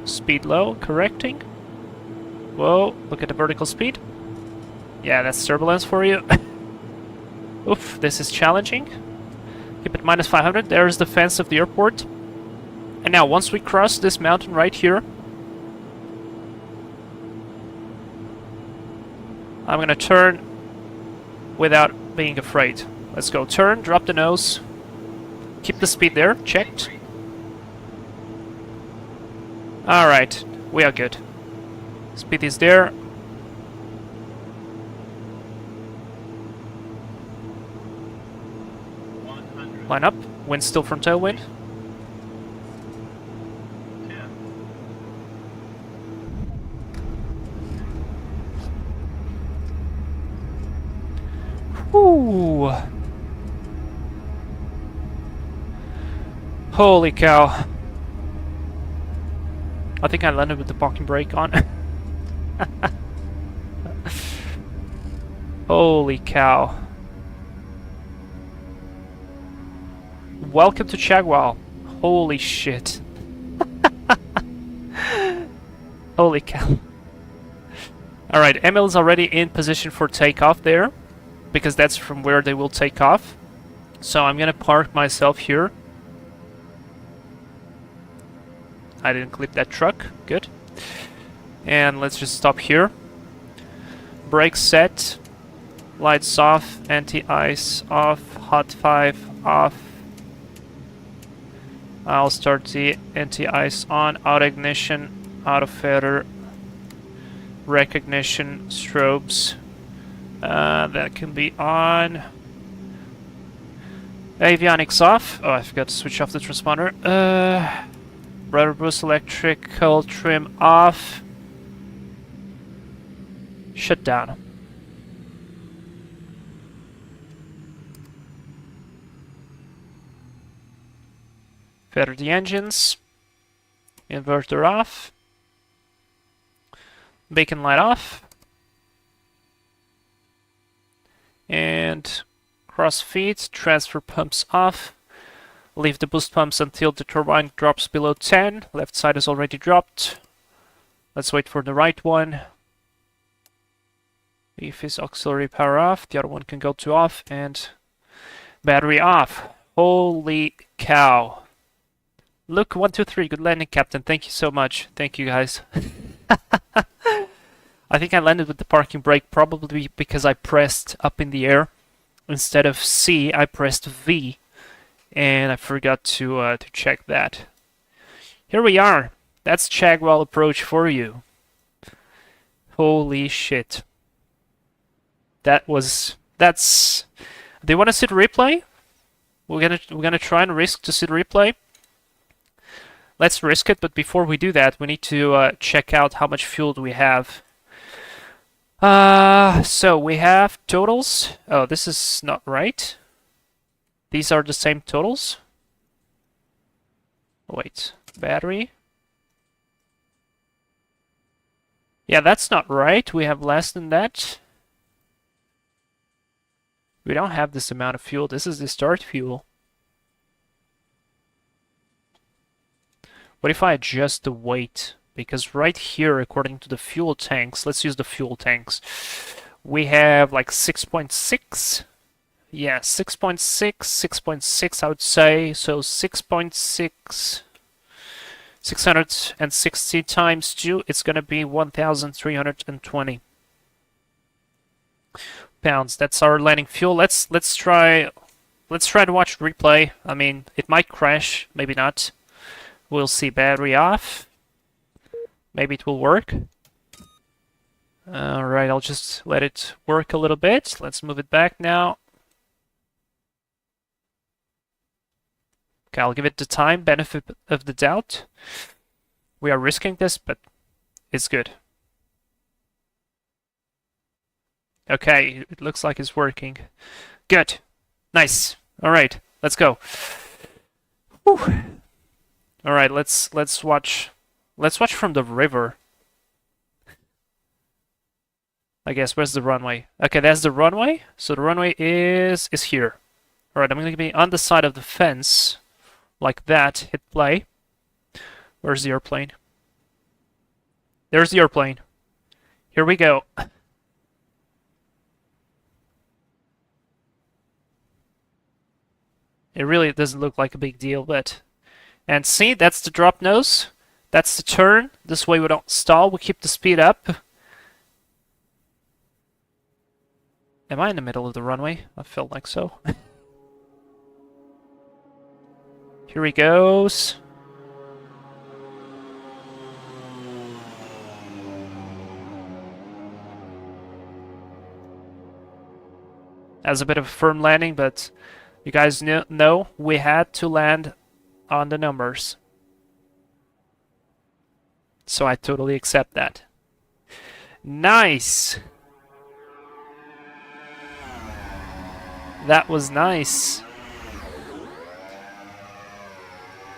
Speed low, correcting. Whoa, look at the vertical speed. Yeah, that's turbulence for you. Oof, this is challenging. Keep it minus 500. There's the fence of the airport. And now, once we cross this mountain right here, I'm gonna turn without being afraid. Let's go. Turn, drop the nose. Keep the speed there. Checked. Alright, we are good. Speed is there. Line up. Wind still from tailwind. Whoo! Holy cow. I think I landed with the parking brake on. Holy cow. Welcome to Chagwell. Holy shit. Holy cow. Alright, Emil is already in position for takeoff there, because that's from where they will take off. So I'm gonna park myself here. I didn't clip that truck. Good. And let's just stop here. Brakes set. Lights off. Anti-ice off. Hot 5 off. I'll start the anti-ice on. Auto ignition. Auto fader. Recognition. Strobes. That can be on. Avionics off. Oh, I forgot to switch off the transponder. Rudder boost electrical trim off. Shutdown. Feather the engines. Inverter off. Beacon light off. And cross feed. Transfer pumps off. Leave the boost pumps until the turbine drops below 10. Left side is already dropped. Let's wait for the right one. Leave his auxiliary power off. The other one can go to off. And battery off. Holy cow. Look, 1, 2, 3. Good landing, Captain. Thank you so much. Thank you, guys. I think I landed with the parking brake probably because I pressed up in the air. Instead of C, I pressed V. And I forgot to check that. Here we are. That's Chagual Approach for you. Holy shit. That's. Do you want to see the replay? We're gonna try and risk to see the replay. Let's risk it, but before we do that, we need to check out how much fuel do we have. So we have totals. Oh, this is not right. These are the same totals. Wait, battery. Yeah, that's not right. We have less than that. We don't have this amount of fuel. This is the start fuel. What if I adjust the weight? Because right here, according to the fuel tanks, let's use the fuel tanks. We have like 6.6. Yeah, 6.6, 6.6 I would say. So 6.6, 660 times 2, it's gonna be 1,320 pounds. That's our landing fuel. Let's try to watch replay. I mean, it might crash, maybe not. We'll see. Battery off. Maybe it will work. Alright, I'll just let it work a little bit. Let's move it back now. Okay, I'll give it the time, benefit of the doubt. We are risking this, but it's good. Okay, it looks like it's working. Good. Nice. Alright, let's go. Whew. Alright, let's watch. Let's watch from the river. I guess, where's the runway? Okay, that's the runway. So the runway is here. Alright, I'm gonna be on the side of the fence. Like that. Hit play. Where's the airplane? There's the airplane. Here we go. It really doesn't look like a big deal, but... And see, that's the drop nose. That's the turn. This way we don't stall, we keep the speed up. Am I in the middle of the runway? I felt like so. Here he goes. That was a bit of a firm landing, but you guys know we had to land on the numbers. So I totally accept that. Nice! That was nice.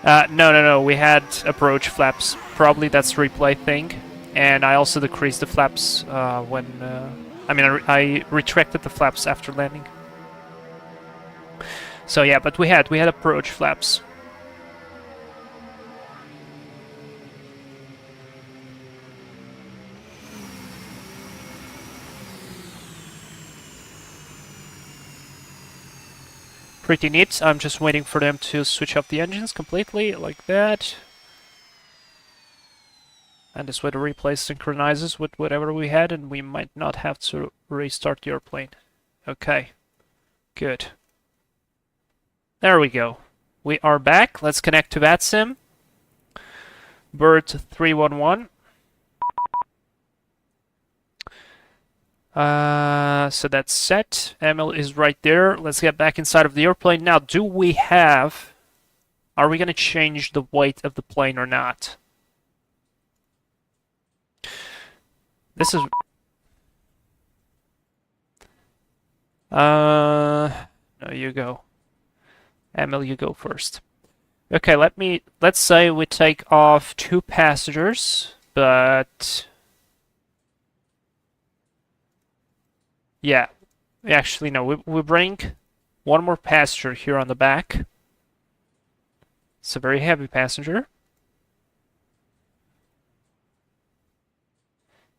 No. We had approach flaps. Probably that's replay thing. And I also decreased the flaps when... I retracted the flaps after landing. So yeah, but we had approach flaps. Pretty neat. I'm just waiting for them to switch off the engines completely, like that. And this way the replay synchronizes with whatever we had, and we might not have to restart the airplane. Okay. Good. There we go. We are back. Let's connect to VATSIM. Bird 311. So that's set. ML is right there. Let's get back inside of the airplane. Now, do we have... Are we going to change the weight of the plane or not? This is... No, you go. ML, you go first. Okay, let's say we take off 2 passengers, but... Yeah, actually no, we bring 1 more passenger here on the back. It's a very heavy passenger.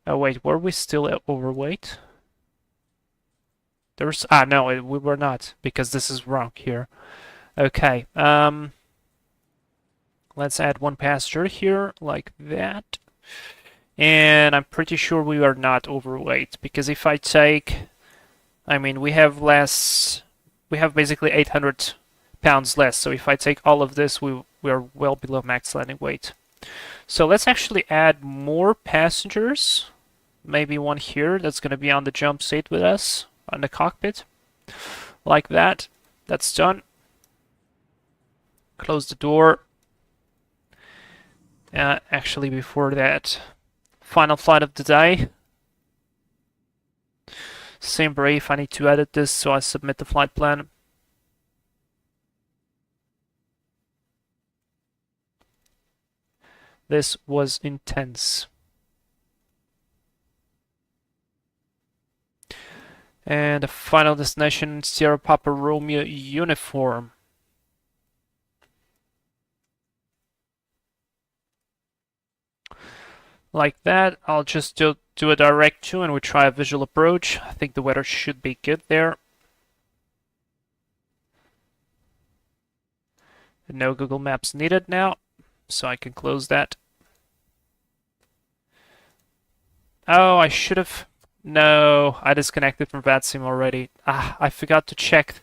Oh wait, were we still at overweight? There's... no, we were not, because this is wrong here. Okay, let's add 1 passenger here, like that. And I'm pretty sure we are not overweight, because if I take... we have less... We have basically 800 pounds less, so if I take all of this, we are well below max landing weight. So let's actually add more passengers. Maybe 1 here that's going to be on the jump seat with us, on the cockpit. Like that. That's done. Close the door. Actually, before that, final flight of the day. Same brief, I need to edit this, so I submit the flight plan. This was intense. And the final destination, Sierra Papa Romeo uniform. Like that. I'll just do do a direct to and we try a visual approach. I think the weather should be good there. No Google Maps needed now, so I can close that. Oh, I should have... No, I disconnected from VATSIM already. Ah, I forgot to check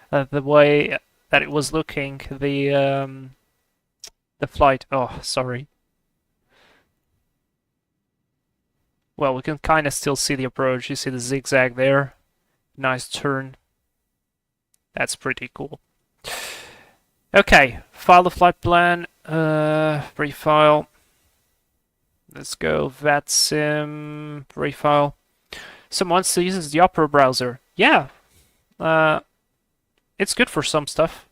the way that it was looking, the flight. Oh, sorry. Well, we can kind of still see the approach. You see the zigzag there. Nice turn. That's pretty cool. Okay, file the flight plan. Pre-file. Let's go VATSIM pre-file. Someone still uses the Opera browser. Yeah. It's good for some stuff.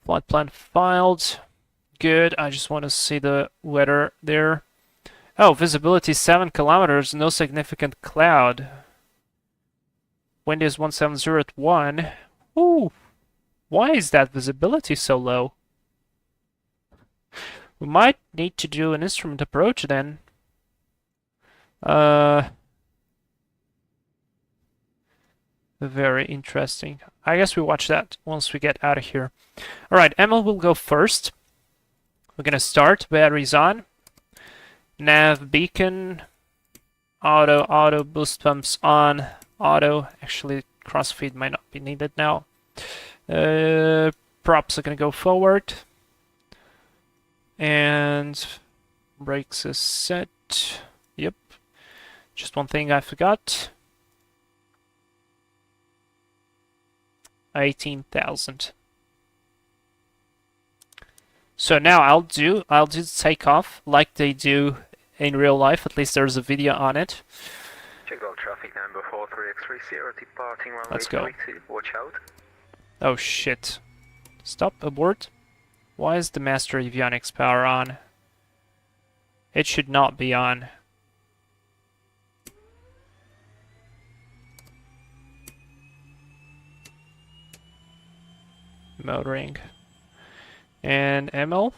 Flight plan filed. Good. I just want to see the weather there. Oh, visibility 7 kilometers, no significant cloud. Wind is 170 at 1. Ooh. Why is that visibility so low? We might need to do an instrument approach then. Very interesting. I guess we watch that once we get out of here. Alright, Emil will go first. We're gonna start. Batteries on. Nav beacon. Auto, boost pumps on. Auto. Actually, crossfeed might not be needed now. Props are gonna go forward. And brakes is set. Yep. Just one thing I forgot. 18,000. So now I'll do the takeoff like they do in real life. At least there's a video on it.
Chagwell traffic number 43X30 departing runway
Let's go.
22. Watch out.
Oh shit. Stop, abort. Why is the master avionics power on? It should not be on. Motoring. And ML,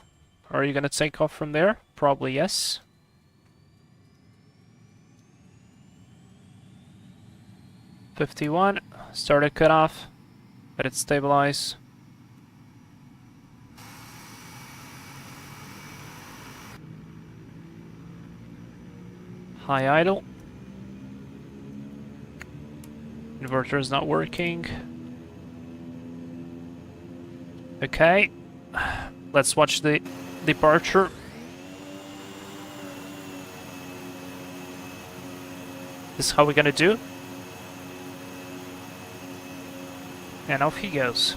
are you gonna take off from there? Probably yes. $51. Started cutoff. Let it stabilize. High idle. Inverter is not working. Okay. Let's watch the departure. This is how we're gonna do. And off he goes.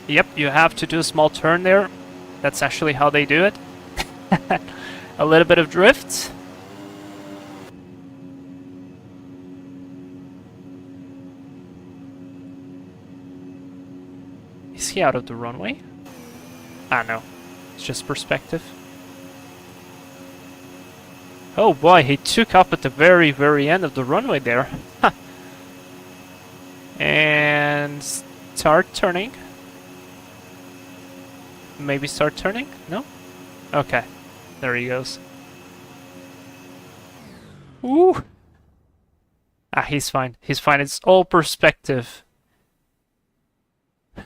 Yep, you have to do a small turn there. That's actually how they do it. A little bit of drift. Is he out of the runway? Ah, no. It's just perspective. Oh boy, he took off at the very, very end of the runway there. And start turning. Maybe start turning? No? Okay. There he goes. Ooh! Ah, he's fine. He's fine. It's all perspective.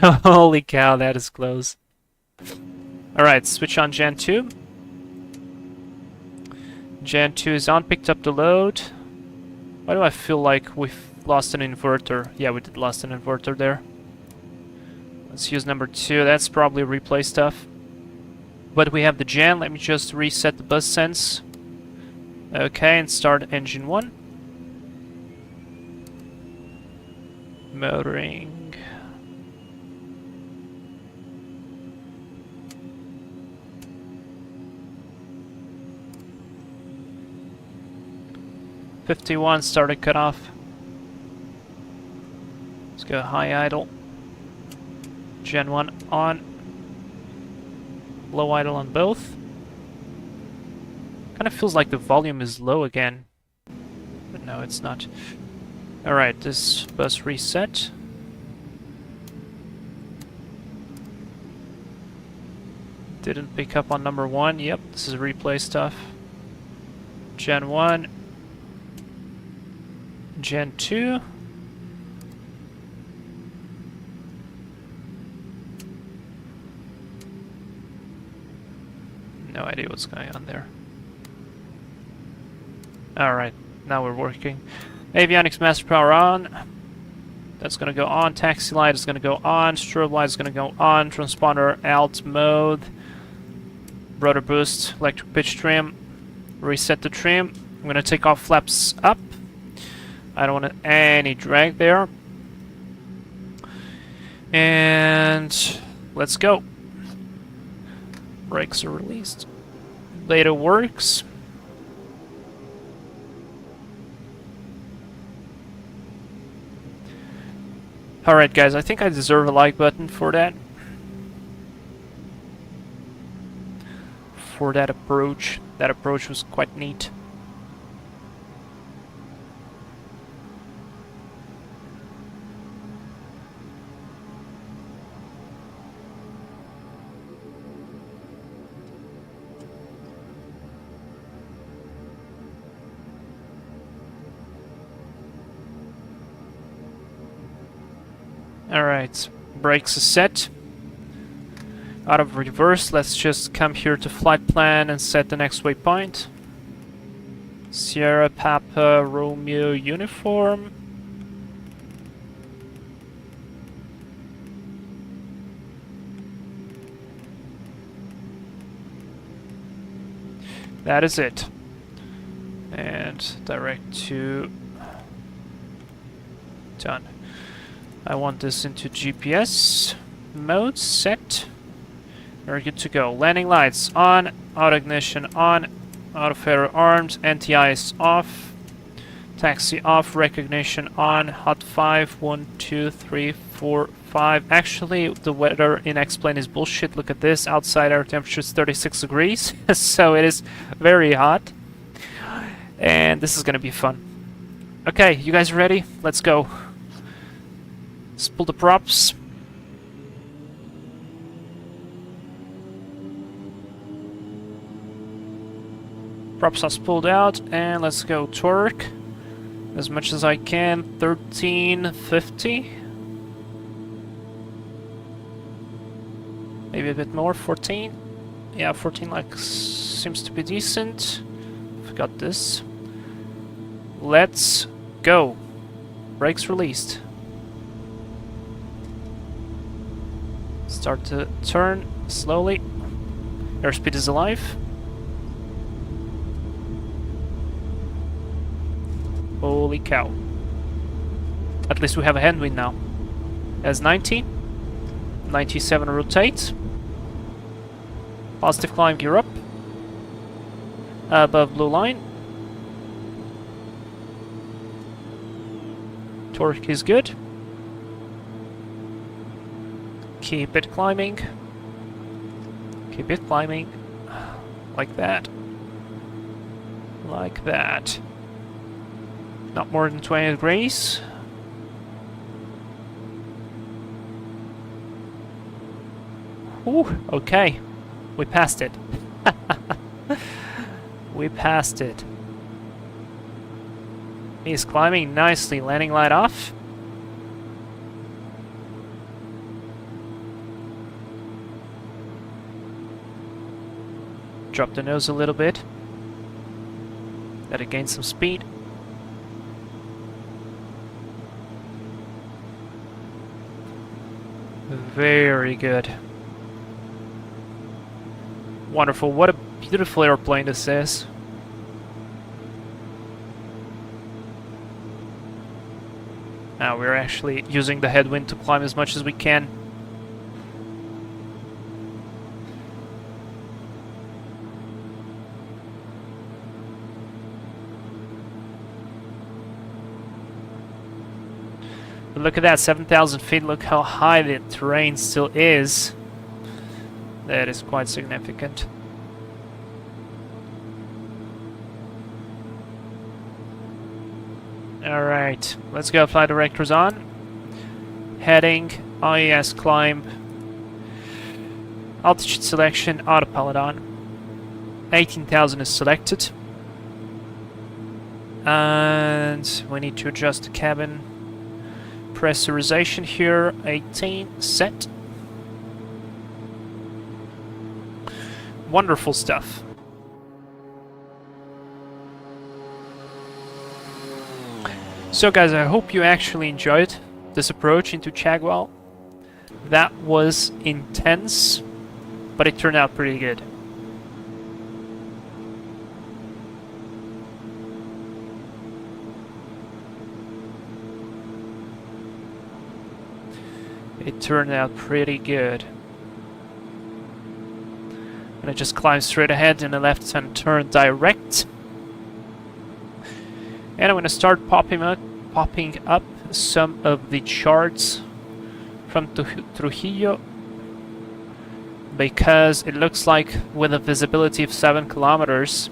Holy cow, that is close. Alright, switch on Gen 2. Gen 2 is on, picked up the load. Why do I feel like we've lost an inverter? Yeah, we did lost an inverter there. Let's use number 2. That's probably replay stuff. But we have the gen. Let me just reset the bus sense. Okay, and start engine 1. Motoring. $51 started cutoff. Let's go high idle. Gen 1 on. Low idle on both. Kind of feels like the volume is low again. But no, it's not. Alright, this bus reset. Didn't pick up on number 1. Yep, this is replay stuff. Gen 1. Gen 2. No idea what's going on there. Alright, now we're working. Avionics master power on. That's gonna go on. Taxi light is gonna go on. Strobe light is gonna go on. Transponder alt mode. Rudder boost. Electric pitch trim. Reset the trim. I'm gonna take off flaps up. I don't want any drag there. And let's go. Brakes are released. Beta works. Alright guys, I think I deserve a like button for that. For that approach. That approach was quite neat. Alright, brakes are set. Out of reverse, let's just come here to flight plan and set the next waypoint. Sierra Papa Romeo uniform. That is it. And direct to... done. I want this into GPS mode set. We're good to go. Landing lights on, auto ignition on, auto fairer arms, NTI is off, taxi off, recognition on, hot 5, 1, 2, 3, 4, 5. Actually, the weather in X-Plane is bullshit. Look at this. Outside air temperature is 36 degrees, so it is very hot. And this is gonna be fun. Okay, you guys ready? Let's go. Let's pull the props. Props are pulled out, and let's go torque. As much as I can, 1350. Maybe a bit more, 14. Yeah, 14 like seems to be decent. Forgot this. Let's go. Brakes released. Start to turn slowly. Airspeed is alive. Holy cow. At least we have a headwind now. As 90. 97 rotate. Positive climb, gear up. Above blue line. Torque is good. Keep it climbing. Keep it climbing. Like that. Like that. Not more than 20 degrees. Ooh, okay. We passed it. We passed it. He's climbing nicely. Landing light off. Drop the nose a little bit. Let it gain some speed. Very good. Wonderful. What a beautiful airplane this is. Now we're actually using the headwind to climb as much as we can. But look at that, 7,000 feet. Look how high the terrain still is. That is quite significant. Alright, let's go. Flight directors on. Heading, IES climb. Altitude selection, autopilot on. 18,000 is selected. And we need to adjust the cabin pressurization here. 18, set. Wonderful stuff. So guys, I hope you actually enjoyed this approach into Chagwell. That was intense, but it turned out pretty good. It turned out pretty good. I'm gonna just climb straight ahead in a left-hand turn direct. And I'm gonna start popping up some of the charts from Trujillo, because it looks like with a visibility of 7 kilometers,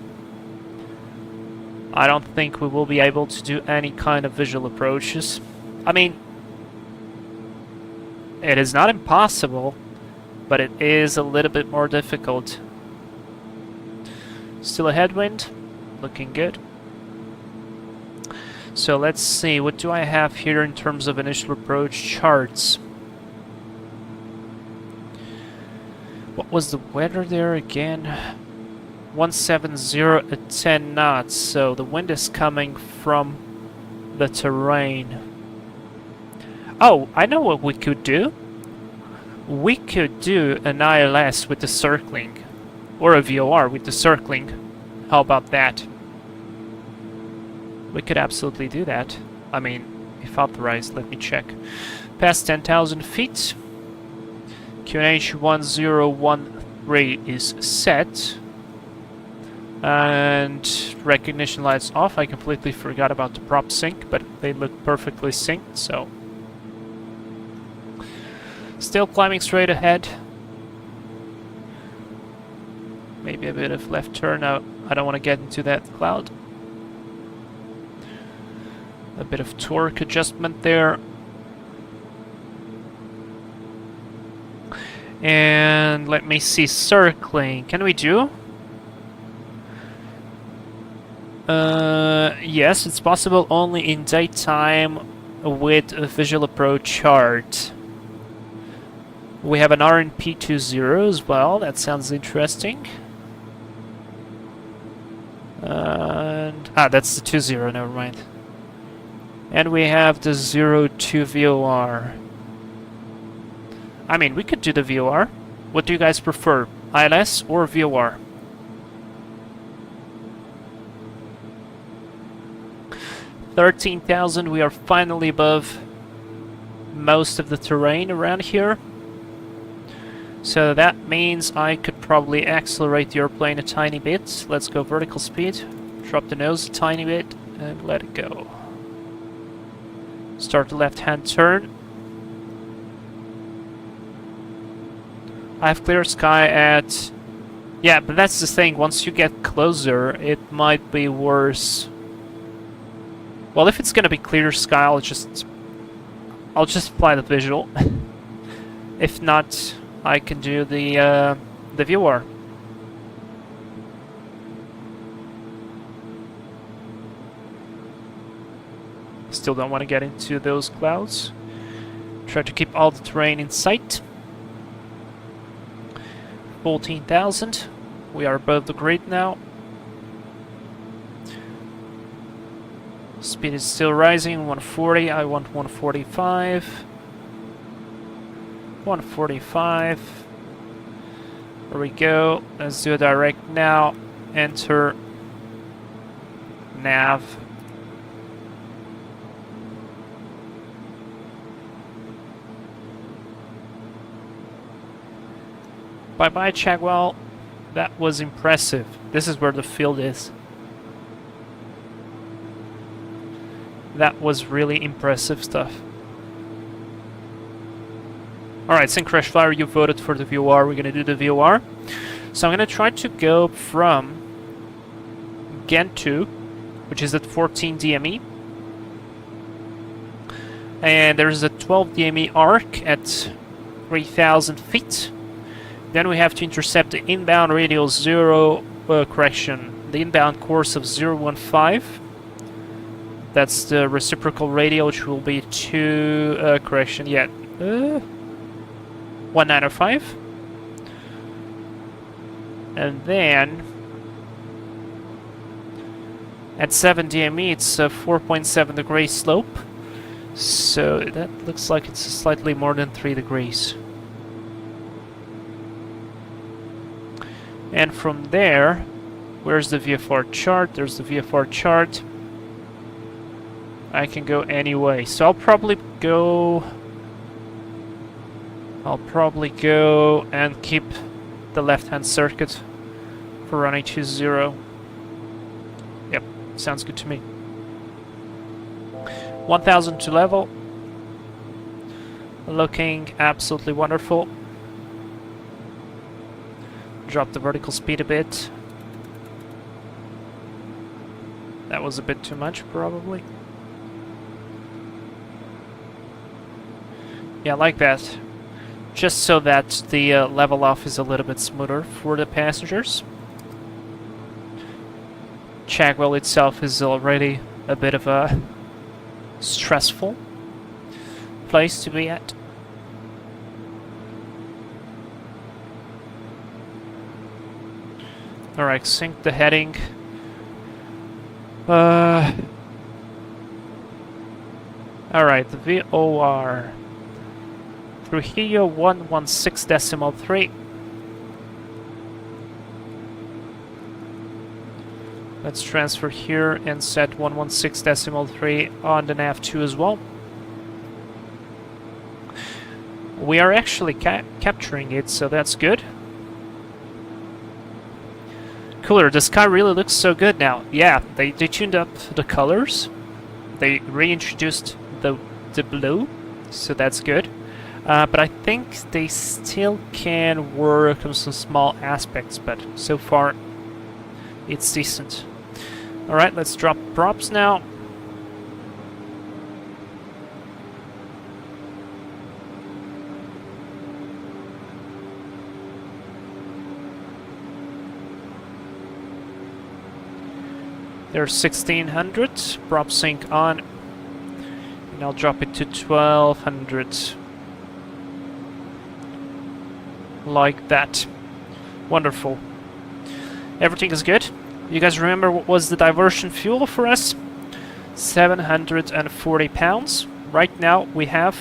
I don't think we will be able to do any kind of visual approaches. I mean, it is not impossible, but it is a little bit more difficult. Still a headwind, looking good. So let's see, what do I have here in terms of initial approach charts? What was the weather there again? 170 at 10 knots, so the wind is coming from the terrain. Oh, I know what we could do. We could do an ILS with the circling, or a VOR with the circling. How about that? We could absolutely do that. I mean, if authorized, let me check. Past 10,000 feet. QNH 1013 is set. And recognition lights off. I completely forgot about the prop sync, but they look perfectly synced, so. Still climbing straight ahead. Maybe a bit of left turn out. I don't want to get into that cloud. A bit of torque adjustment there. And let me see, circling. Can we do? Yes, it's possible only in daytime with a visual approach chart. We have an RNP20 as well. That sounds interesting. And that's the 20. Never mind. And we have the 02 VOR. I mean, we could do the VOR. What do you guys prefer, ILS or VOR? $13,000. We are finally above most of the terrain around here. So that means I could probably accelerate the airplane a tiny bit. Let's go vertical speed. Drop the nose a tiny bit and let it go. Start the left-hand turn. I have clear sky at... Yeah, but that's the thing. Once you get closer, it might be worse. Well, if it's gonna be clear sky, I'll just fly the visual. If not, I can do the VOR. Still don't want to get into those clouds. Try to keep all the terrain in sight. 14,000. We are above the grid now. Speed is still rising. 140. I want 145. 145. There we go. Let's do a direct now. Enter. Nav. Bye-bye, Chagwell. That was impressive. This is where the field is. That was really impressive stuff. Alright, Sync Crash Flyer, you voted for the VOR. We're gonna do the VOR. So I'm gonna try to go from Gentoo, which is at 14 DME. And there's a 12 DME arc at 3,000 feet. Then we have to intercept the inbound radial the inbound course of 015. That's the reciprocal radial, which will be 1905. And then at 7 DME, it's a 4.7 degree slope. So that looks like it's slightly more than 3 degrees. And from there, where's the VFR chart? There's the VFR chart. I can go any way. So I'll probably go and keep the left-hand circuit for running 20. Yep, sounds good to me. 1000 to level. Looking absolutely wonderful. Drop the vertical speed a bit. That was a bit too much, probably. Yeah, like that. Just so that the level off is a little bit smoother for the passengers. Chagwell itself is already a bit of a stressful place to be at. Alright, sync the heading. Alright, the VOR. Trujillo 116.3. Let's transfer here and set 116.3 on the nav2 as well. We are actually capturing it, so that's good. Cooler, the sky really looks so good now. Yeah, they tuned up the colors. They reintroduced the blue, so that's good. But I think they still can work on some small aspects, but so far it's decent. Alright, let's drop props now. There's 1600, prop sync on, and I'll drop it to 1200. Like that. Wonderful. Everything is good. You guys remember what was the diversion fuel for us? 740 pounds. Right now we have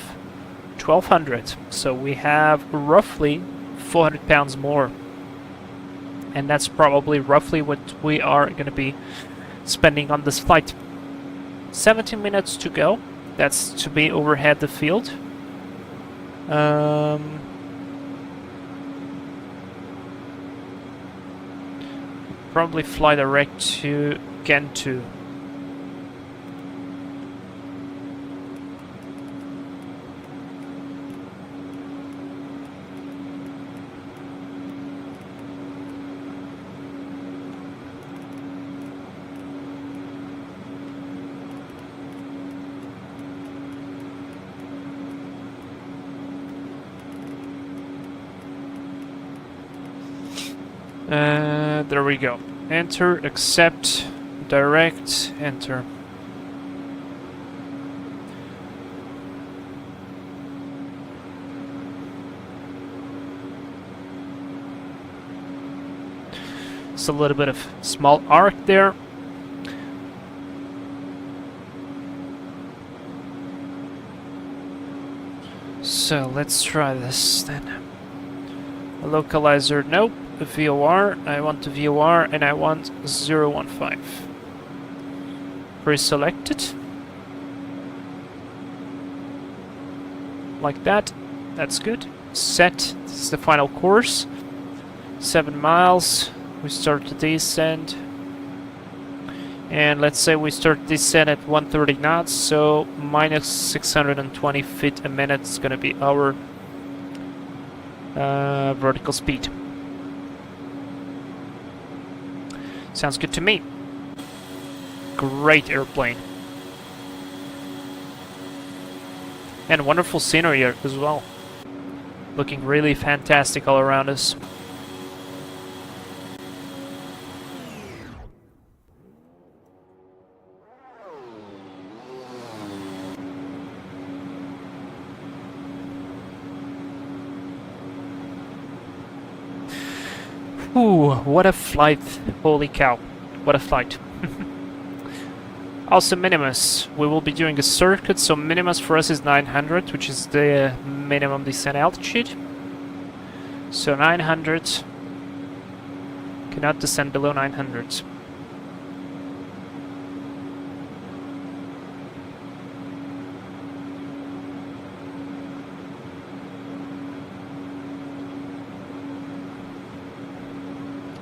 1200. So we have roughly 400 pounds more. And that's probably roughly what we are going to be spending on this flight. 17 minutes to go. That's to be overhead the field. Probably fly direct to Gentoo. There we go. Enter, accept, direct, enter. It's a little bit of small arc there. So let's try this then. A localizer, nope. A VOR, I want a VOR and I want 015. Pre-selected. Like that. That's good. Set. This is the final course. 7 miles. We start the descent. And let's say we start descent at 130 knots, so minus 620 feet a minute is going to be our vertical speed. Sounds good to me. Great airplane. And wonderful scenery as well. Looking really fantastic all around us. Ooh, what a flight. Holy cow. What a flight. Also Minimus. We will be doing a circuit, so Minimus for us is 900, which is the minimum descent altitude. So 900. Cannot descend below 900.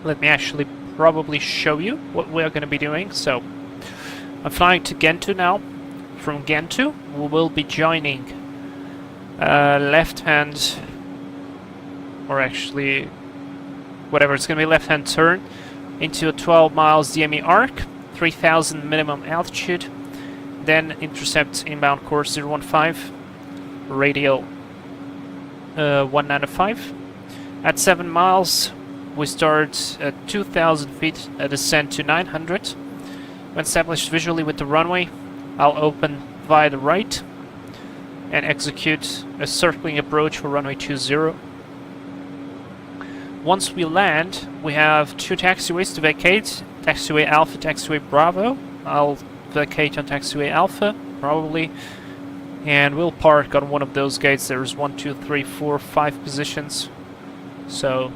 Let me actually probably show you what we are going to be doing. So, I'm flying to Gento now. From Gento, we will be joining left-hand, or actually, whatever, it's going to be left-hand turn into a 12 miles DME arc, 3000 minimum altitude, then intercept inbound course 015, radial 195. At 7 miles, we start at 2,000 feet, a descent to 900. When established visually with the runway, I'll open via the right and execute a circling approach for runway 20. Once we land, we have 2 taxiways to vacate. Taxiway Alpha, Taxiway Bravo. I'll vacate on Taxiway Alpha, probably. And we'll park on one of those gates. There's 1, 2, 3, 4, 5 positions. So,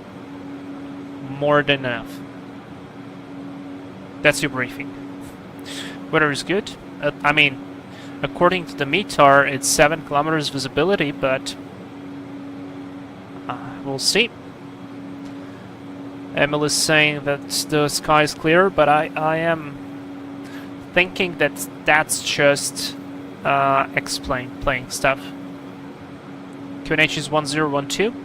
more than enough. That's your briefing. Weather is good. I mean, according to the METAR, it's 7 kilometers visibility, but we'll see. Emil is saying that the sky is clear, but I am thinking that that's just playing stuff. QNH is 1012,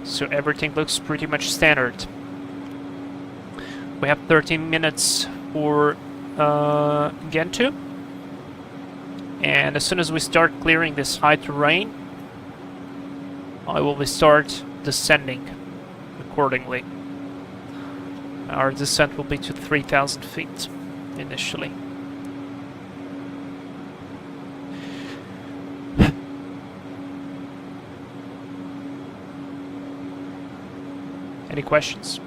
so everything looks pretty much standard. We have 13 minutes for Gento, and as soon as we start clearing this high terrain, I will start descending accordingly. Our descent will be to 3,000 feet initially. Any questions?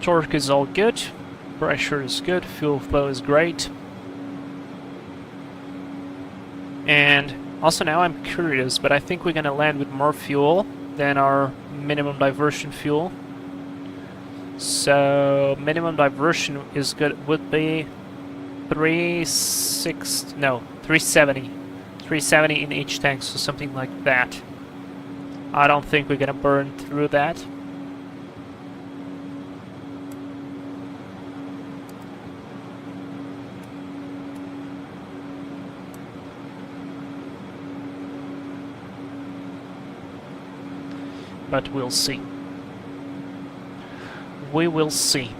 Torque is all good, pressure is good, fuel flow is great. And also now I'm curious, but I think we're gonna land with more fuel than our minimum diversion fuel. So minimum diversion is good, would be 370 in each tank, so something like that. I don't think we're gonna burn through that. But we'll see. We will see.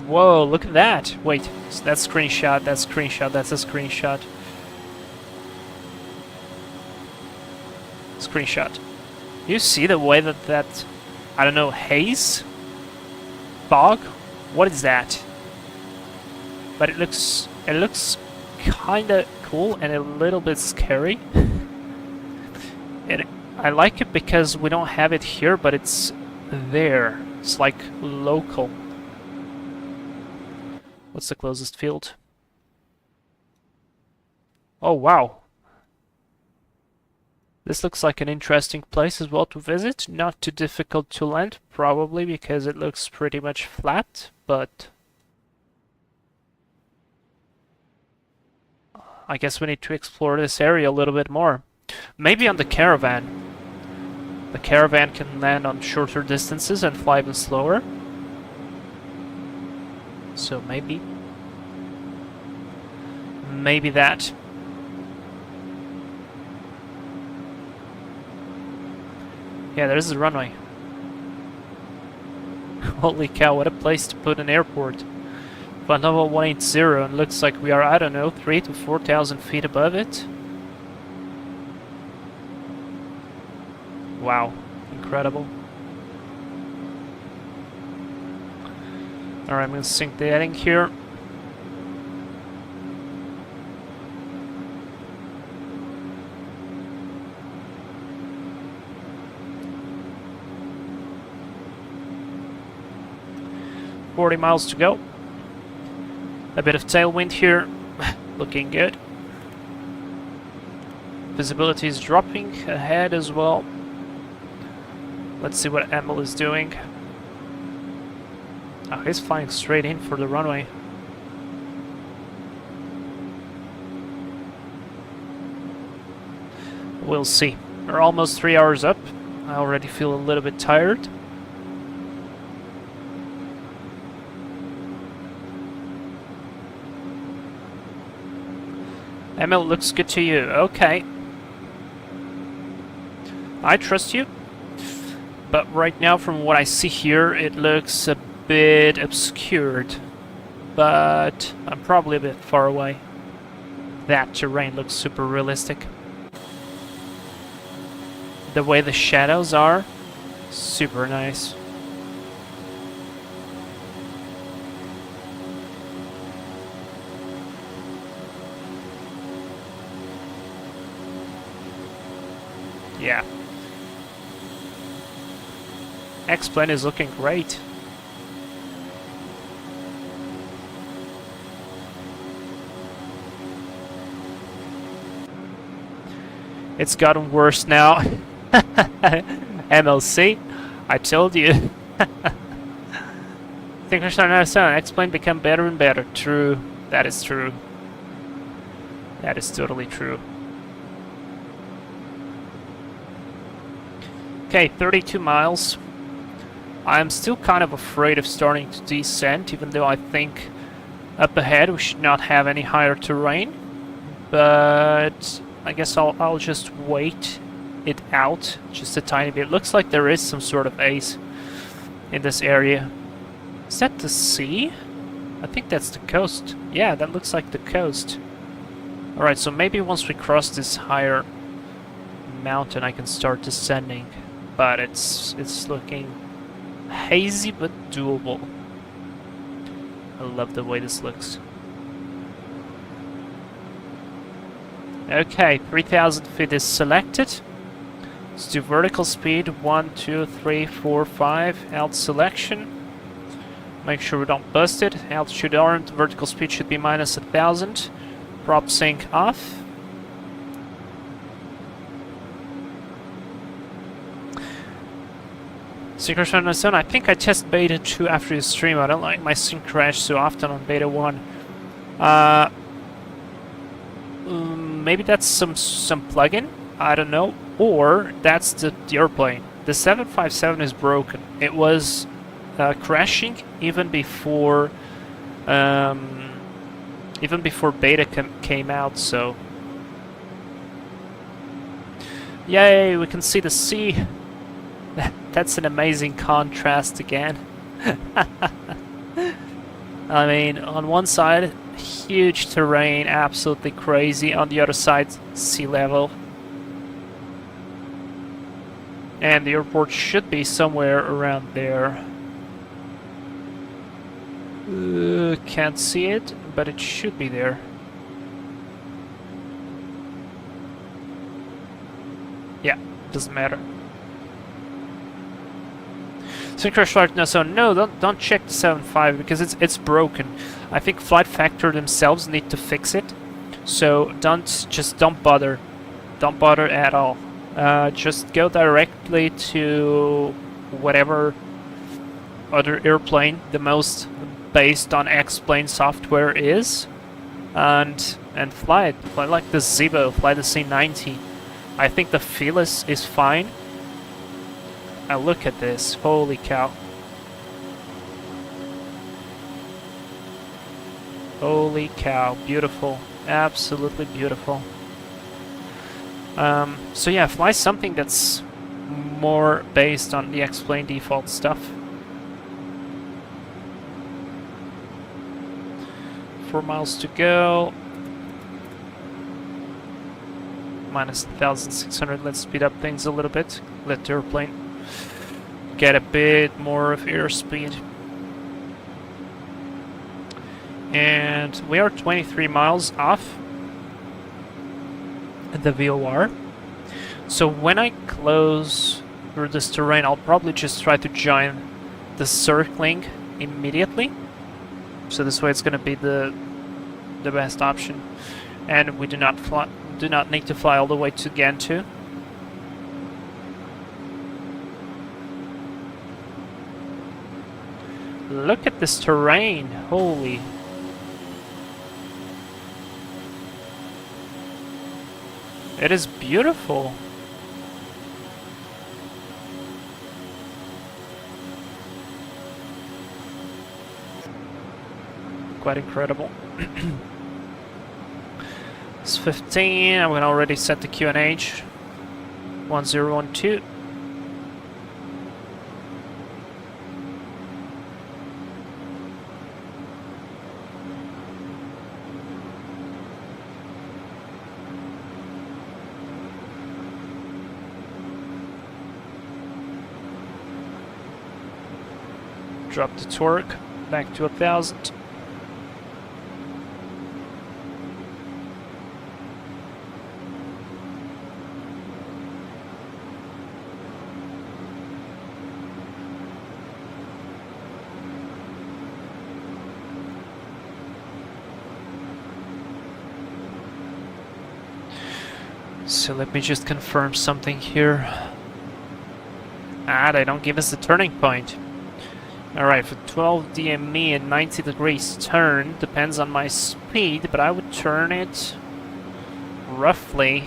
Whoa, look at that! Wait, so that's screenshot, that's screenshot, that's a screenshot. Screenshot. You see the way that, I don't know, haze? Fog? What is that? But it looks kinda cool and a little bit scary. And I like it because we don't have it here, but it's there. It's like local. What's the closest field? Oh wow. This looks like an interesting place as well to visit. Not too difficult to land, probably because it looks pretty much flat, but I guess we need to explore this area a little bit more. Maybe on the Caravan. The Caravan can land on shorter distances and fly even slower. So maybe that. Yeah, there's the runway. Holy cow, what a place to put an airport. But level 180, and looks like we are, I don't know, 3,000 to 4,000 feet above it. Wow, incredible. Alright, I'm gonna sync the heading here. $40 miles to go. A bit of tailwind here, looking good. Visibility is dropping ahead as well. Let's see what Emil is doing. Oh, he's flying straight in for the runway. We'll see. We're almost 3 hours up. I already feel a little bit tired. Emil, looks good to you. Okay. I trust you. But right now, from what I see here, it looks a bit obscured. But I'm probably a bit far away. That terrain looks super realistic. The way the shadows are, super nice. Yeah. X-Plane is looking great. It's gotten worse now. MLC, I told you. Thinkers are now sound. X-Plane become better and better. True. That is true. That is totally true. Okay, 32 miles. I'm still kind of afraid of starting to descend, even though I think up ahead we should not have any higher terrain. But I guess I'll just wait it out just a tiny bit. Looks like there is some sort of ace in this area. Is that the sea? I think that's the coast. Yeah, that looks like the coast. Alright, so maybe once we cross this higher mountain I can start descending. But it's looking hazy but doable. I love the way this looks. Okay, 3,000 feet is selected. Let's do vertical speed 1, 2, 3, 4, 5. Alt selection. Make sure we don't bust it. Altitude armed. Vertical speed should be minus 1,000. Prop sync off. Secret on its own. I think I test beta 2 after the stream. I don't like my sync crash so often on beta 1. Maybe that's some plugin. I don't know. Or that's the airplane. The 757 is broken. It was crashing even before beta came out. So yay! We can see the sea. That's an amazing contrast again. I mean, on one side, huge terrain, absolutely crazy. On the other side, sea level. And the airport should be somewhere around there. Can't see it, but it should be there. Yeah, doesn't matter. Synchronous flight, no, so no, don't check the 7.5 because it's broken. I think Flight Factor themselves need to fix it. So don't bother. Don't bother at all. Just go directly to whatever other airplane the most based on X-Plane software is, and fly it. Fly like the Zibo, fly the C90. I think the Fearless is fine. Now look at this, holy cow. Holy cow, beautiful, absolutely beautiful. So yeah, fly something that's more based on the explain default stuff. 4 miles to go. Minus 1,600. Let's speed up things a little bit. Let the airplane get a bit more of airspeed. And we are 23 miles off the VOR. So when I close through this terrain, I'll probably just try to join the circling immediately. So this way it's going to be the best option. And we do not need to fly all the way to Gantu. Look at this terrain, holy. It is beautiful. Quite incredible. It's 15, I'm gonna already set the QNH. 1012. Drop the torque back to 1,000. So let me just confirm something here. Ah, they don't give us the turning point. Alright, for 12 DME and 90 degrees turn, depends on my speed, but I would turn it roughly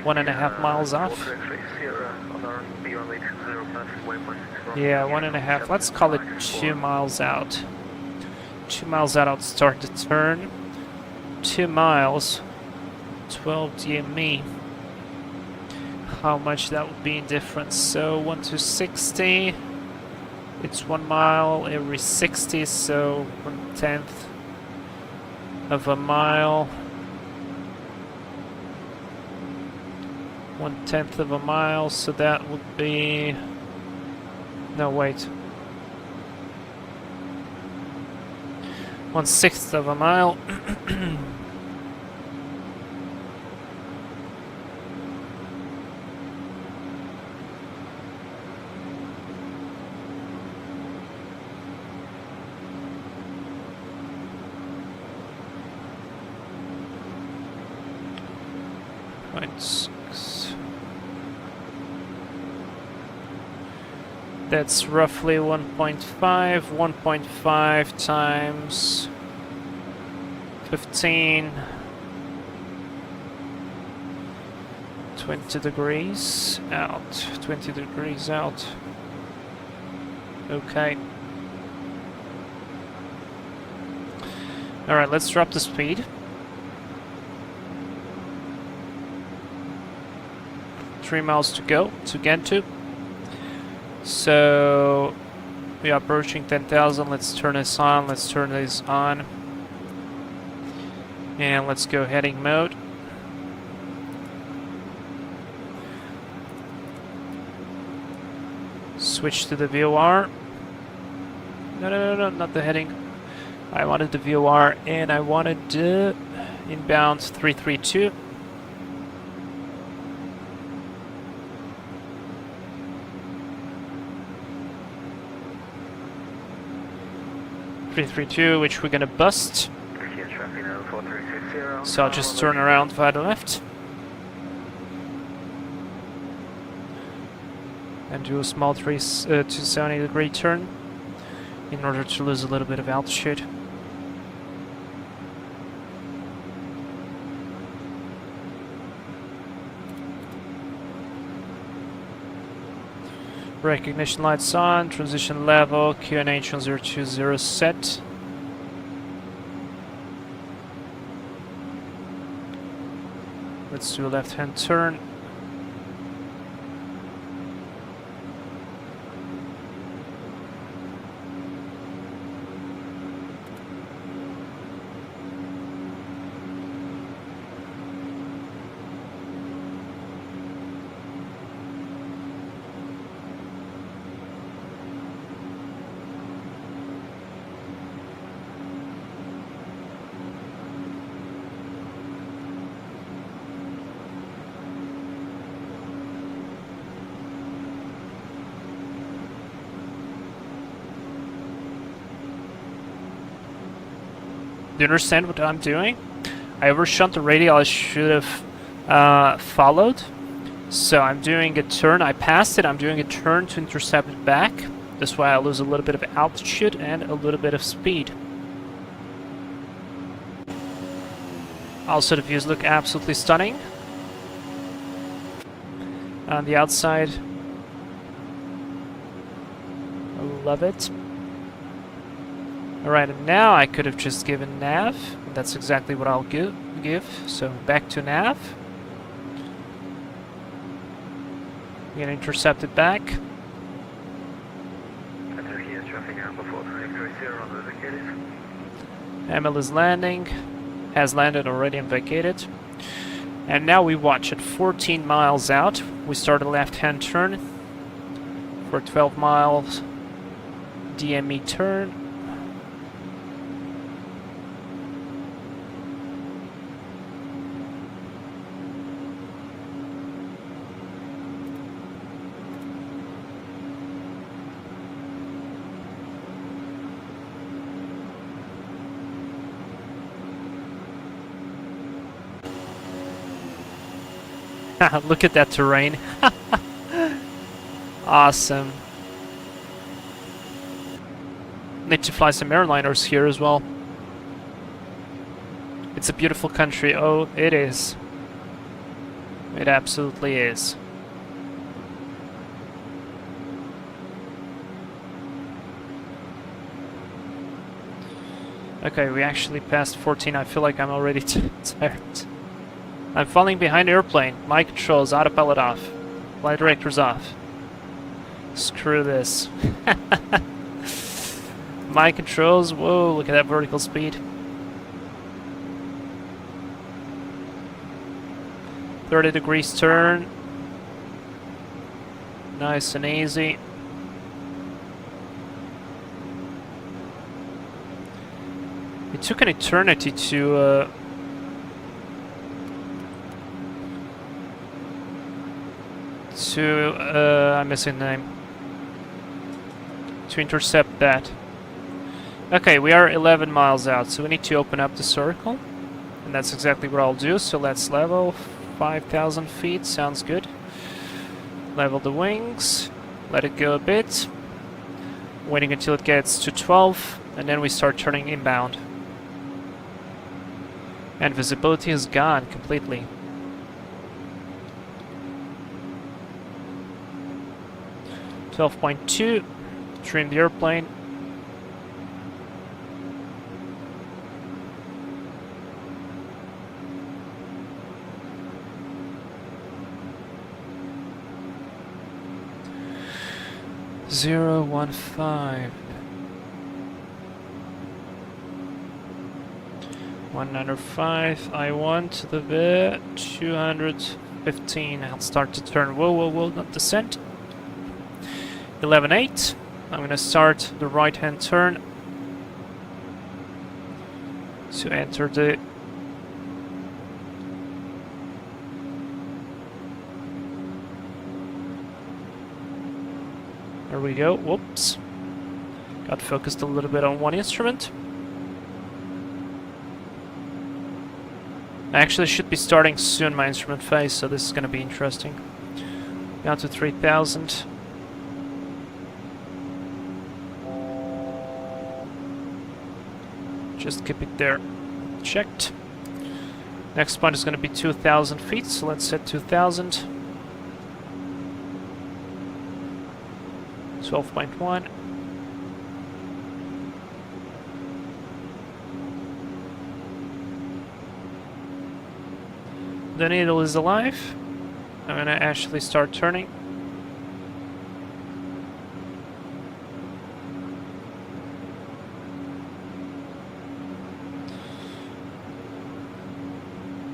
1.5 miles off. Yeah, 1.5. Let's call it 2 miles out. 2 miles out, I'll start the turn. 2 miles, 12 DME. How much that would be in difference? So 1 to 60. It's 1 mile every 60, so 1/10 of a mile. 1/10 of a mile, so that would be. No, wait. 1/6 of a mile. That's roughly 1.5. 1.5 times 15. 20 degrees out. 20 degrees out. Okay. Alright, let's drop the speed. 3 miles to go to Gantu. So we are approaching 10,000. Let's turn this on. Let's turn this on. And let's go heading mode. Switch to the VOR. No, not the heading. I wanted the VOR and I wanted inbound 332. Which we're gonna bust. So I'll just turn around via the left and do a small 270 degree turn in order to lose a little bit of altitude. Recognition lights on, transition level, QNH on 020 set. Let's do a left-hand turn. you understand what I'm doing? I overshot the radial I should have followed. So I'm doing a turn, I passed it, I'm doing a turn to intercept it back. That's why I lose a little bit of altitude and a little bit of speed. Also, the views look absolutely stunning. On the outside, I love it. Alright, and now I could have just given nav. That's exactly what I'll give. So back to nav. Get intercepted back.
Here, traffic Amber 4330 on the vacated.
ML is landing. Has landed already and vacated. And now we watch at 14 miles out. We start a left-hand turn for 12 miles DME turn. Look at that terrain. Awesome. Need to fly some airliners here as well. It's a beautiful country. Oh, it is. It absolutely is. Okay, we actually passed 14. I feel like I'm already tired. I'm falling behind the airplane. My controls, autopilot off. Flight director's off. Screw this. My controls, whoa, look at that vertical speed. 30 degrees turn. Nice and easy. It took an eternity to I'm missing the name. To intercept that. Okay, we are 11 miles out, so we need to open up the circle. And that's exactly what I'll do, so let's level 5,000 feet, sounds good. Level the wings, let it go a bit. Waiting until it gets to 12, and then we start turning inbound. And visibility is gone completely. .2, trim the airplane. Zero 1-5. 195. I want the 215. I'll start to turn. Whoa, not descent. 11-8. I'm gonna start the right-hand turn to enter the there we go. Whoops. Got focused a little bit on one instrument. I actually should be starting soon my instrument phase, so this is gonna be interesting. Down to 3,000. Just keep it there. Checked. Next point is going to be 2,000 feet, so let's set 2,000. 12.1. The needle is alive. I'm going to actually start turning.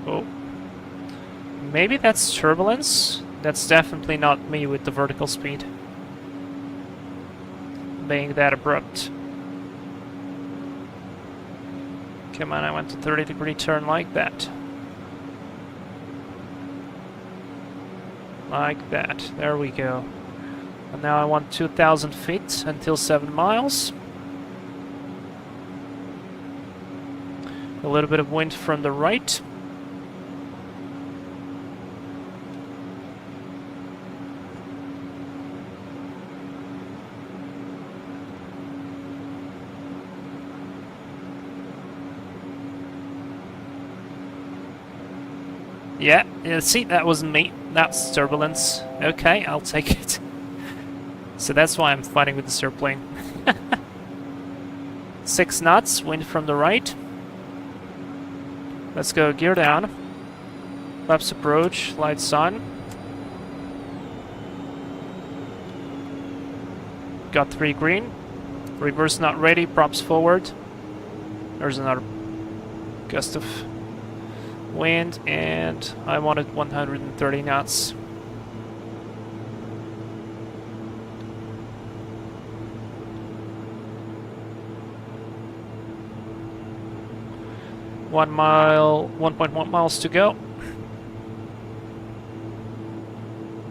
Oh. Maybe that's turbulence. That's definitely not me with the vertical speed. Being that abrupt. Come on, I went to 30-degree turn like that. Like that. There we go. And now I want 2,000 feet until 7 miles. A little bit of wind from the right. Yeah, see, that wasn't me. That's turbulence. Okay, I'll take it. So that's why I'm fighting with this airplane. 6 knots, wind from the right. Let's go gear down. Flaps approach, lights on. Got 3 green. Reverse not ready, props forward. There's another gust of wind, and I wanted 130 knots. One mile, 1.1 miles to go.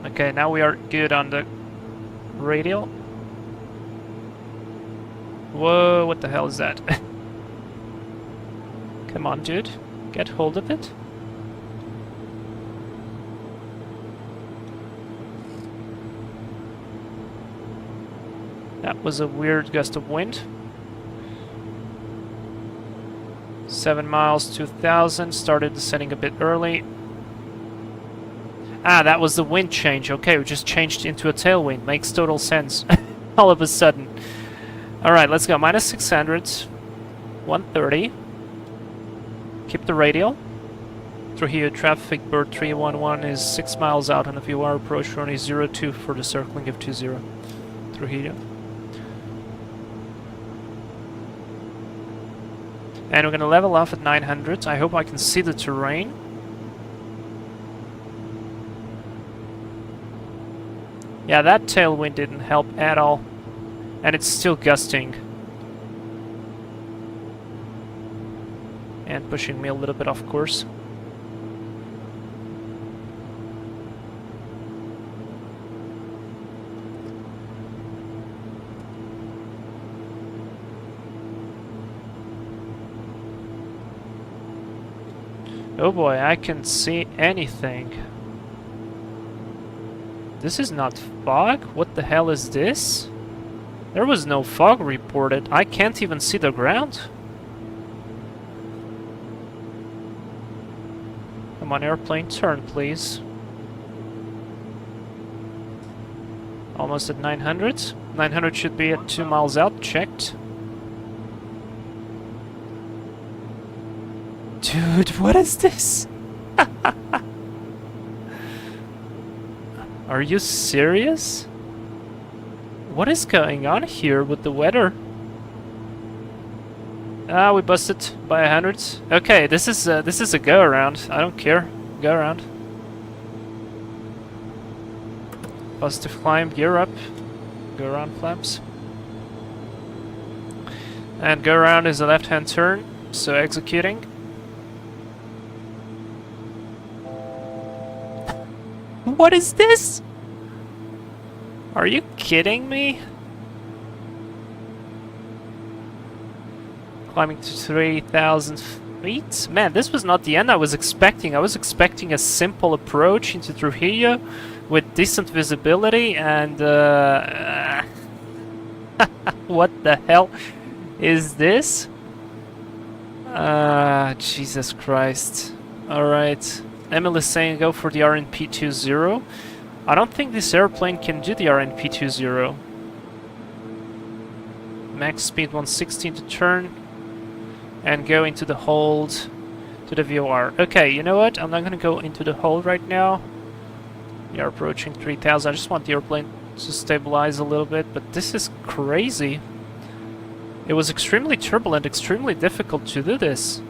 Okay, now we are good on the radial. Whoa, what the hell is that? Come on, dude. Get hold of it. That was a weird gust of wind. 7 miles, 2000. Started descending a bit early. Ah, that was the wind change. Okay, we just changed into a tailwind. Makes total sense. All of a sudden. Alright, let's go. Minus 600. 130. Keep the radial. Trujillo traffic, bird 311 is 6 miles out on the VOR approach, runway 02 for the circling of 20. Trujillo. And we're going to level off at 900. I hope I can see the terrain. Yeah, that tailwind didn't help at all. And it's still gusting. And pushing me a little bit off course. Oh boy, I can see anything. This is not fog? What the hell is this? There was no fog reported. I can't even see the ground. Come on, airplane, turn, please. Almost at 900. 900 should be at 2 miles out, checked. Dude, what is this? Are you serious? What is going on here with the weather? Ah, we busted by 100. Okay, this is a go around. I don't care. Go around. Positive climb, gear up. Go around flaps. And go around is a left-hand turn, so executing. What is this? Are you kidding me? Climbing to 3,000 feet? Man, this was not the end I was expecting. I was expecting a simple approach into Trujillo with decent visibility and... what the hell is this? Jesus Christ. Alright. Emil is saying go for the RNP-20. I don't think this airplane can do the RNP-20. Max speed 116 to turn. And go into the hold to the VOR. Okay, you know what? I'm not gonna go into the hold right now. We are approaching 3,000. I just want the airplane to stabilize a little bit, but this is crazy. It was extremely turbulent, extremely difficult to do this.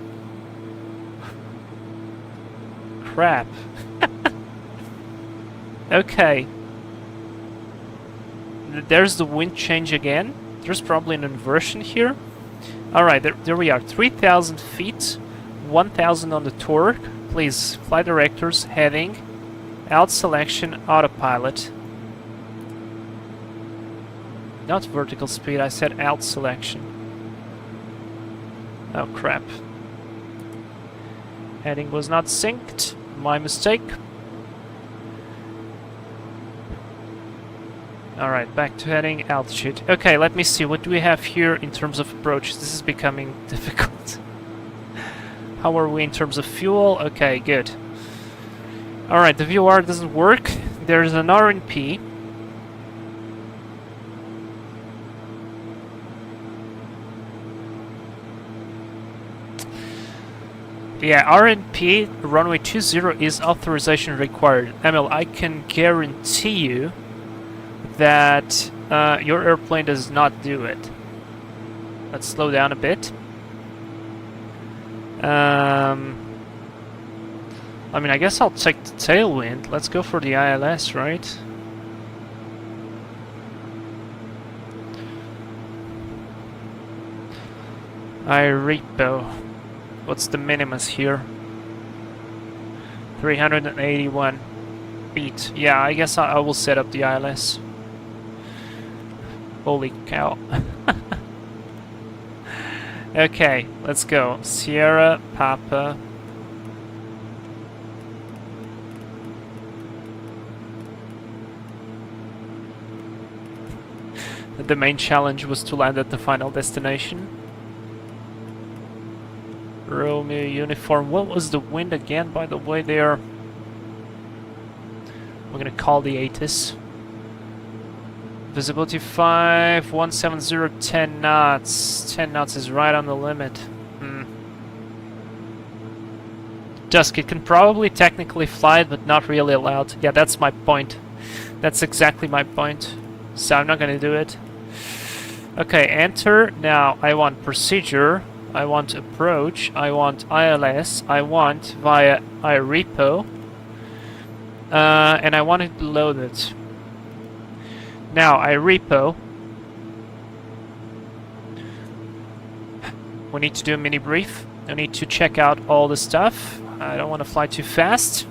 Crap. Okay. There's the wind change again. There's probably an inversion here. Alright, there we are. 3,000 feet. 1,000 on the torque. Please, flight directors, heading. Out selection, autopilot. Not vertical speed, I said out selection. Oh crap. Heading was not synced. My mistake. Alright, back to heading, altitude. Okay, let me see. What do we have here in terms of approach? This is becoming difficult. How are we in terms of fuel? Okay, good. Alright, the VOR doesn't work. There's an RNP. Yeah, RNP, runway 20 is authorization required. Emil, I can guarantee you that your airplane does not do it. Let's slow down a bit. I mean, I guess I'll take the tailwind. Let's go for the ILS, right? Repo. What's the minimus here? 381 feet. Yeah, I guess I will set up the ILS. Holy cow. Okay, let's go. Sierra, Papa. The main challenge was to land at the final destination. Romeo uniform. What was the wind again, by the way, there? We're gonna call the ATIS. Visibility 5, 170, 10 knots. 10 knots is right on the limit. Dusk, it can probably technically fly it, but not really allowed. Yeah, that's my point. That's exactly my point. So I'm not gonna do it. Okay, enter. Now I want procedure. I want approach. I want ILS. I want via iRepo. And I want it loaded. Now, iRepo. We need to do a mini brief. I need to check out all the stuff. I don't want to fly too fast.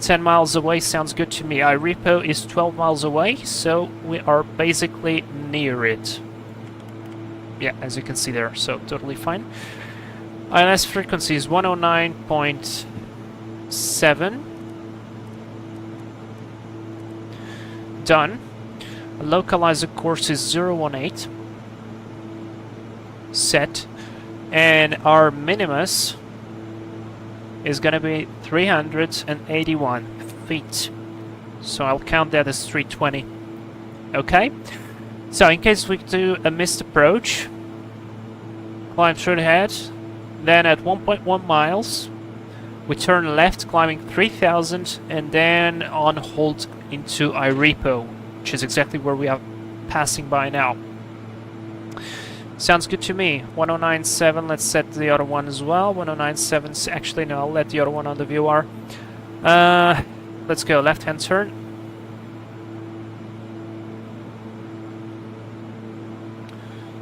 10 miles away sounds good to me. iRepo is 12 miles away, so we are basically near it. Yeah, as you can see there, so totally fine. ILS frequency is 109.7. Done. Localizer course is 018. Set. And our minimus is gonna be 381 feet. So I'll count that as 320. Okay? So in case we do a missed approach, climb straight ahead, then at 1.1 miles, we turn left climbing 3000 and then on hold into iRepo, which is exactly where we are passing by now. Sounds good to me. 1097, let's set the other one as well. 1097, actually no, I'll let the other one on the VOR. Let's go, left hand turn.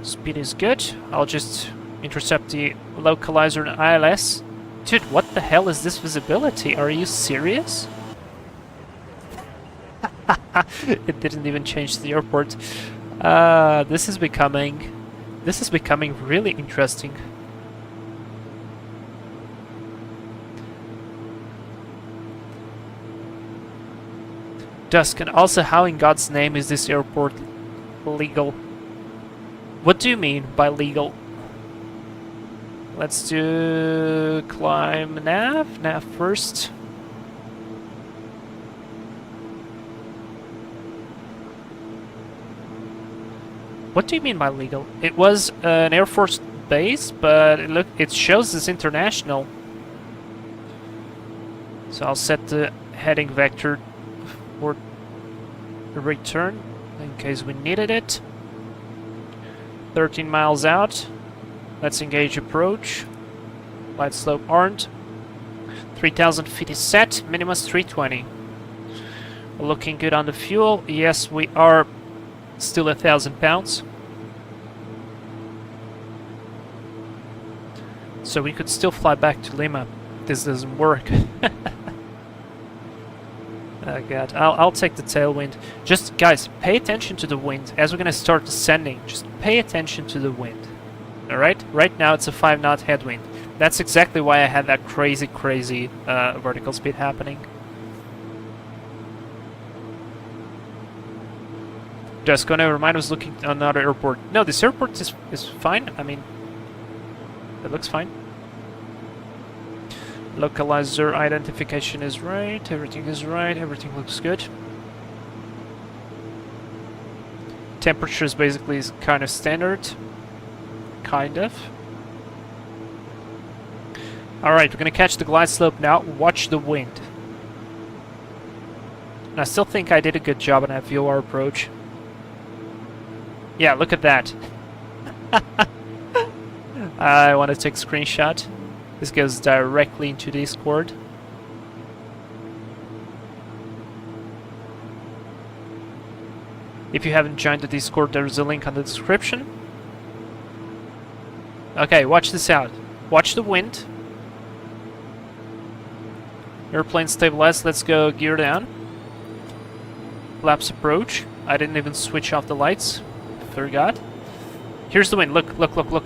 Speed is good. I'll just intercept the localizer and ILS. Dude, what the hell is this visibility? Are you serious? It didn't even change the airport. This is becoming really interesting. Dusk, and also how in God's name is this airport legal? What do you mean by legal? Let's do climb nav first. What do you mean by legal? It was an Air Force base, but it shows as international. So I'll set the heading vector for return in case we needed it. 13 miles out. Let's engage approach. Light slope armed. 3000 feet is set. Minimus 320. We're looking good on the fuel. Yes, we are still 1,000 pounds. So we could still fly back to Lima. This doesn't work. Oh god, I'll take the tailwind. Just, guys, pay attention to the wind. As we're gonna start descending, just pay attention to the wind. Alright? Right now it's a 5 knot headwind. That's exactly why I had that crazy vertical speed happening. Just gonna remind us looking at another airport. No, this airport is fine. I mean, it looks fine. Localizer identification is right. Everything is right. Everything looks good. Temperature is basically kind of standard. Kind of. Alright, we're gonna catch the glide slope now. Watch the wind. And I still think I did a good job on that VOR approach. Yeah, look at that. I want to take a screenshot. This goes directly into Discord. If you haven't joined the Discord, there's a link on the description. Okay, watch this out. Watch the wind. Airplane stabilized. Let's go gear down. Flaps approach. I didn't even switch off the lights. Forgot. Here's the wind. Look, look, look, look.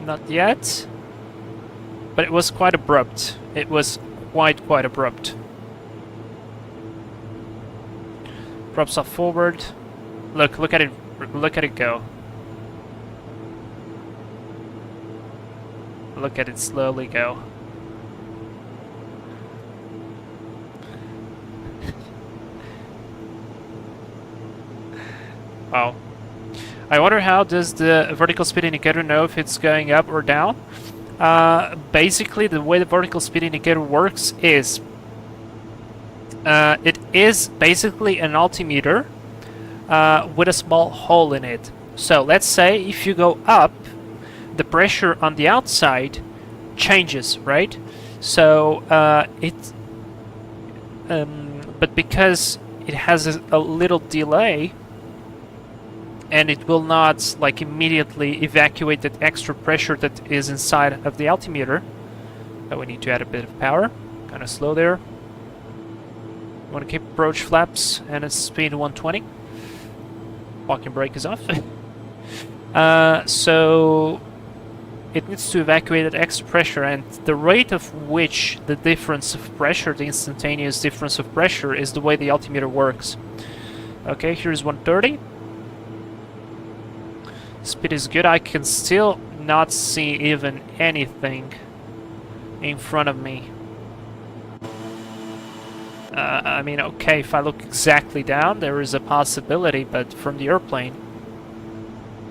Not yet. But it was quite abrupt. It was quite abrupt. Props off forward. Look at it go. Look at it slowly go. Wow. I wonder how does the vertical speed indicator know if it's going up or down? Basically, the way the vertical speed indicator works is it is basically an altimeter with a small hole in it. So let's say if you go up, the pressure on the outside changes, right? So but because it has a little delay, and it will not like immediately evacuate that extra pressure that is inside of the altimeter. But we need to add a bit of power. Kind of slow there. Want to keep approach flaps and a speed 120. Walking brake is off. So it needs to evacuate that extra pressure, and the rate of which the difference of pressure, the instantaneous difference of pressure, is the way the altimeter works. Okay, here's 130. Speed is good. I can still not see even anything in front of me. I mean, okay, if I look exactly down, there is a possibility, but from the airplane...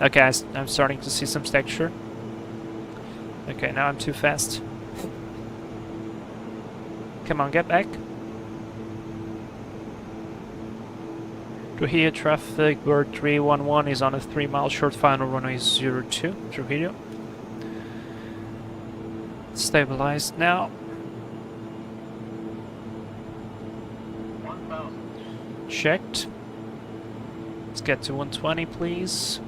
Okay, I'm starting to see some texture. Okay, now I'm too fast. Come on, get back. Trujillo traffic, bird 311 is on a 3-mile short final runway 02, Trujillo. Stabilized now. 1000. Checked. Let's get to 120, please.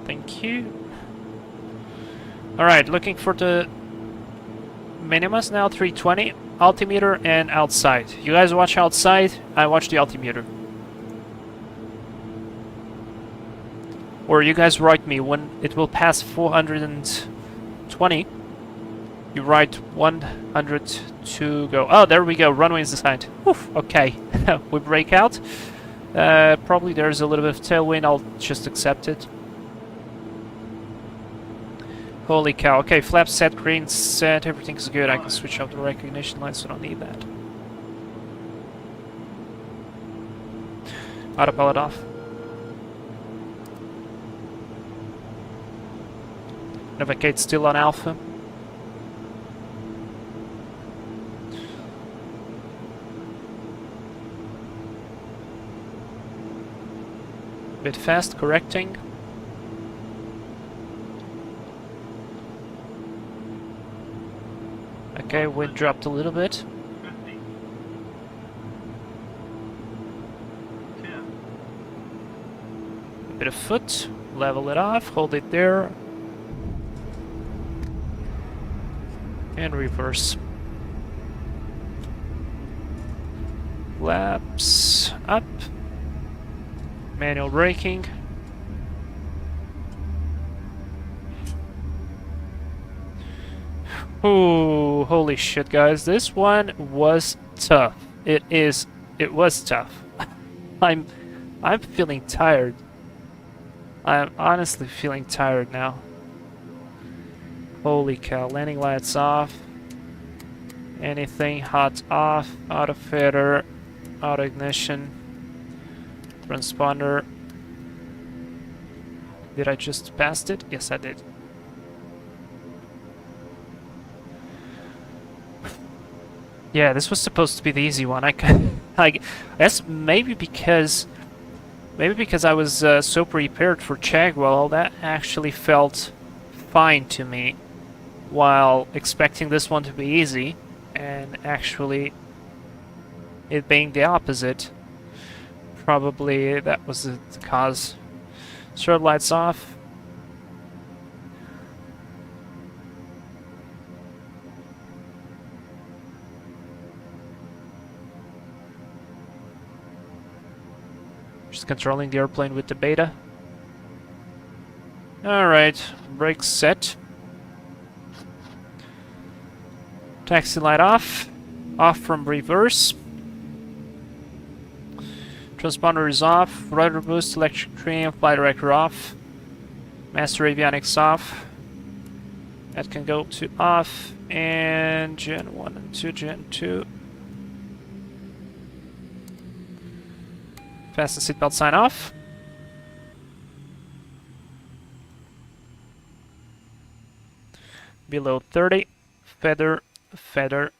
Thank you. Alright, looking for the minimus now, 320. Altimeter and outside. You guys watch outside, I watch the altimeter. Or you guys write me when it will pass 420. You write 100 to go. Oh, there we go. Runway is assigned. Oof, okay. We break out. Probably there's a little bit of tailwind. I'll just accept it. Holy cow. Okay, flaps set, green set, everything's good. I can switch off the recognition lights, so I don't need that. Autopilot off. Navigate still on alpha. Bit fast, correcting. Okay, wind dropped a little bit.
50. 10.
A bit of foot, level it off, hold it there. And reverse. Flaps up. Manual braking. Ooh, holy shit, guys. This one was tough. It was tough. I'm feeling tired. I'm honestly feeling tired now. Holy cow, landing lights off. Anything hot off, auto fader, auto ignition, transponder. Did I just pass it? Yes, I did. Yeah, this was supposed to be the easy one. I guess maybe because I was so prepared for Chagwell, that actually felt fine to me, while expecting this one to be easy, and actually it being the opposite. Probably that was the cause. Strobe lights off. Just controlling the airplane with the beta. Alright, brakes set. Taxi light off. Off from reverse. Transponder is off. Rudder boost, electric trim, flight director off. Master avionics off. That can go to off. And Gen 1 and 2, Gen 2. Fasten seatbelt sign off. Below 30. Feather, feather.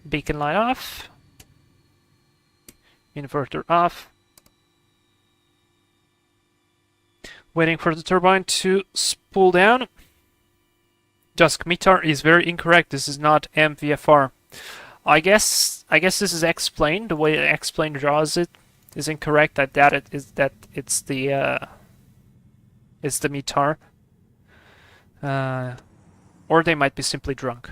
Beacon light off. Inverter off. Waiting for the turbine to spool down. Dusk METAR is very incorrect. This is not MVFR. I guess this is X-Plane. The way X-Plane draws it is incorrect. I doubt it is that it's the METAR. Or they might be simply drunk.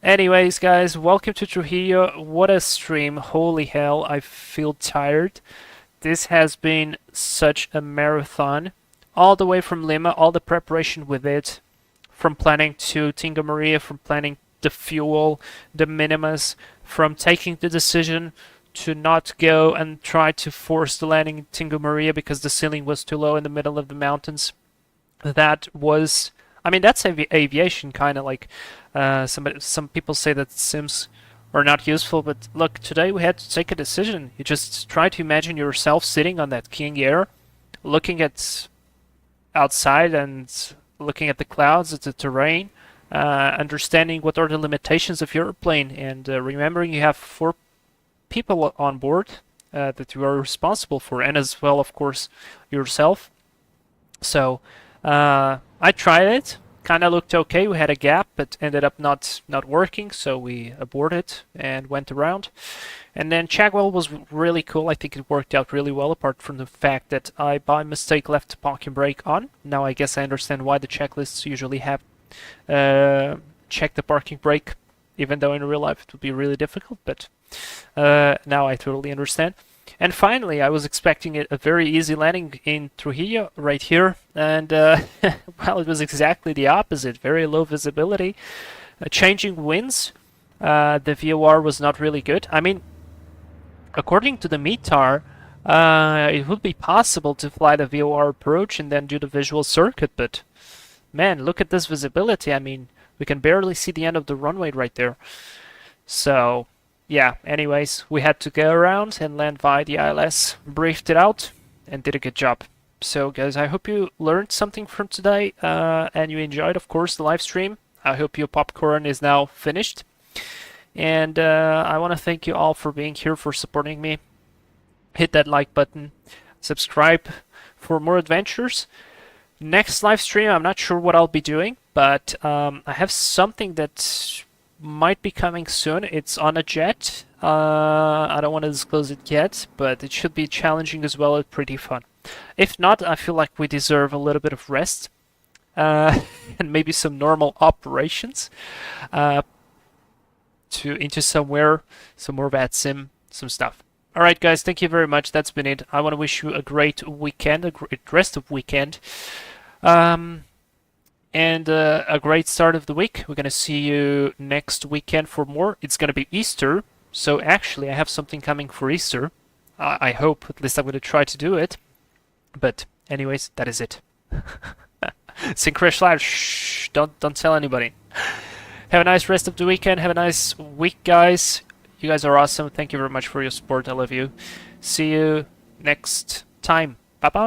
Anyways, guys, welcome to Trujillo. What a stream. Holy hell, I feel tired. This has been such a marathon. All the way from Lima, all the preparation with it. From planning to Tinga Maria, from planning the fuel, the minimas, from taking the decision to not go and try to force the landing in Tinga Maria because the ceiling was too low in the middle of the mountains. That was... I mean, that's aviation, kind of like some people say that sims are not useful, but look, today we had to take a decision. You just try to imagine yourself sitting on that King Air, looking at outside and looking at the clouds, at the terrain, understanding what are the limitations of your plane, and remembering you have 4 people on board that you are responsible for, and as well, of course, yourself. So... I tried it, kind of looked okay. We had a gap, but ended up not working, so we aborted and went around. And then Chagwell was really cool. I think it worked out really well, apart from the fact that I by mistake left the parking brake on. Now I guess I understand why the checklists usually have check the parking brake, even though in real life it would be really difficult, but now I totally understand. And finally, I was expecting a very easy landing in Trujillo right here, and well, it was exactly the opposite. Very low visibility, changing winds. The VOR was not really good. I mean, according to the METAR, it would be possible to fly the VOR approach and then do the visual circuit, but man, look at this visibility. I mean, we can barely see the end of the runway right there. So... yeah, anyways, we had to go around and land via the ILS, briefed it out, and did a good job. So, guys, I hope you learned something from today, and you enjoyed, of course, the live stream. I hope your popcorn is now finished. And I want to thank you all for being here, for supporting me. Hit that like button, subscribe for more adventures. Next live stream, I'm not sure what I'll be doing, but I have something that... might be coming soon. It's on a jet. I don't want to disclose it yet, but it should be challenging as well and pretty fun. If not, I feel like we deserve a little bit of rest. And maybe some normal operations. Into somewhere, some more VATSIM, some stuff. Alright guys, thank you very much. That's been it. I want to wish you a great weekend, a great rest of weekend. And a great start of the week. We're going to see you next weekend for more. It's going to be Easter. So actually, I have something coming for Easter. I hope. At least I'm going to try to do it. But anyways, that is it. Syncresh Live. Shh. Don't tell anybody. Have a nice rest of the weekend. Have a nice week, guys. You guys are awesome. Thank you very much for your support. I love you. See you next time. Bye-bye.